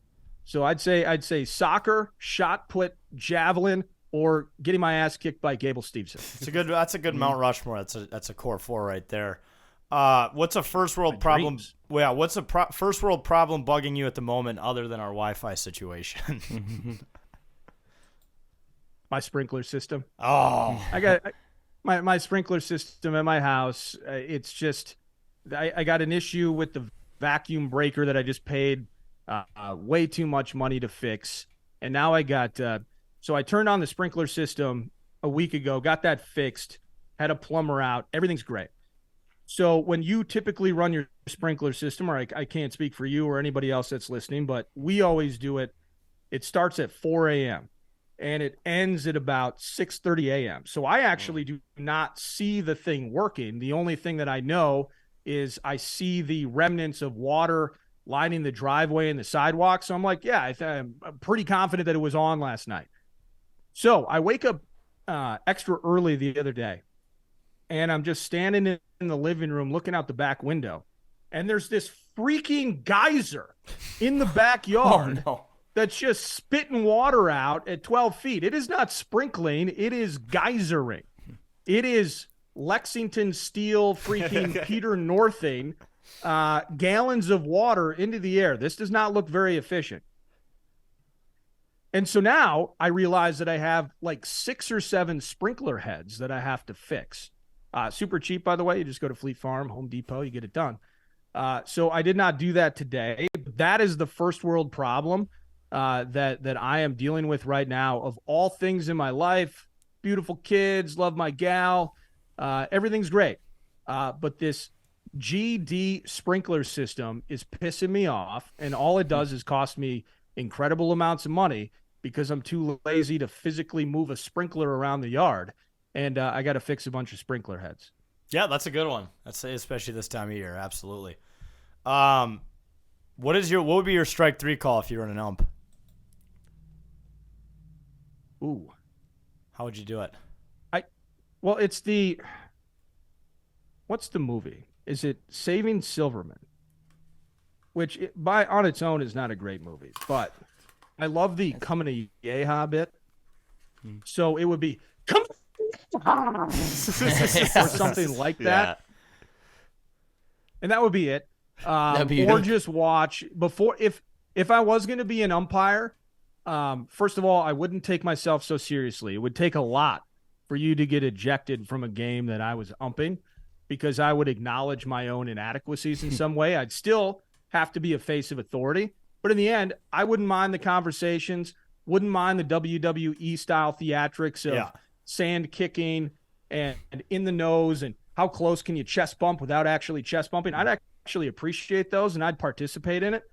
So I'd say soccer, shot put, javelin, or getting my ass kicked by Gable Steveson. That's a good Mount Rushmore. That's a core 4 right there. What's a first world problem? dreams. Well, yeah, what's a first world problem bugging you at the moment other than our Wi-Fi situation? My sprinkler system. Oh, I got my sprinkler system at my house. It's just I got an issue with the vacuum breaker that I just paid way too much money to fix, and now I got so I turned on the sprinkler system a week ago, got that fixed, had a plumber out, everything's great. So when you typically run your sprinkler system, or I can't speak for you or anybody else that's listening, but we always do it. It starts at 4 a.m. and it ends at about 6:30 a.m. So I actually do not see the thing working. The only thing that I know is I see the remnants of water lining the driveway and the sidewalk. So I'm like, yeah, I'm pretty confident that it was on last night. So I wake up extra early the other day, and I'm just standing in the living room looking out the back window, and there's this freaking geyser in the backyard. Oh, no. That's just spitting water out at 12 feet. It is not sprinkling. It is geysering. It is Lexington Steel freaking Peter Northing gallons of water into the air. This does not look very efficient. And so now I realize that I have like 6 or 7 sprinkler heads that I have to fix. Super cheap, by the way. You just go to Fleet Farm, Home Depot, you get it done. So I did not do that today. That is the first world problem that I am dealing with right now. Of all things in my life, beautiful kids, love my gal. Everything's great. But this GD sprinkler system is pissing me off, and all it does is cost me incredible amounts of money because I'm too lazy to physically move a sprinkler around the yard, and I got to fix a bunch of sprinkler heads. Yeah, that's a good one. That's especially this time of year. Absolutely. What would be your strike three call if you were in an ump? Ooh, How would you do it? well, it's what's the movie? Is it Saving Silverman? Which on its own is not a great movie, but I love the "Come to Yeehaw" bit. So it would be "Come or something like that, and that would be it. Or just watch before if I was going to be an umpire. First of all, I wouldn't take myself so seriously. It would take a lot for you to get ejected from a game that I was umping, because I would acknowledge my own inadequacies in some way. I'd still have to be a face of authority. But in the end, I wouldn't mind the conversations, wouldn't mind the WWE-style theatrics of sand kicking and in the nose and how close can you chest bump without actually chest bumping. I'd actually appreciate those, and I'd participate in it.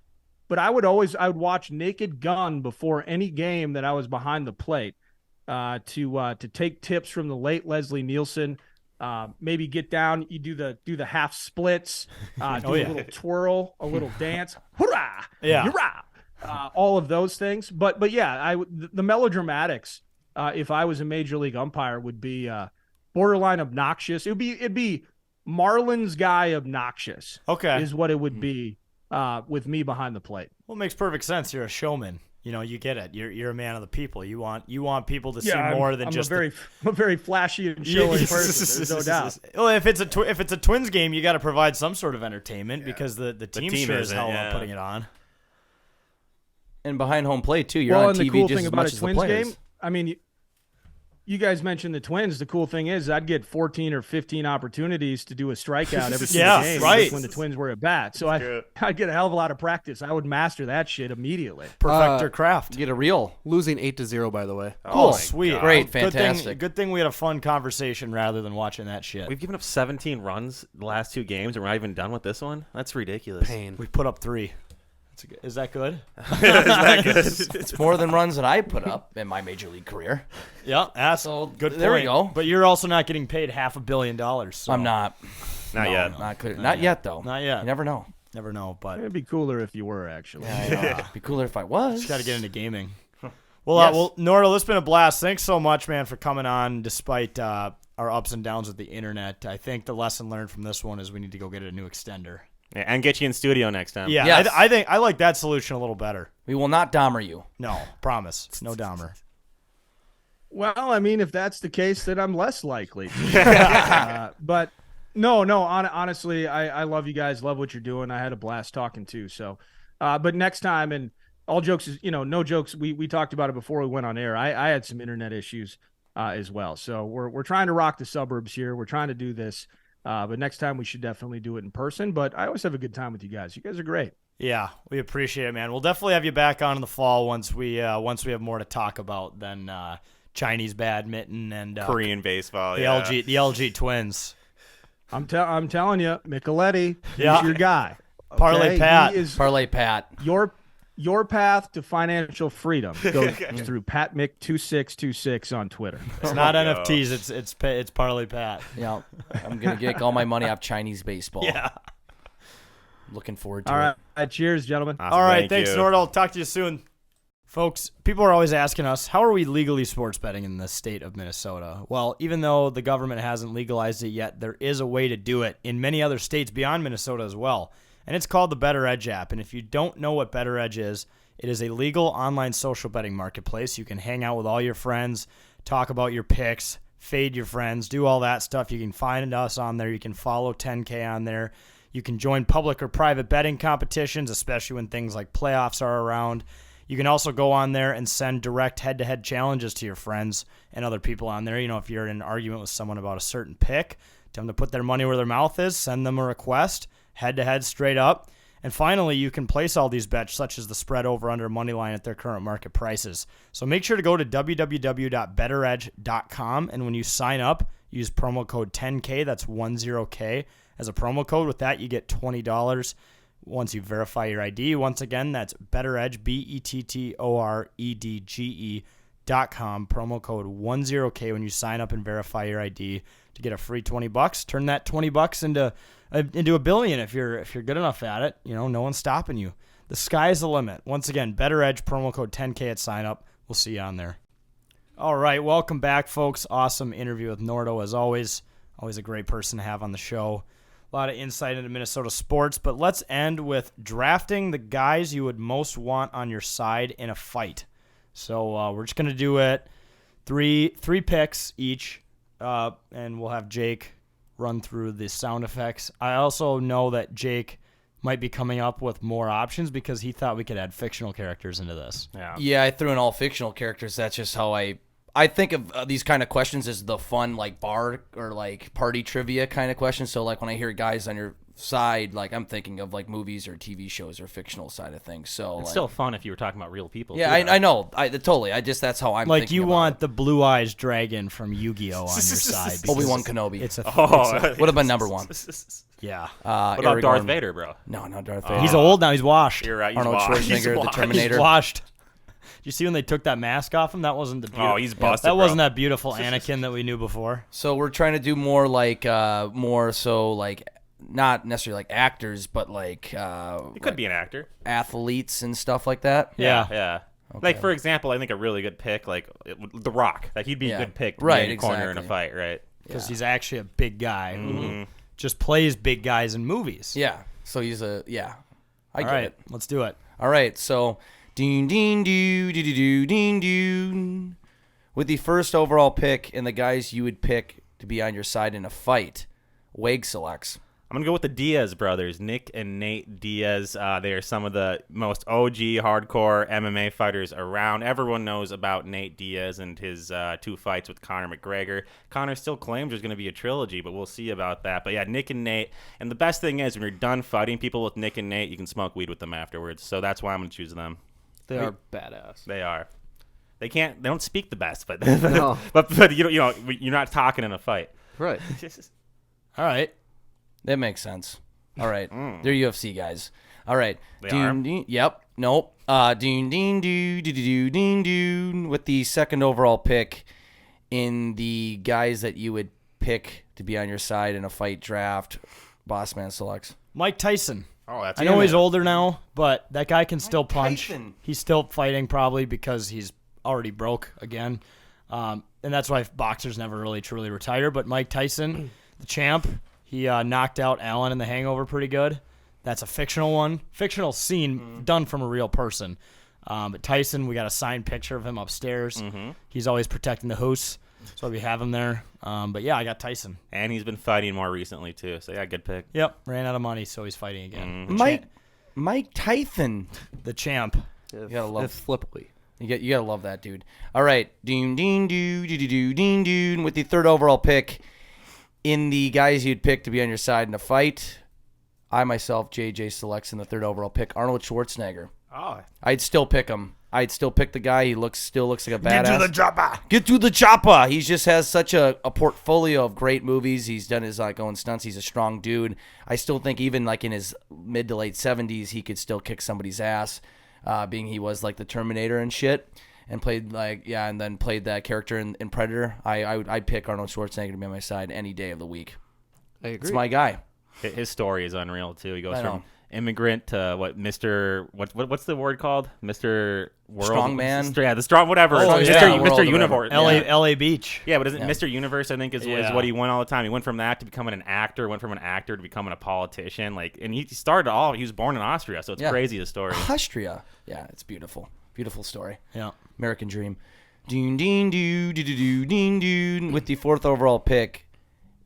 But I would watch Naked Gun before any game that I was behind the plate to take tips from the late Leslie Nielsen. Maybe get down, you do the half splits, a little twirl, a little dance, hurrah, hurrah, all of those things. But yeah, the melodramatics, if I was a major league umpire, would be borderline obnoxious. It'd be Marlins guy obnoxious. Okay, is what it would be with me behind the plate. Well, it makes perfect sense. You're a showman. You know, you get it. You're a man of the people. You want people to see more than just. I'm a very flashy and showing person. There's no doubt. Well, if it's a Twins game, you got to provide some sort of entertainment because the team sure as hell are putting it on. And behind home plate too. You're on TV the cool just thing as about much a as Twins the players. game. I mean, you guys mentioned the Twins. The cool thing is I'd get 14 or 15 opportunities to do a strikeout every single game right. when the Twins were at bat. So I'd get a hell of a lot of practice. I would master that shit immediately. Perfect your craft. Get a reel. Losing 8-0, by the way. Cool, sweet, God. Great, fantastic. Good thing we had a fun conversation rather than watching that shit. We've given up 17 runs the last two games, and we're not even done with this one. That's ridiculous. Pain. We put up 3. Is that good? Is that good? It's more than runs that I put up in my major league career. Yeah, that's So, good. there we point. go. But you're also not getting paid $500 million. So. I'm not. Not yet. Not yet, though. Not yet. You never know. Never know, but It'd be cooler if you were, actually. It'd be cooler if I was. just got to get into gaming. Well, Nordo, it's been a blast. Thanks so much, man, for coming on despite our ups and downs with the internet. I think the lesson learned from this one is we need to go get a new extender. Yeah, and get you in studio next time. Yeah, Yes. I think I like that solution a little better. We will not Dahmer you. No, promise. No Dahmer. Well, I mean, if that's the case, then I'm less likely. But no. Honestly, I love you guys. Love what you're doing. I had a blast talking too. So, but next time, and all jokes is, no jokes. We talked about it before we went on air. I had some internet issues as well. So we're trying to rock the suburbs here. We're trying to do this. But next time we should definitely do it in person. But I always have a good time with you guys. You guys are great. Yeah, we appreciate it, man. We'll definitely have you back on in the fall once we have more to talk about than Chinese badminton and Korean baseball. the LG Twins. I'm telling you, Micheletti is Yeah. your guy. Parlay Okay? Pat. He is Parlay Pat. your path to financial freedom goes through Pat Mick 2626 on Twitter. It's not NFTs. It's Parlay Pat. Yeah, I'm gonna get all my money off Chinese baseball. Yeah. Looking forward to All it. right, cheers, gentlemen. Awesome, All right, thank thanks, you. Nordo. I'll talk to you soon. Folks, people are always asking us, how are we legally sports betting in the state of Minnesota? Well, even though the government hasn't legalized it yet, there is a way to do it in many other states beyond Minnesota as well. And it's called the Better Edge app. And if you don't know what Better Edge is, it is a legal online social betting marketplace. You can hang out with all your friends, talk about your picks, fade your friends, do all that stuff. You can find us on there. You can follow 10K on there. You can join public or private betting competitions, especially when things like playoffs are around. You can also go on there and send direct head-to-head challenges to your friends and other people on there. You know, if you're in an argument with someone about a certain pick, tell them to put their money where their mouth is, send them a request, head-to-head straight up. And finally, you can place all these bets, such as the spread over under money line at their current market prices. So make sure to go to www.betteredge.com, and when you sign up, use promo code 10K, that's 10K, as a promo code. With that, you get $20 once you verify your ID. Once again, that's BetterEdge, BetteredGe.com, promo code 10K when you sign up and verify your ID to get a free $20. Turn that $20 into $1 billion if you're good enough at it. No one's stopping you. The sky's the limit. Once again, BetterEdge, promo code 10K at sign up. We'll see you on there. All right, welcome back, folks. Awesome interview with Nordo, as always. Always a great person to have on the show. A lot of insight into Minnesota sports, but let's end with drafting the guys you would most want on your side in a fight. So we're just going to do it three picks each, and we'll have Jake run through the sound effects. I also know that Jake might be coming up with more options because he thought we could add fictional characters into this. Yeah, I threw in all fictional characters. That's just how I think of these kind of questions as the fun, like, bar or, like, party trivia kind of questions. So, like, when I hear guys on your side, like, I'm thinking of, like, movies or TV shows or fictional side of things. So It's still fun if you were talking about real people. Yeah, too, I know. Totally. That's how I'm like, thinking you about want it. the Blue Eyes Dragon from Yu-Gi-Oh! On your side. because Obi-Wan Kenobi. It's a would have been number one. yeah. What about Darth Vader, bro? No, Darth Vader. He's old now. He's washed. You're right. He's Arnold washed. Schwarzenegger, the He's Terminator. washed. Did you see when they took that mask off him? That wasn't the beautiful, he's busted, that bro. wasn't that beautiful Anakin that we knew before. So we're trying to do more like not necessarily like actors, but like It could be an actor. athletes and stuff like that. Yeah. Like, for example, I think a really good pick, like The Rock. Like, he'd be a good pick to be in the corner in a fight, right? Because he's actually a big guy who just plays big guys in movies. Yeah. So he's I get All right, it. let's do it. All right. So ding ding doo doo doo ding doo. With the first overall pick and the guys you would pick to be on your side in a fight, Wade selects. I'm going to go with the Diaz brothers, Nick and Nate Diaz. They are some of the most OG hardcore MMA fighters around. Everyone knows about Nate Diaz and his 2 fights with Conor McGregor. Conor still claims there's going to be a trilogy, but we'll see about that. But yeah, Nick and Nate. And the best thing is when you're done fighting people with Nick and Nate, you can smoke weed with them afterwards. So that's why I'm going to choose them. They are badass. They are. They don't speak the best, but No. but you're not talking in a fight. Right. All right. That makes sense. All right. They're UFC guys. All right. They are? Yep. Nope. Ding ding doo doo doo ding doo. With the second overall pick in the guys that you would pick to be on your side in a fight draft, Bossman selects. Mike Tyson. Oh, that's I know he's older now, but that guy can still punch. Tyson. He's still fighting probably because he's already broke again. And that's why boxers never really truly retire. But Mike Tyson, the champ, he knocked out Allen in The Hangover pretty good. That's a fictional one. Fictional scene done from a real person. But Tyson, we got a signed picture of him upstairs. He's always protecting the house, so we have him there. But yeah, I got Tyson. And he's been fighting more recently, too. So, yeah, good pick. Yep, ran out of money, so he's fighting again. Mike Tyson. The champ. You gotta love If flippily. You gotta love that dude. All right, ding ding doo doo doo doo ding doo. With the third overall pick in the guys you'd pick to be on your side in a fight, I myself, JJ, selects in the third overall pick Arnold Schwarzenegger. Oh, I'd still pick him. I'd still pick the guy. He still looks like a badass. Get to the chopper. Get to the chopper. He just has such a portfolio of great movies. He's done his own stunts. He's a strong dude. I still think even like in his mid to late 70s, he could still kick somebody's ass. Being he was like the Terminator and shit, and played and then played that character in Predator. I'd pick Arnold Schwarzenegger to be on my side any day of the week. I agree. It's my guy. his story is unreal, too. He goes I from know. immigrant to what's the word called? Mr. World? Strongman? Yeah, the strong whatever. Oh, It's yeah, Mr. World or Universe. LA Beach. Yeah, but isn't Yeah. Mr. Universe, I think, is what he went all the time. He went from that to becoming an actor, went from an actor to becoming a politician. And he started he was born in Austria, so it's crazy, the story. Austria. Yeah, it's beautiful. Beautiful story. Yeah. American Dream. Ding ding doo doo doo doo ding doo. With the fourth overall pick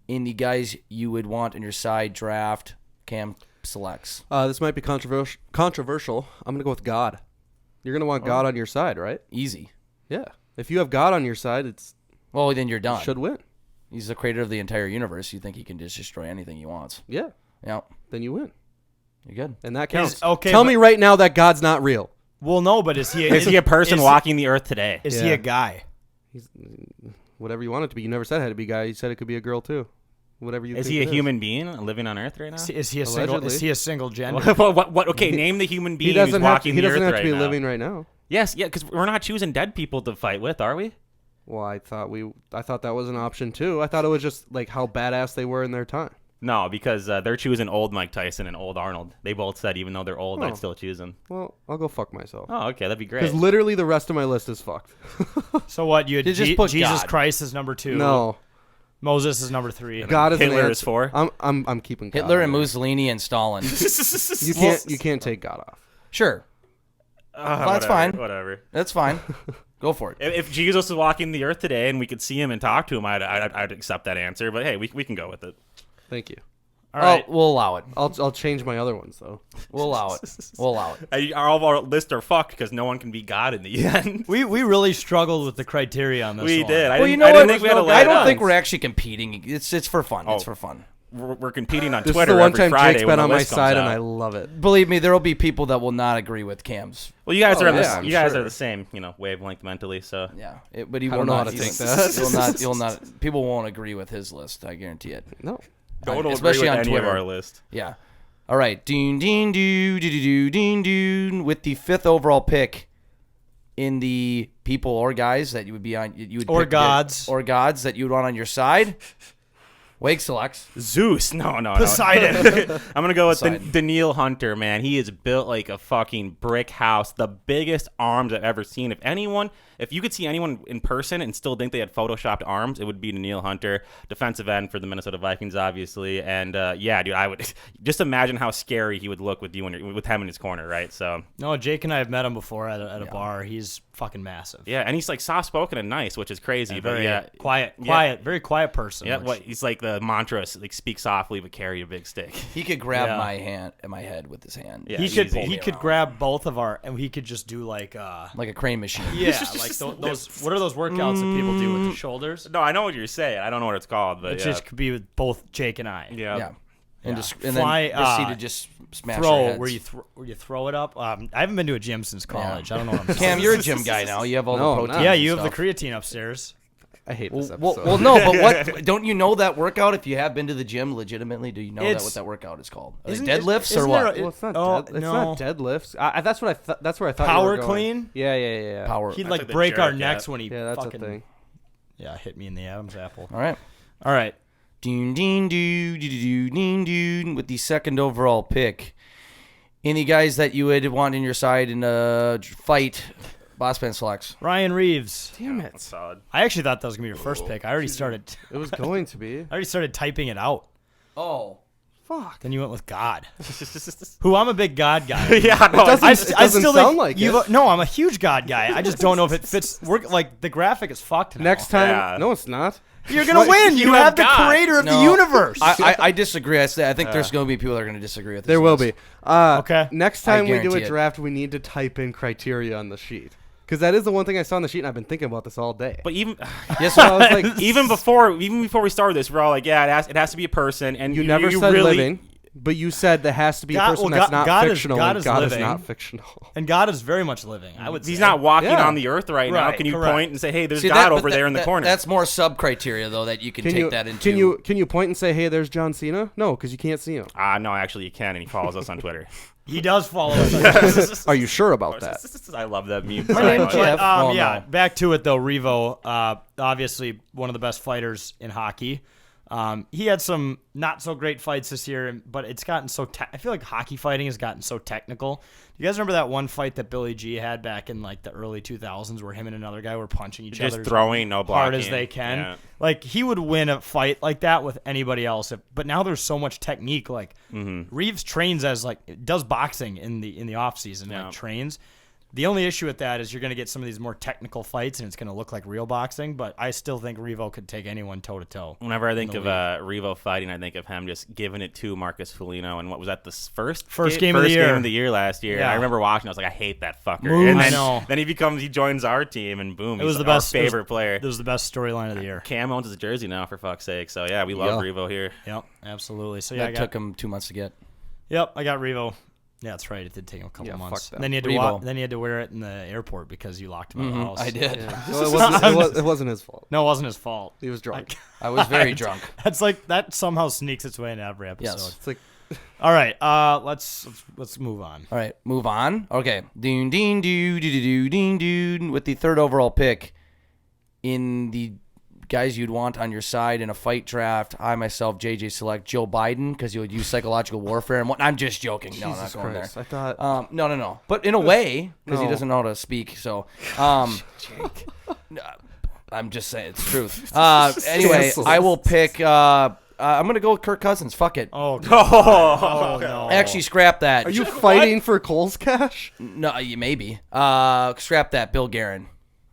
in the guys you would want in your side draft, Cam selects. This might be controversial. I'm gonna go with God. You're gonna want God on your side, right? Easy. Yeah. If you have God on your side, Well, then you're done. should win. He's the creator of the entire universe. You think he can just destroy anything he wants. Yeah. Yeah. Then you win. You're good. And that counts. Okay, Tell but- me right now that God's not real. Well, no, but is he? Is he a person walking the earth today? Is he Yeah. a guy? He's whatever you want it to be. You never said it had to be a guy. You said it could be a girl too. Whatever you. Is think he a it human being living on Earth right now? Is he a single? Allegedly. Is he a single gender? what? Okay, name the human being He doesn't who's have. walking He the doesn't Earth have to right be now. living right now. Yes, yeah, because we're not choosing dead people to fight with, are we? Well, I thought that was an option too. I thought it was just like how badass they were in their time. No, because they're choosing old Mike Tyson and old Arnold. They both said even though they're old, Oh. I'd still choose them. Well, I'll go fuck myself. Oh, okay, that'd be great. Because literally the rest of my list is fucked. So what? You had They just put Jesus God. Christ is number 2. No, Moses is number 3. God is an Hitler answer. is 4. I'm keeping God Hitler on and there. Mussolini and Stalin. You can't take God off. Sure. That's Whatever, fine. Whatever. That's fine. Go for it. If Jesus was walking the earth today and we could see him and talk to him, I'd accept that answer. But hey, we can go with it. Thank you. All right. Oh, we'll allow it. I'll change my other ones though. We'll allow it. We'll allow it. All of our lists are fucked because no one can be God in the end. We really struggled with the criteria on this We one. did. Well, you know I what? didn't think we had to lay I it don't out. think we're actually competing. It's for fun. It's Oh. for fun. We're competing on This Twitter is the one every time Friday Jake's when been the on my list comes side, and out. I love it. Believe me, there will be people that will not agree with Cam's. Well, you guys Oh, are on yeah, the I'm you guys sure. are the same, wavelength mentally. So Yeah, but he I will don't know not. how to he's- take that. You'll not. People won't agree with his list. I guarantee it. No. don't especially agree with on any Twitter. of our list. Yeah. All right. Ding ding doo doo doo ding doo with the 5th overall pick in the people or guys that you would be on. You would Or pick gods. or gods that you would want on your side. Wake selects. Zeus, no. Poseidon. I'm gonna go with Poseidon. Daniil Hunter, man. He is built like a fucking brick house. The biggest arms I've ever seen. If you could see anyone in person and still think they had photoshopped arms, it would be Daniil Hunter, defensive end for the Minnesota Vikings, obviously. And yeah, dude, I would just imagine how scary he would look with you with him in his corner, right? So No, Jake and I have met him before at a bar. He's fucking massive. yeah, and he's like soft spoken and nice, which is crazy. And but very yeah, quiet, very quiet person. Yeah, which- he's like the mantra, like speak softly but carry a big stick. He could grab Yeah. my head with his hand. Yeah, he easy. could grab both of our, and he could just do like like a crane machine. yeah, like those. What are those workouts that people do with the shoulders? No, I know what you're saying. I don't know what it's called, but It yeah. just could be with both Jake and I. yeah. Yeah. And Yeah. just and Fly, then proceed to just smash our Throw heads. where you throw it up. I haven't been to a gym since college. I don't know what I'm Cam, you're a gym guy now. You have all No, the I'm protein. not. Yeah, and you have the stuff. creatine upstairs. I hate Well, this episode. well, no, but what? Don't you know that workout? If you have been to the gym, legitimately, do you know It's- what that workout is called? Are they Isn't deadlifts it- or isn't what? there Well, it's not. Oh, It's no. not deadlifts. That's what I thought. That's where I thought. you Power were going. clean? Yeah. Power. He'd That's like like the break our jerk, necks yeah. when he Yeah, that's fucking a thing. hit me in the Adam's apple. All right. All right. Ding ding doo doo doo ding doo with the 2nd overall pick. Any guys that you would want in your side in a fight? Bossman selects. Ryan Reeves. Damn That's it! solid. I actually thought that was gonna be your first pick. I already started. It was going to be. I already started typing it out. Oh. Fuck. Then you went with God. Who I'm a big God guy. Yeah, no, doesn't- I it doesn't still sound think like you. it. No, I'm a huge God guy. I just don't know if it fits. Like the graphic is fucked now. Next time. Yeah. No, it's not. You're gonna win. You have the God. creator of the No. universe. I disagree. I think there's going to be people that are going to disagree with this. There will list. be. Okay. Next time we do guarantee a it. draft, we need to type in criteria on the sheet. Because that is the one thing I saw on the sheet, and I've been thinking about this all day. But even Yes, So I was like, even before we started this, we're all like, yeah, it has to be a person, and you never said really, living, but you said there has to be a God- person well, that's God- not God is- fictional, God and is God is living. not fictional. and God is very much living. I would. He's say. not walking Yeah. on the earth right now. Right, Can you correct. point and say, hey, there's See, God but over there in the corner? That's more sub criteria though that you can take you that into. Can you point and say, hey, there's John Cena? No, because you can't see him. No, actually, you can, and he follows us on Twitter. He does follow us. Are you sure about that? I love that meme. My name's But, Jeff. Well, yeah, no. back to it though. Revo, obviously one of the best fighters in hockey. He had some not so great fights this year, but it's gotten so. I feel like hockey fighting has gotten so technical. Do you guys remember that one fight that Billy G had back in like the early 2000s, where him and another guy were punching each Just other throwing, no blocking. hard as they can? Yeah. Like he would win a fight like that with anybody else. But now there's so much technique. Like Reeves trains as does boxing in the off season, Yeah. like trains. The only issue with that is you're going to get some of these more technical fights, and it's going to look like real boxing. But I still think Revo could take anyone toe to toe. Whenever I think the of Revo fighting, I think of him just giving it to Marcus Foligno. And what was that, the first game of the year. Game of the year last year. Yeah. I remember watching. I was like, I hate that fucker. Moose. And I then, know. then he joins our team, and boom, It was he's the our best favorite player. It was the best storyline of the year. Cam owns his jersey now, for fuck's sake. So yeah, we love Yeah. Revo here. Yep, absolutely. So yeah, That took him 2 months to get. Yep, I got Revo. Yeah, that's right. It did take him a couple months. fuck them. And then you had to Revo. then you had to wear it in the airport because you locked him out of the house. I did. Yeah. Well, it wasn't his fault. No, it wasn't his fault. He was drunk. I was very drunk. That's like that somehow sneaks its way into every episode. Yes. It's like All right, let's move on. All right, move on. Okay. Ding, ding, doo, doo, doo, ding, doo. With the 3rd overall pick in the guys you'd want on your side in a fight draft, I myself, JJ, select Joe Biden because you would use psychological warfare and what. I'm just joking. No, I'm not Jesus going Christ. there. I thought. No. But in a way, because he No. doesn't know how to speak. So, I'm just saying it's truth. Anyway, I will pick. I'm gonna go with Kirk Cousins. Fuck it. Oh, God. no. Actually, scrap that. Are you fighting for Cole's cash? No, you maybe. Scrap that. Bill Guerin.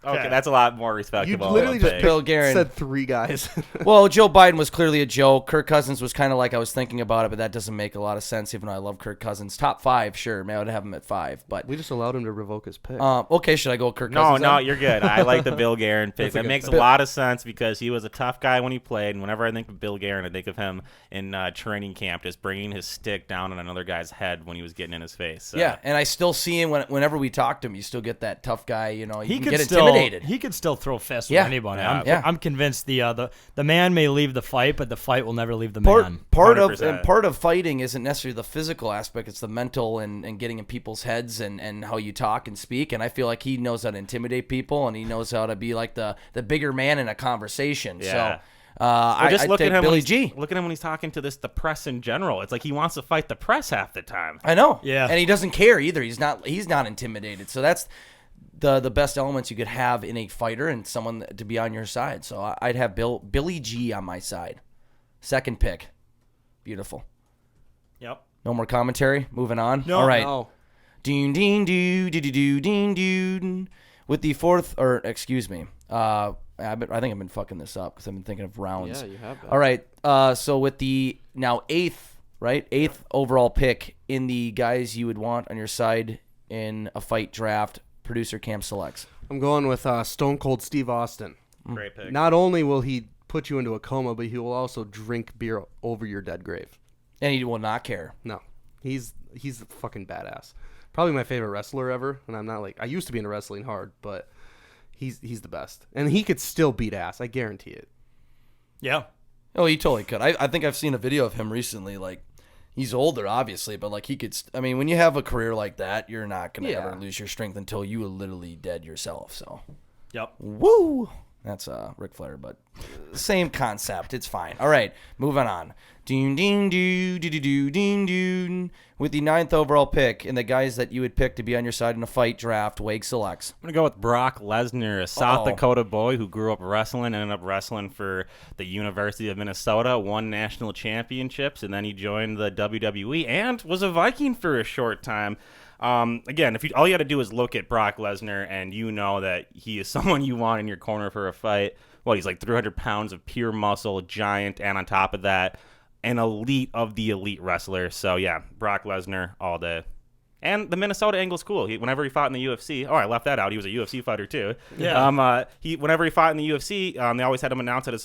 Okay, that's a lot more You respectable. literally just Bill Guerin. said 3 guys. Well, Joe Biden was clearly a joke. Kirk Cousins was kind of like I was thinking about it, but that doesn't make a lot of sense. Even though I love Kirk Cousins, top 5, sure. Maybe I would have him at 5, but we just allowed him to revoke his pick. okay. Should I go with Kirk No, Cousins? no, then? you're good. I like the Bill Guerin pick. That's a That good makes a pick. lot of sense because he was a tough guy when he played. And whenever I think of Bill Guerin, I think of him in training camp, just bringing his stick down on another guy's head when he was getting in his face. So. Yeah, and I still see him whenever we talk to him. You still get that tough guy. You know, you He can could get still intimidated. he could still throw fists Yeah. with anybody. Yeah. I'm convinced the man may leave the fight, but the fight will never leave the Part, man. part of 100%. part of fighting isn't necessarily the physical aspect; it's the mental and getting in people's heads and how you talk and speak. And I feel like he knows how to intimidate people, and he knows how to be like the bigger man in a conversation. Yeah. So Well, just I look take at him. Billy when G. Look at him when he's talking to the press in general. It's like he wants to fight the press half the time. I know. Yeah. And he doesn't care either. He's not intimidated. So that's the best elements you could have in a fighter and someone to be on your side. So I'd have Billy G on my side. 2nd pick. Beautiful. Yep. No more commentary. Moving on. No. All right. No. Ding ding doo doo doo doo ding doo. With the 4th, or excuse me, I think I've been fucking this up because I've been thinking of rounds. Yeah, you have been. All right. So with the now 8th, right, 8th overall pick in the guys you would want on your side in a fight draft, producer Cam selects. I'm going with Stone Cold Steve Austin. Great pick. Not only will he put you into a coma, but he will also drink beer over your dead grave. And he will not care. No, he's a fucking badass. Probably my favorite wrestler ever. And I'm not like I used to be into wrestling hard, but he's the best. And he could still beat ass. I guarantee it. Yeah. Oh, he totally could. I think I've seen a video of him recently. Like, he's older, obviously, but like he could. I mean, when you have a career like that, you're not gonna Yeah. ever lose your strength until you are literally dead yourself. So, Yep. woo. That's Ric Flair, but same concept. It's fine. All right, moving on. Ding ding doo doo doo doo ding doo. With the 9th overall pick and the guys that you would pick to be on your side in a fight draft, Wake selects. I'm going to go with Brock Lesnar, a South Uh-oh. Dakota boy who grew up wrestling, ended up wrestling for the University of Minnesota, won national championships, and then he joined the WWE and was a Viking for a short time. Again, all you got to do is look at Brock Lesnar, and you know that he is someone you want in your corner for a fight. Well, he's like 300 pounds of pure muscle, giant, and on top of that, an elite of the elite wrestler. So, yeah, Brock Lesnar all day. And the Minnesota angle's cool. Whenever he fought in the UFC, I left that out. He was a UFC fighter too. Yeah. Whenever he fought in the UFC, they always had him announce that his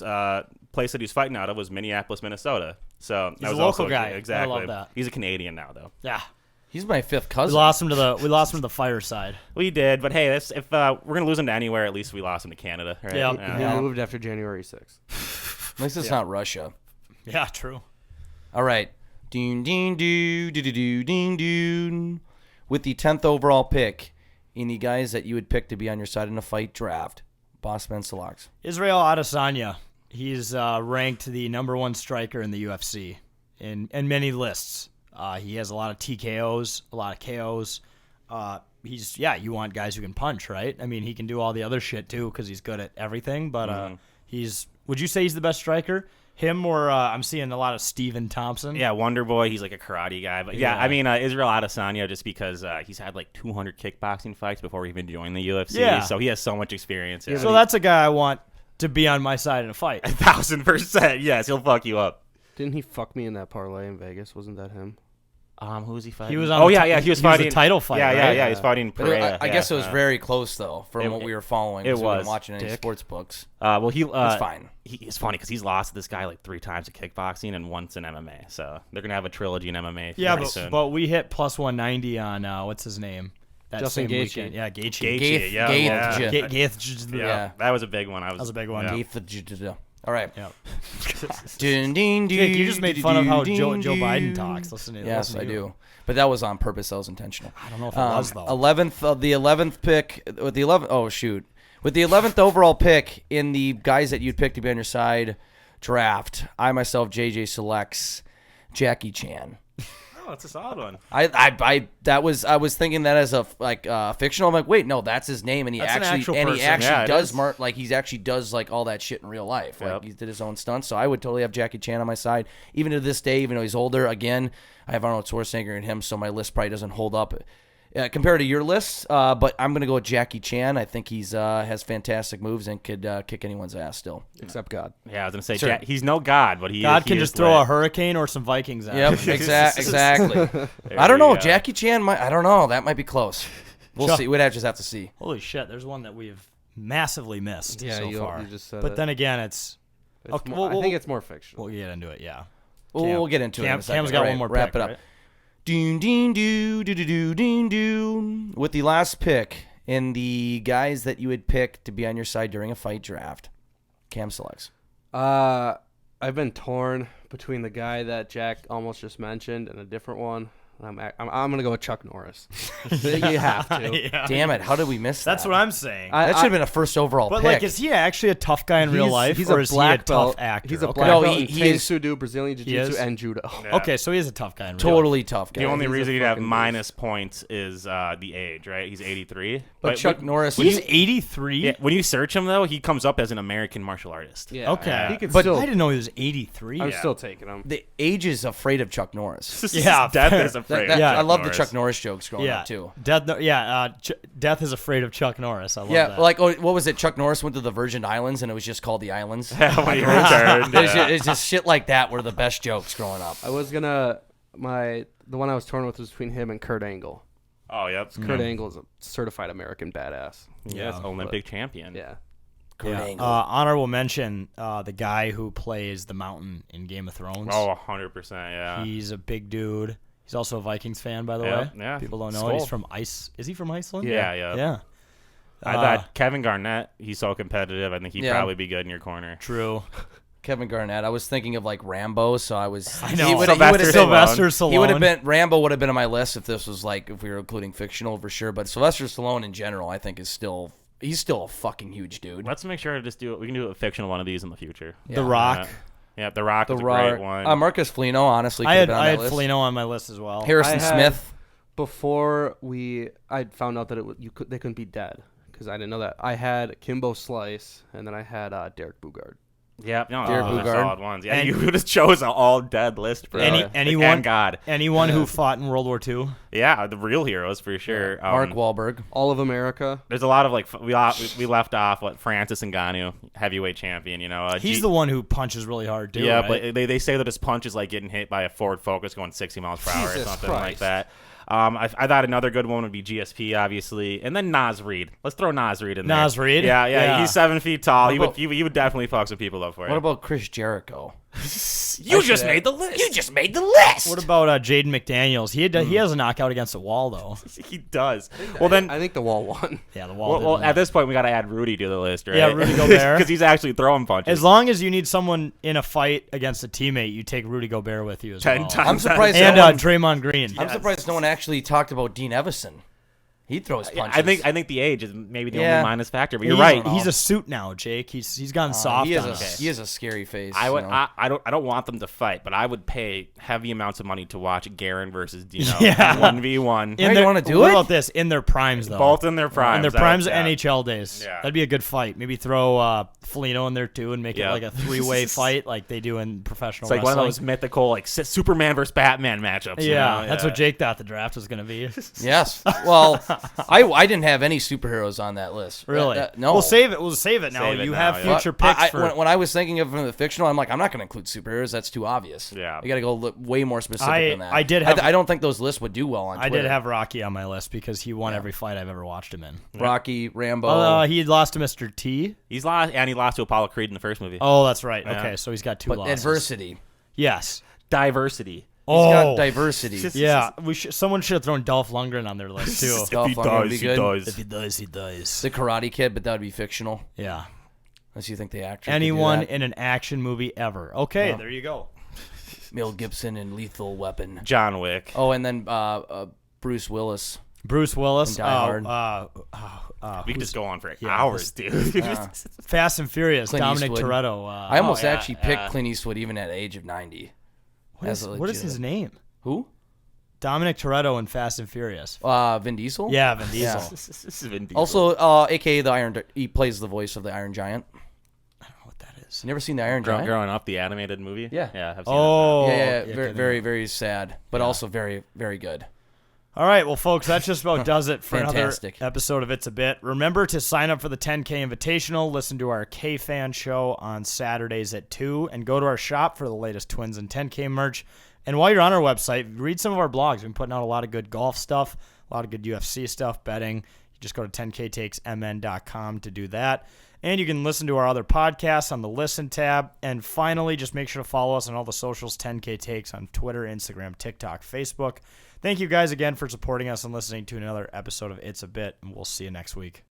place that he was fighting out of was Minneapolis, Minnesota. So He's that was a local also guy. I Exactly. love that. He's a Canadian now, though. Yeah. He's my 5th We cousin. lost him to the fireside. We did, but hey, if we're gonna lose him to anywhere, at least we lost him to Canada. Right? Yeah. He moved after January 6th. At least it's not Russia. Yeah, true. All right. Ding ding doo doo doo doo ding doo. With the 10th overall pick in the guys that you would pick to be on your side in a fight draft, Bossman selects. Israel Adesanya. He's ranked the #1 striker in the UFC in many lists. He has a lot of TKOs, a lot of KOs. You want guys who can punch, right? I mean, he can do all the other shit too because he's good at everything. But would you say he's the best striker? Him or I'm seeing a lot of Steven Thompson. Yeah, Wonder Boy. He's like a karate guy, but yeah, I mean Israel Adesanya just because he's had like 200 kickboxing fights before he even joined the UFC. Yeah. So he has so much experience. Yeah. So that's a guy I want to be on my side in a fight. 1,000%. Yes, he'll fuck you up. Didn't he fuck me in that parlay in Vegas? Wasn't that him? Who was he fighting? He was on. Oh the yeah, ti- yeah. He was a fighting title fight. Yeah, right? yeah, yeah. He was fighting But Pereira. I guess it was very close though from It- what we were following. it 'cause we weren't was. watching any Dick. sports books. Well, he. It's fine. It's funny because he's lost to this guy like 3 times at kickboxing and once in MMA. So they're gonna have a trilogy in MMA. Yeah, pretty soon. but we hit plus 190 on what's his name? That Justin same Gaethje. weekend. Yeah, Gaethje. Gaethje, yeah, Gaethje. Gaethje. yeah, that was a big one. That was a big one. Yeah. All right. Yeah. Dun, dun, Jake, you just made fun of how dun, Joe dun, Biden dun. talks. Listen to Yes, listen to I you. do. But that was on purpose. That was intentional. I don't know if it was though. 11th pick with the 11th. Oh shoot, with the 11th overall pick in the guys that you'd pick to be on your side draft. I myself, JJ selects Jackie Chan. Oh, it's a solid one. I was thinking that as a fictional. I'm like, wait, no, that's his name, and he That's an actually actual person. Yeah, it does is. he actually does like all that shit in real life. Like Yep. he did his own stunts. So I would totally have Jackie Chan on my side, even to this day. Even though he's older, again, I have Arnold Schwarzenegger in him, so my list probably doesn't hold up compared to your list. But I'm gonna go with Jackie Chan. I think he's has fantastic moves and could kick anyone's ass still. Except God. Yeah, I was gonna say Sure. he's no god, but God he can is just throw a lit. hurricane or some Vikings at Yep, him. exactly. There I don't you know. go. Jackie Chan might. I don't know. That might be close. We'll Sure. see. We'd just have to see. Holy shit, there's one that we've massively missed Yeah, so you far. just said But it. then again, it's okay, I think it's more fictional. we'll get into it. Yeah. We'll get into it. In a second. Cam's got All one more wrap pick, it up. right? Doon, ding, doo, doo, doo, doo, ding, doo. With the last pick in the guys that you would pick to be on your side during a fight draft, Cam selects. I've been torn between the guy that Jack almost just mentioned and a different one. I'm gonna go with Chuck Norris. You have to. Yeah. Damn it! How did we miss That's that? what I'm saying. That should have been a first overall but pick. like, is he actually a tough guy in real life, He's or a is he a black tough belt. actor? He's a Okay. black No, belt he- in he Tang is- Soo Do, Brazilian Jiu-Jitsu, is? and Judo. Yeah. Okay, so he is a tough guy in real totally tough guy. The only He's a reason he'd have fucking minus points is the age, right? He's 83. But Chuck Norris, He's 83. Yeah, when you search him though, he comes up as an American martial artist. Yeah. Okay. He could But- still. I didn't know he was 83. I'm Yeah. still taking him. the age is afraid of Chuck Norris. Yeah, Death fair. is afraid. Yeah. I love the Norris. Chuck Norris jokes growing Yeah, up too. Death is afraid of Chuck Norris. I love Yeah, that. like what was it? Chuck Norris went to the Virgin Islands and it was just called the Islands. When he returned. It's just shit like that were the best jokes growing up. I was gonna the one I was torn with was between him and Kurt Angle. Oh, yep. Kurt Angle is a certified American badass. Yes, Olympic champion. Yeah. Kurt Yeah. Angle. Honorable mention, the guy who plays the Mountain in Game of Thrones. Oh, 100%. Yeah. He's a big dude. He's also a Vikings fan, by the Yeah, way. yeah. People don't know. Skull. He's from Is he from Iceland? Yeah, yeah. Yeah. I thought Kevin Garnett. He's so competitive. I think he'd Yeah. probably be good in your corner. True. Kevin Garnett. I was thinking of like Rambo, so I was. I know. He would Sylvester Stallone. He would have been Rambo. Would have been on my list if this was like if we were including fictional for sure. But Sylvester Stallone in general, I think is still he's still a fucking huge dude. Let's make sure to just do it. We can do a fictional one of these in the future. The Rock. Yeah, The Rock The is a Rock. great one. Marcus Foligno, honestly, I could have had been on I that had list. Foligno on my list as well. Harrison I had- Smith. Before I found out that they couldn't be dead because I didn't know that. I had Kimbo Slice and then I had Derek Bugard. Yeah, no, Derek those are Bugard. solid ones. Yeah, And- you just chose an all dead list, bro. Anyone? And God. Anyone who fought in World War II. Yeah, the real heroes for sure. Mark Wahlberg. All of America. There's a lot of like we left off Francis Ngannou, heavyweight champion. You know, He's the one who punches really hard, too. yeah, right? but they say that his punch is like getting hit by a Ford Focus going 60 miles per hour or Jesus something like Christ. that. I thought another good one would be GSP, obviously, and then Nas Reed. Let's throw Nas Reed in there. Nas Reed? Yeah, Yeah. he's 7 feet tall. He about- would definitely fuck some people up for What it. about Chris Jericho? You just made the list. You just made the list. What about Jaden McDaniels? He has a knockout against the wall, though. He does. Well then, I think the wall won. Yeah, the wall. well did at this point we got to add Rudy to the list, right? Yeah, Rudy Gobert. because he's actually throwing punches. As long as you need someone in a fight against a teammate, you take Rudy Gobert with you as 10 well. times. I'm surprised. And no one, Draymond Green. I'm surprised no one actually talked about Dean Evison. He throws punches. I think the age is maybe the Yeah. only minus factor, but you're He's- right. He's a suit now, Jake. He's gotten soft He on has us. he has a scary face. I would. you know. I don't want them to fight, but I would pay heavy amounts of money to watch Garen versus Dino Yeah. Hey, 1v1. you their- wanna do what it? about this? In their primes, though. Both in their primes. In their I would- primes yeah. NHL days. Yeah. That'd be a good fight. Maybe throw Foligno in there, too, and make it Yeah. like a three-way fight like they do in professional It's like wrestling. one of those mythical like Superman versus Batman matchups. you Yeah, know? that's what Jake thought the draft was going to be. Yes. Well, I didn't have any superheroes on that list. Really? No. We'll save it. We'll save it now. Save it You now, have yeah. future picks for. When I was thinking of from the fictional, I'm like, I'm not going to include superheroes. That's too obvious. Yeah. You got to go way more specific than that. I did have- I don't think those lists would do well on I Twitter. did have Rocky on my list because he won every fight I've ever watched him in. Rocky, Rambo. He lost to Mr. T. He lost to Apollo Creed in the first movie. Oh, that's right. Yeah. Okay, so he's got two but losses. adversity. Yes. Diversity. He's Oh, got diversity. yeah. Someone should have thrown Dolph Lundgren on their list too. Dolph Lundgren would be good. If he does, he does. The Karate Kid, but that would be fictional. Yeah. Unless you think the actor. Anyone could do in an action movie ever. Okay, Yeah. there you go. that. Mel Gibson in Lethal Weapon. John Wick. Oh, and then Bruce Willis. Bruce Willis. Die Hard. We could just go on for yeah, hours, dude. Fast and Furious. Clint Dominic Eastwood. Toretto. I almost yeah, actually picked Clint Eastwood even at the age of 90. What is his name? Who? Dominic Toretto in Fast and Furious. Vin Diesel? Yeah, Vin Diesel. Yeah. This is Vin Diesel. Also, AKA the Iron. He plays the voice of the Iron Giant. I don't know what that is. You never seen the Iron Giant? growing up, the animated movie. Yeah. Yeah. I've seen Oh, Yeah, yeah, very, very, very sad, but also very, very good. All right, well, folks, that just about does it for Fantastic. another episode of It's a Bit. Remember to sign up for the 10K Invitational, listen to our KFAN show on Saturdays at 2, and go to our shop for the latest Twins and 10K merch. And while you're on our website, read some of our blogs. We've been putting out a lot of good golf stuff, a lot of good UFC stuff, betting. You just go to 10ktakesmn.com to do that. And you can listen to our other podcasts on the Listen tab. And finally, just make sure to follow us on all the socials, 10K Takes on Twitter, Instagram, TikTok, Facebook. Thank you guys again for supporting us and listening to another episode of It's a Bit, and we'll see you next week.